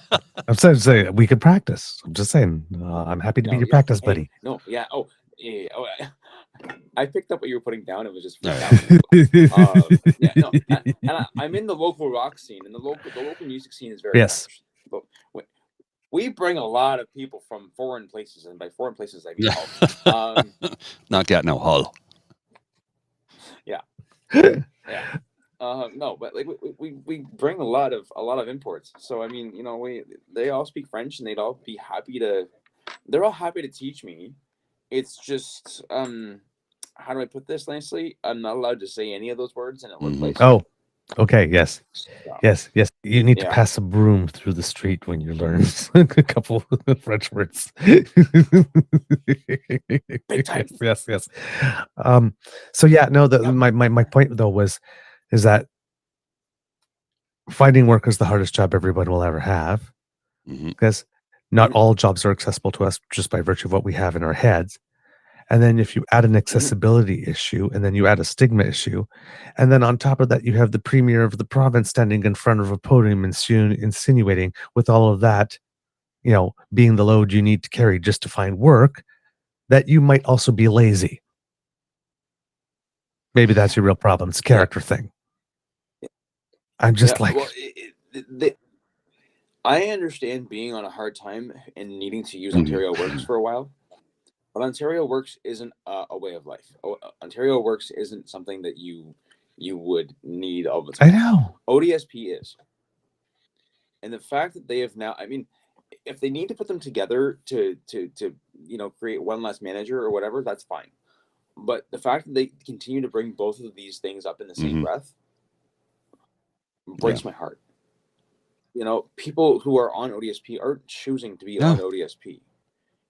I'm saying we could practice. I'm just saying. I'm happy to be your practice buddy. No, yeah. Oh, yeah. Oh, I picked up what you were putting down. It was just yeah. No, and I'm in the local rock scene, and the local music scene is very Yes. But we bring a lot of people from foreign places, and by foreign places I mean not got no hull. Yeah. Yeah. No, but like we bring a lot of imports. So I mean, you know, they all speak French, and they're all happy to teach me. It's just how do I put this nicely? I'm not allowed to say any of those words in a workplace. Oh, okay. Yes. Yes. You need to Yeah. pass a broom through the street when you learn a couple of French words. Big time. Yes. So yeah, no. My point though is that finding work is the hardest job everyone will ever have, because not all jobs are accessible to us just by virtue of what we have in our heads. And then if you add an accessibility issue, and then you add a stigma issue, and then on top of that, you have the premier of the province standing in front of a podium insinuating with all of that, you know, being the load you need to carry just to find work, that you might also be lazy. Maybe that's your real problem. It's a character thing. I'm just I understand being on a hard time and needing to use Ontario Works for a while, but Ontario Works isn't a way of life. Ontario Works isn't something that you would need all the time. I know. ODSP is. And the fact that they have now, I mean, if they need to put them together to you know, create one less manager or whatever, that's fine. But the fact that they continue to bring both of these things up in the same breath breaks my heart. You know, people who are on ODSP aren't choosing to be on ODSP.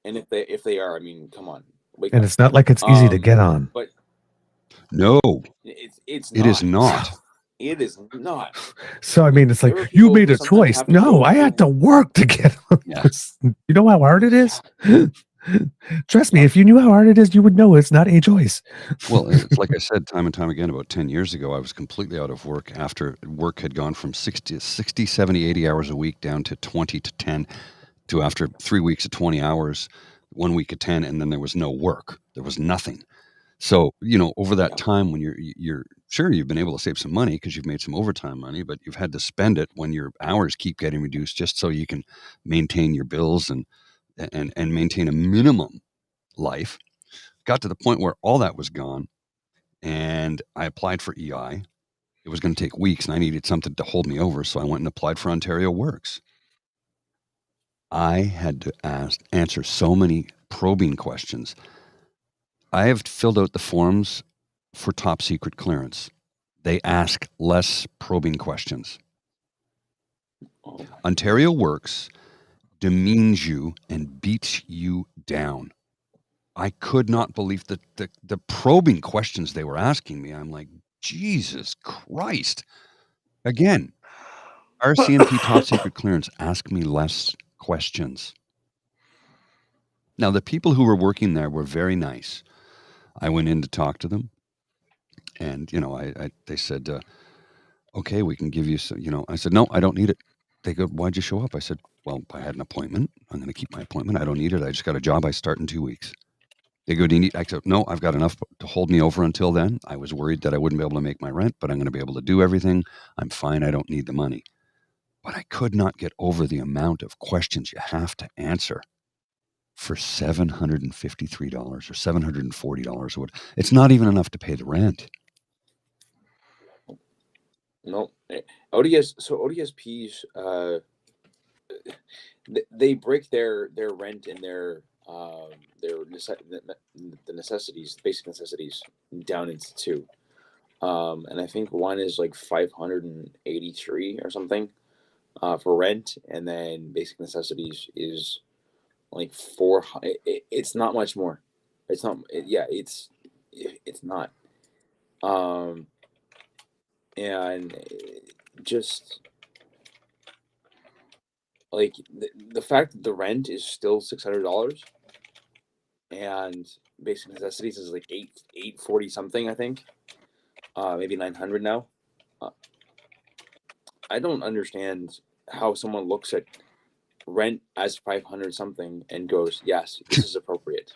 And if they are, I mean, come on. And it's not like it's easy to get on. But no, it's it is not. It is not. So I mean, it's like you made a choice. No, I had to work to get on this. You know how hard it is? Trust me, if you knew how hard it is, you would know it's not a choice. Well, it's like I said time and time again, about 10 years ago, I was completely out of work after work had gone from 60, 70, 80 hours a week down to 20 to 10, to after 3 weeks of 20 hours, 1 week of 10, and then there was no work. There was nothing. So, you know, over that time when you're sure you've been able to save some money because you've made some overtime money, but you've had to spend it when your hours keep getting reduced just so you can maintain your bills and maintain a minimum life. Got to the point where all that was gone, and I applied for EI. It was going to take weeks, and I needed something to hold me over, so I went and applied for Ontario Works. I had to answer so many probing questions. I have filled out the forms for top secret clearance. They ask less probing questions. Ontario Works demeans you and beats you down. I could not believe the probing questions they were asking me. I'm like, Jesus Christ. Again, RCMP top secret clearance, ask me less questions. Now, the people who were working there were very nice. I went in to talk to them, and, they said, okay, we can give you some, I said, no, I don't need it. They go, why'd you show up? I said, well, I had an appointment. I'm going to keep my appointment. I don't need it. I just got a job. I start in 2 weeks. They go, do you need, I said, no, I've got enough to hold me over until then. I was worried that I wouldn't be able to make my rent, but I'm going to be able to do everything. I'm fine. I don't need the money. But I could not get over the amount of questions you have to answer for $753 or $740 or what. It's not even enough to pay the rent. No, ODSPs, they break their rent and their necessities, basic necessities, down into two. And I think one is like 583 or something for rent, and then basic necessities is like 400. It's not much more. It's not. It's not. And just like the fact that the rent is still $600 and basic necessities is like 840 something, I think, maybe 900 now. I don't understand how someone looks at rent as 500 something and goes, yes, this is appropriate.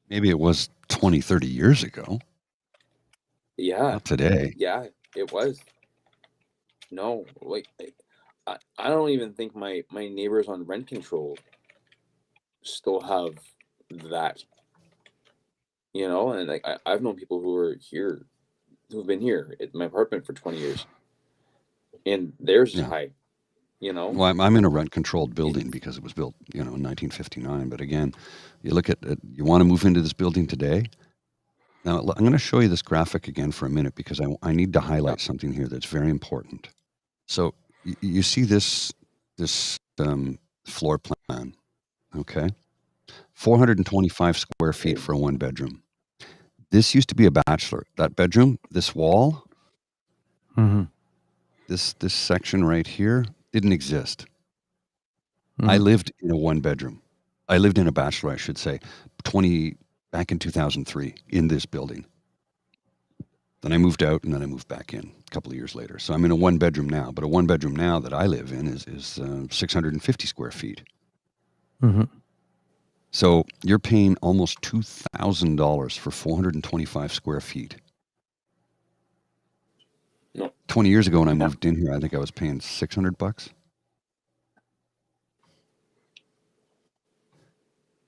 Maybe it was 20, 30 years ago. Yeah. Not today. Yeah, it was. No, like I don't even think my neighbors on rent control still have that. And like I've known people who've been here at my apartment for 20 years, and theirs is high. Well, I'm in a rent-controlled building because it was built, in 1959. But again, you look at it, you want to move into this building today. Now, I'm going to show you this graphic again for a minute because I need to highlight something here that's very important. So you see this floor plan, okay? 425 square feet for a one-bedroom. This used to be a bachelor. That bedroom, this wall, this section right here didn't exist. I lived in a one-bedroom. I lived in a bachelor, I should say, back in 2003 in this building. Then I moved out, and then I moved back in a couple of years later. So I'm in a one-bedroom now, but a one-bedroom now that I live in is 650 square feet. So you're paying almost $2,000 for 425 square feet. No. 20 years ago when I moved in here, I think I was paying $600.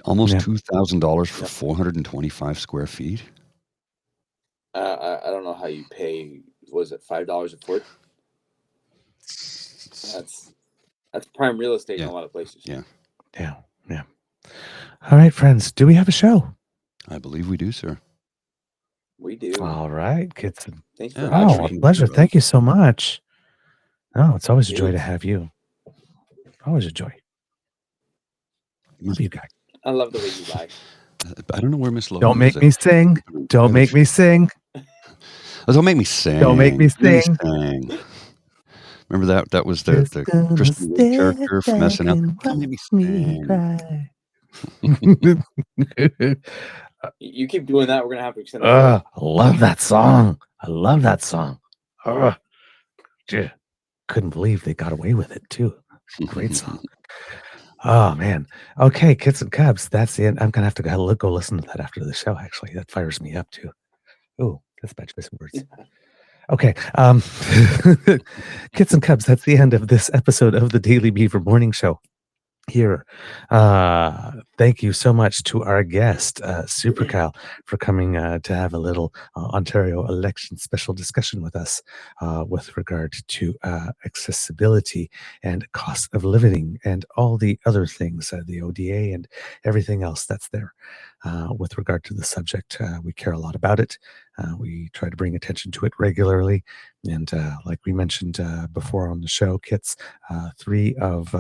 Almost $2,000 for 425 square feet. I don't know how you pay. Was it $5 a foot? That's prime real estate in a lot of places. Yeah. All right, friends. Do we have a show? I believe we do, sir. We do. All right, kids. Thanks for a pleasure. Thank you so much. Oh, it's always a joy to have you. Always a joy. Love you guys. I love the way you lie. I don't know where Miss Logan Don't make me sing. Don't make me sing. Don't make me sing. Don't make me sing. Remember that? That was the Kristen Wiig character from SNL. Don't make me sing. You keep doing that, we're gonna have to extend. I love that song. I love that song. Gee, couldn't believe they got away with it too. Great song. Oh man. Okay, kids and cubs. That's the end. I'm gonna have to go listen to that after the show. Actually, that fires me up too. Oh, that's bad choice of words. Okay. Kids and cubs. That's the end of this episode of the Daily Beaver Morning Show. Here, Thank you so much to our guest, Super Kyle, for coming to have a little Ontario election special discussion with us with regard to accessibility and cost of living and all the other things, the ODA and everything else that's there. With regard to the subject, we care a lot about it. We try to bring attention to it regularly. And like we mentioned before on the show, Kits, 3 of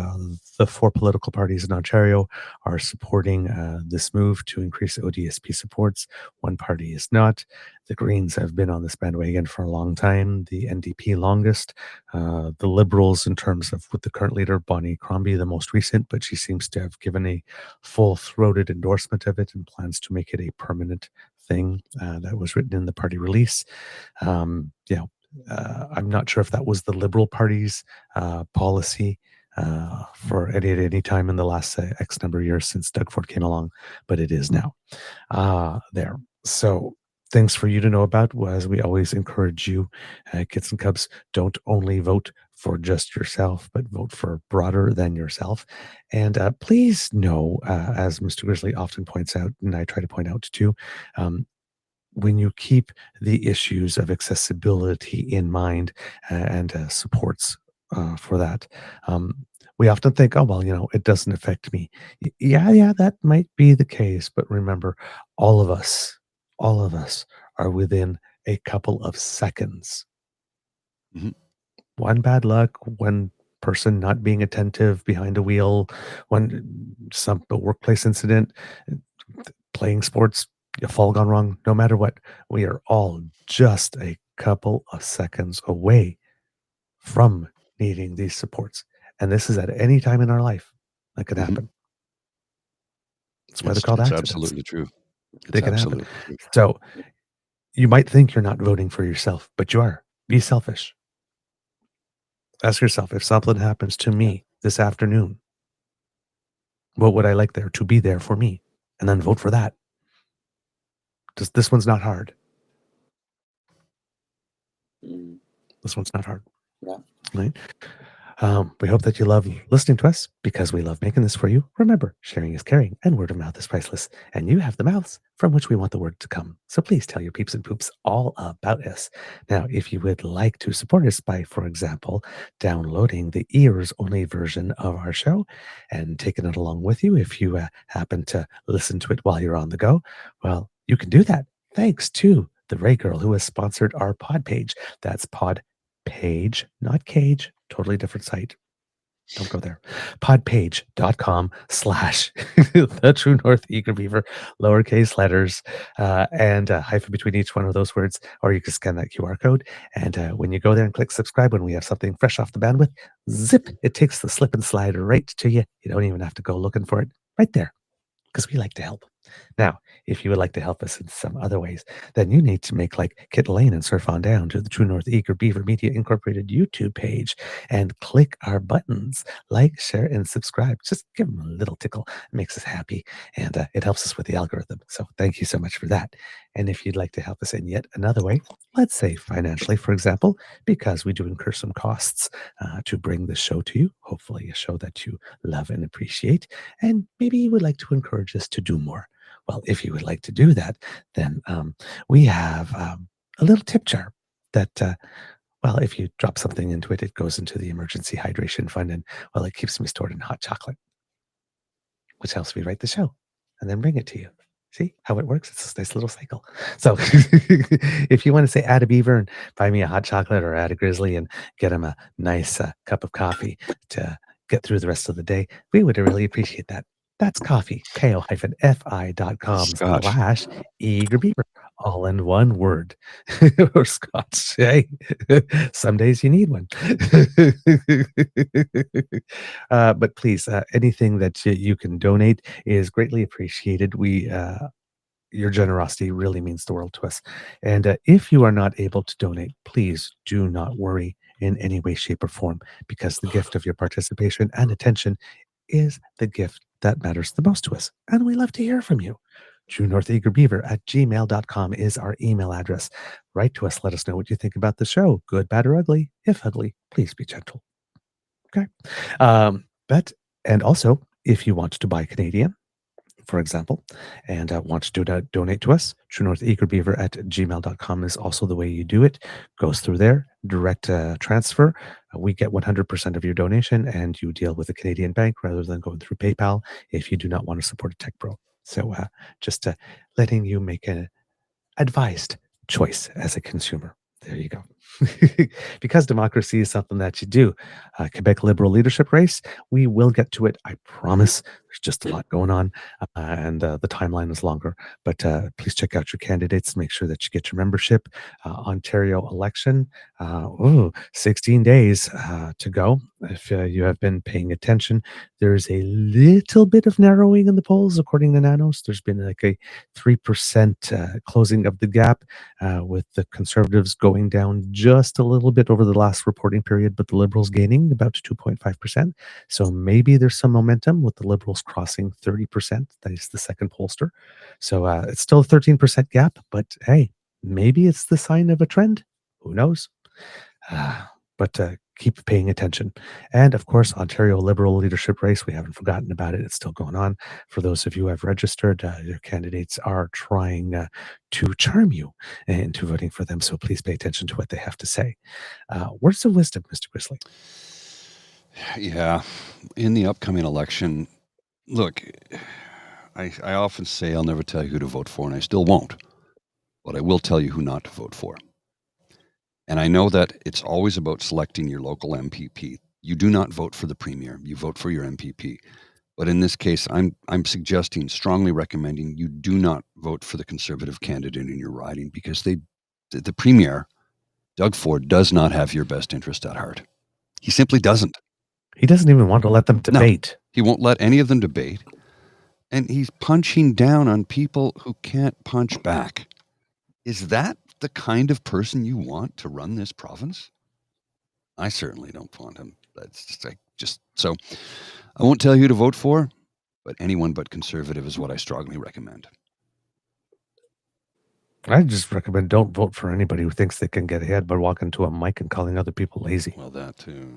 the 4 political parties in Ontario are supporting this move to increase ODSP supports. One party is not. The Greens have been on this bandwagon for a long time, the NDP longest. The Liberals, in terms of with the current leader, Bonnie Crombie, the most recent, but she seems to have given a full-throated endorsement of it and plans to make it a permanent thing. That was written in the party release. I'm not sure if that was the Liberal Party's policy for at any time in the last X number of years since Doug Ford came along, but it is now there. So things for you to know about was we always encourage you, kids and cubs, don't only vote for just yourself, but vote for broader than yourself. And please know, as Mr. Grizzly often points out, and I try to point out too, when you keep the issues of accessibility in mind and supports for that, we often think, oh, well, it doesn't affect me. Yeah, that might be the case. But remember, all of us are within a couple of seconds. Mm-hmm. One bad luck, one person not being attentive behind a wheel, a workplace incident, playing sports, a fall gone wrong, no matter what, we are all just a couple of seconds away from needing these supports. And this is at any time in our life that could happen. That's why they're called accidents. Absolutely true. They can happen. So you might think you're not voting for yourself, but you are. Be selfish. Ask yourself, if something happens to me this afternoon, what would I like there to be there for me? And then vote for that. This one's not hard. This one's not hard. Yeah. Right? We hope that you love listening to us because we love making this for you. Remember, sharing is caring and word of mouth is priceless. And you have the mouths from which we want the word to come. So please tell your peeps and poops all about us. Now, if you would like to support us by, for example, downloading the ears-only version of our show and taking it along with you if you happen to listen to it while you're on the go, well, you can do that thanks to the Ray Girl who has sponsored our pod page. That's pod page, not cage, totally different site. Don't go there. Podpage.com/ the True North Eager Beaver, lowercase letters, and a hyphen between each one of those words, or you can scan that QR code. And when you go there and click subscribe, when we have something fresh off the bandwidth, zip, it takes the slip and slide right to you. You don't even have to go looking for it right there because we like to help. Now, if you would like to help us in some other ways, then you need to make like Kit Lane and surf on down to the True North Eager Beaver Media Incorporated YouTube page and click our buttons, like, share, and subscribe. Just give them a little tickle. It makes us happy, and it helps us with the algorithm. So thank you so much for that. And if you'd like to help us in yet another way, let's say financially, for example, because we do incur some costs to bring the show to you, hopefully a show that you love and appreciate, and maybe you would like to encourage us to do more. Well, if you would like to do that, then we have a little tip jar that, well, if you drop something into it, it goes into the emergency hydration fund, and, well, it keeps me stored in hot chocolate, which helps me write the show and then bring it to you. See how it works? It's a nice little cycle. So if you want to say add a beaver and buy me a hot chocolate or add a grizzly and get him a nice cup of coffee to get through the rest of the day, we would really appreciate that. That's coffee, ko-fi.com/eager beaver, all in one word. Or Scotch, hey? Some days you need one. But please, anything that you can donate is greatly appreciated. Your generosity really means the world to us. And if you are not able to donate, please do not worry in any way, shape, or form, because the gift of your participation and attention is the gift that matters the most to us. And we love to hear from you. TrueNorthEagerBeaver@gmail.com is our email address. Write to us. Let us know what you think about the show. Good, bad, or ugly. If ugly, please be gentle. Okay. And also, if you want to buy Canadian, for example, and want to donate to us, truenortheagerbeaver@gmail.com is also the way you do it. Goes through there, direct transfer. We get 100% of your donation, and you deal with a Canadian bank rather than going through PayPal if you do not want to support a tech bro. So just letting you make an advised choice as a consumer. There you go. Because democracy is something that you do. Quebec Liberal leadership race, we will get to it, I promise. There's just a lot going on, and the timeline is longer. But please check out your candidates. Make sure that you get your membership. Ontario election, 16 days to go. If you have been paying attention, there's a little bit of narrowing in the polls, according to Nanos. There's been like a 3% closing of the gap, with the Conservatives going down just a little bit over the last reporting period, but the Liberals gaining about 2.5%. So maybe there's some momentum with the Liberals crossing 30%. That is the second pollster. So it's still a 13% gap, but hey, maybe it's the sign of a trend. Who knows? But keep paying attention. And of course, Ontario Liberal leadership race, we haven't forgotten about it. It's still going on. For those of you who have registered, your candidates are trying to charm you into voting for them. So please pay attention to what they have to say. Words of wisdom, Mr. Grizzly. Yeah. In the upcoming election, look, I often say I'll never tell you who to vote for, and I still won't. But I will tell you who not to vote for. And I know that it's always about selecting your local MPP. You do not vote for the premier. You vote for your MPP. But in this case, I'm suggesting, strongly recommending you do not vote for the Conservative candidate in your riding, because the premier, Doug Ford, does not have your best interest at heart. He simply doesn't. He doesn't even want to let them debate. No, he won't let any of them debate. And he's punching down on people who can't punch back. Is that the kind of person you want to run this province? I certainly don't want him. That's just so I won't tell you who to vote for, but anyone but Conservative is what I strongly recommend. I just recommend don't vote for anybody who thinks they can get ahead by walking to a mic and calling other people lazy. Well, that too.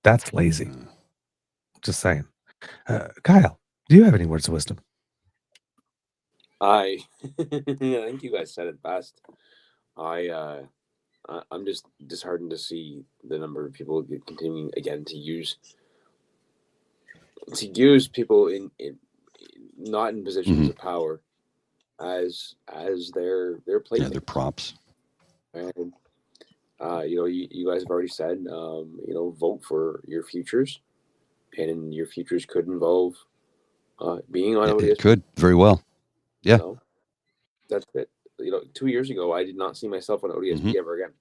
That's lazy. Just saying. Kyle, do you have any words of wisdom? I think you guys said it best. I'm just disheartened to see the number of people continuing again to use people in not in positions of power as their plaything. Yeah, their props. And you guys have already said vote for your futures, and your futures could involve being on ODSP. It could very well. Yeah. That's it. 2 years ago, I did not see myself on ODSP ever again.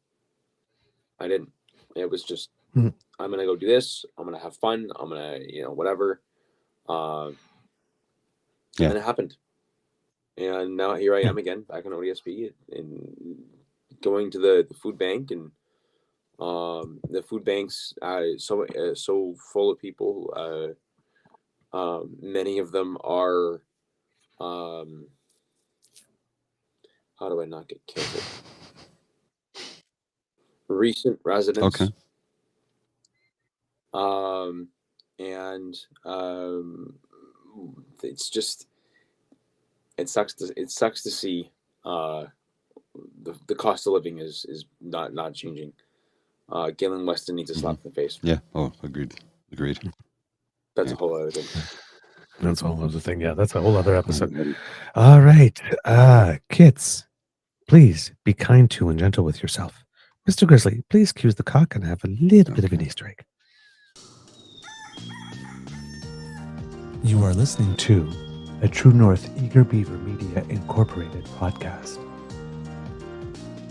I didn't. It was just, I'm going to go do this. I'm going to have fun. I'm going to, whatever. And it happened. And now here I am again, back on ODSP and going to the food bank, and the food bank's so full of people. Many of them are, how do I not get killed? Recent residents. Okay. And it's just, it sucks to see the cost of living is not changing. Galen Weston needs a slap in the face. Yeah. Oh, agreed. That's a whole other thing. That's a whole other thing. Yeah, that's a whole other episode. All right. Kids, please be kind to and gentle with yourself. Mr. Grizzly, please cue the cock and have a little bit of an Easter egg. You are listening to a True North Eager Beaver Media Incorporated podcast.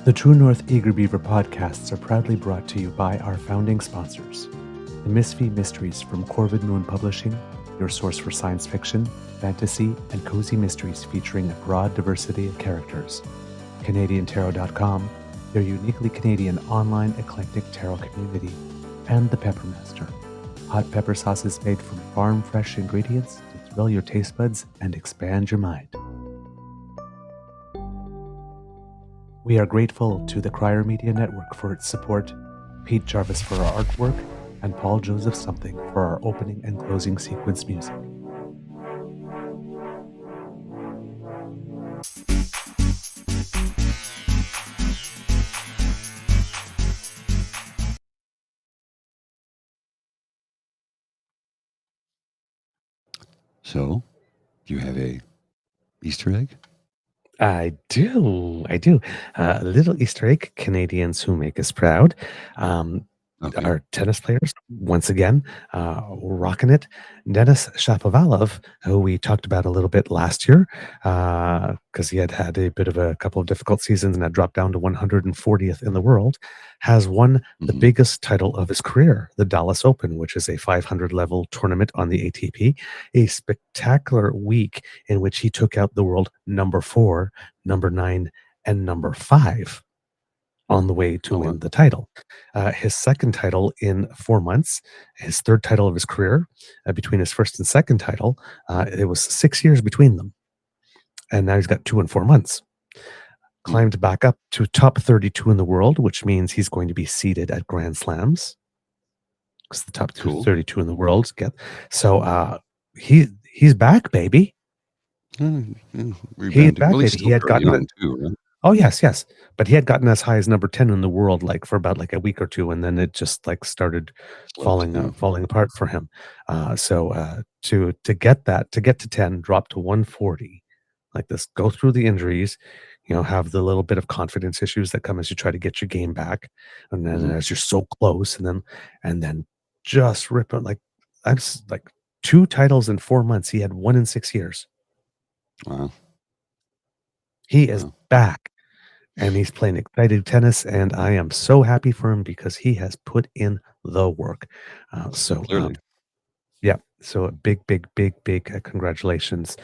The True North Eager Beaver podcasts are proudly brought to you by our founding sponsors, the Misfit Mysteries from Corvid Moon Publishing, your source for science fiction, fantasy, and cozy mysteries featuring a broad diversity of characters. CanadianTarot.com, their uniquely Canadian online eclectic tarot community, and The Peppermaster, hot pepper sauces made from farm-fresh ingredients to thrill your taste buds and expand your mind. We are grateful to the Crier Media Network for its support, Pete Jarvis for our artwork, and Paul Joseph Something for our opening and closing sequence music. So, you have a Easter egg? I do. A little Easter egg, Canadians who make us proud. Our tennis players, once again, rocking it. Denis Shapovalov, who we talked about a little bit last year, because he had a bit of a couple of difficult seasons and had dropped down to 140th in the world, has won the biggest title of his career, the Dallas Open, which is a 500 level tournament on the ATP. A spectacular week in which he took out the world number 4, number 9, and number 5. On the way to win the title. His second title in 4 months, his third title of his career. Between his first and second title, it was 6 years between them. And now he's got 2 in 4 months. Climbed back up to top 32 in the world, which means he's going to be seeded at Grand Slams. Because the top 32 in the world get. So he's back, baby. He's back, baby. He had gotten too, right? Oh, yes. But he had gotten as high as number 10 in the world, like for about like a week or two. And then it just like started falling apart for him. So to get to 10, drop to 140, like this, go through the injuries, have the little bit of confidence issues that come as you try to get your game back. And then as you're so close and then just rip it. Like that's like 2 titles in 4 months. He had 1 in 6 years. Wow. He is back. And he's playing excited tennis, and I am so happy for him because he has put in the work. Clearly. So a big congratulations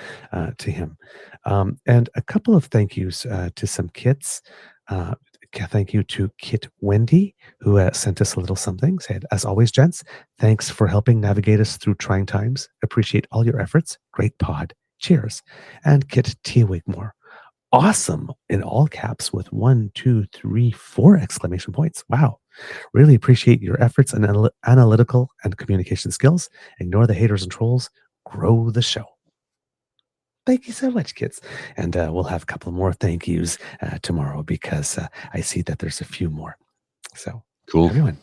to him. And a couple of thank yous to some kits. Thank you to Kit Wendy, who sent us a little something. Said, as always, gents, thanks for helping navigate us through trying times. Appreciate all your efforts. Great pod. Cheers. And Kit T. Wigmore. Awesome in all caps with 1, 2, 3, 4 exclamation points. Wow. Really appreciate your efforts and analytical and communication skills. Ignore the haters and trolls. Grow the show. Thank you so much, kids. And we'll have a couple more thank yous tomorrow because I see that there's a few more. So cool. Everyone,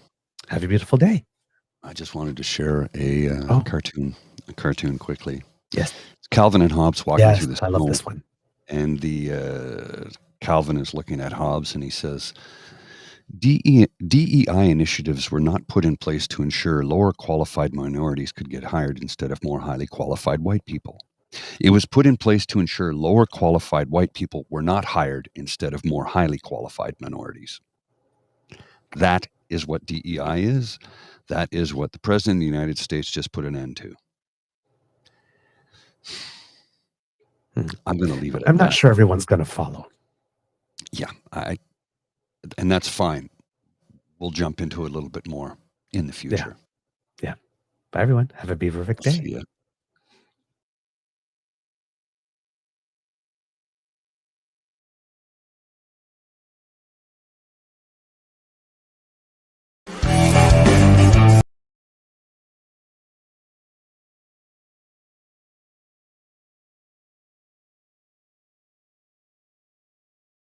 have a beautiful day. I just wanted to share a cartoon quickly. Yes. It's Calvin and Hobbes walking through this. I love this one. And the Calvin is looking at Hobbes and he says, DEI initiatives were not put in place to ensure lower qualified minorities could get hired instead of more highly qualified white people. It was put in place to ensure lower qualified white people were not hired instead of more highly qualified minorities. That is what DEI is. That is what the President of the United States just put an end to. I'm going to leave it at that. I'm not sure everyone's going to follow. Yeah, and that's fine. We'll jump into it a little bit more in the future. Yeah. Bye, everyone. Have a beaverific day. See ya.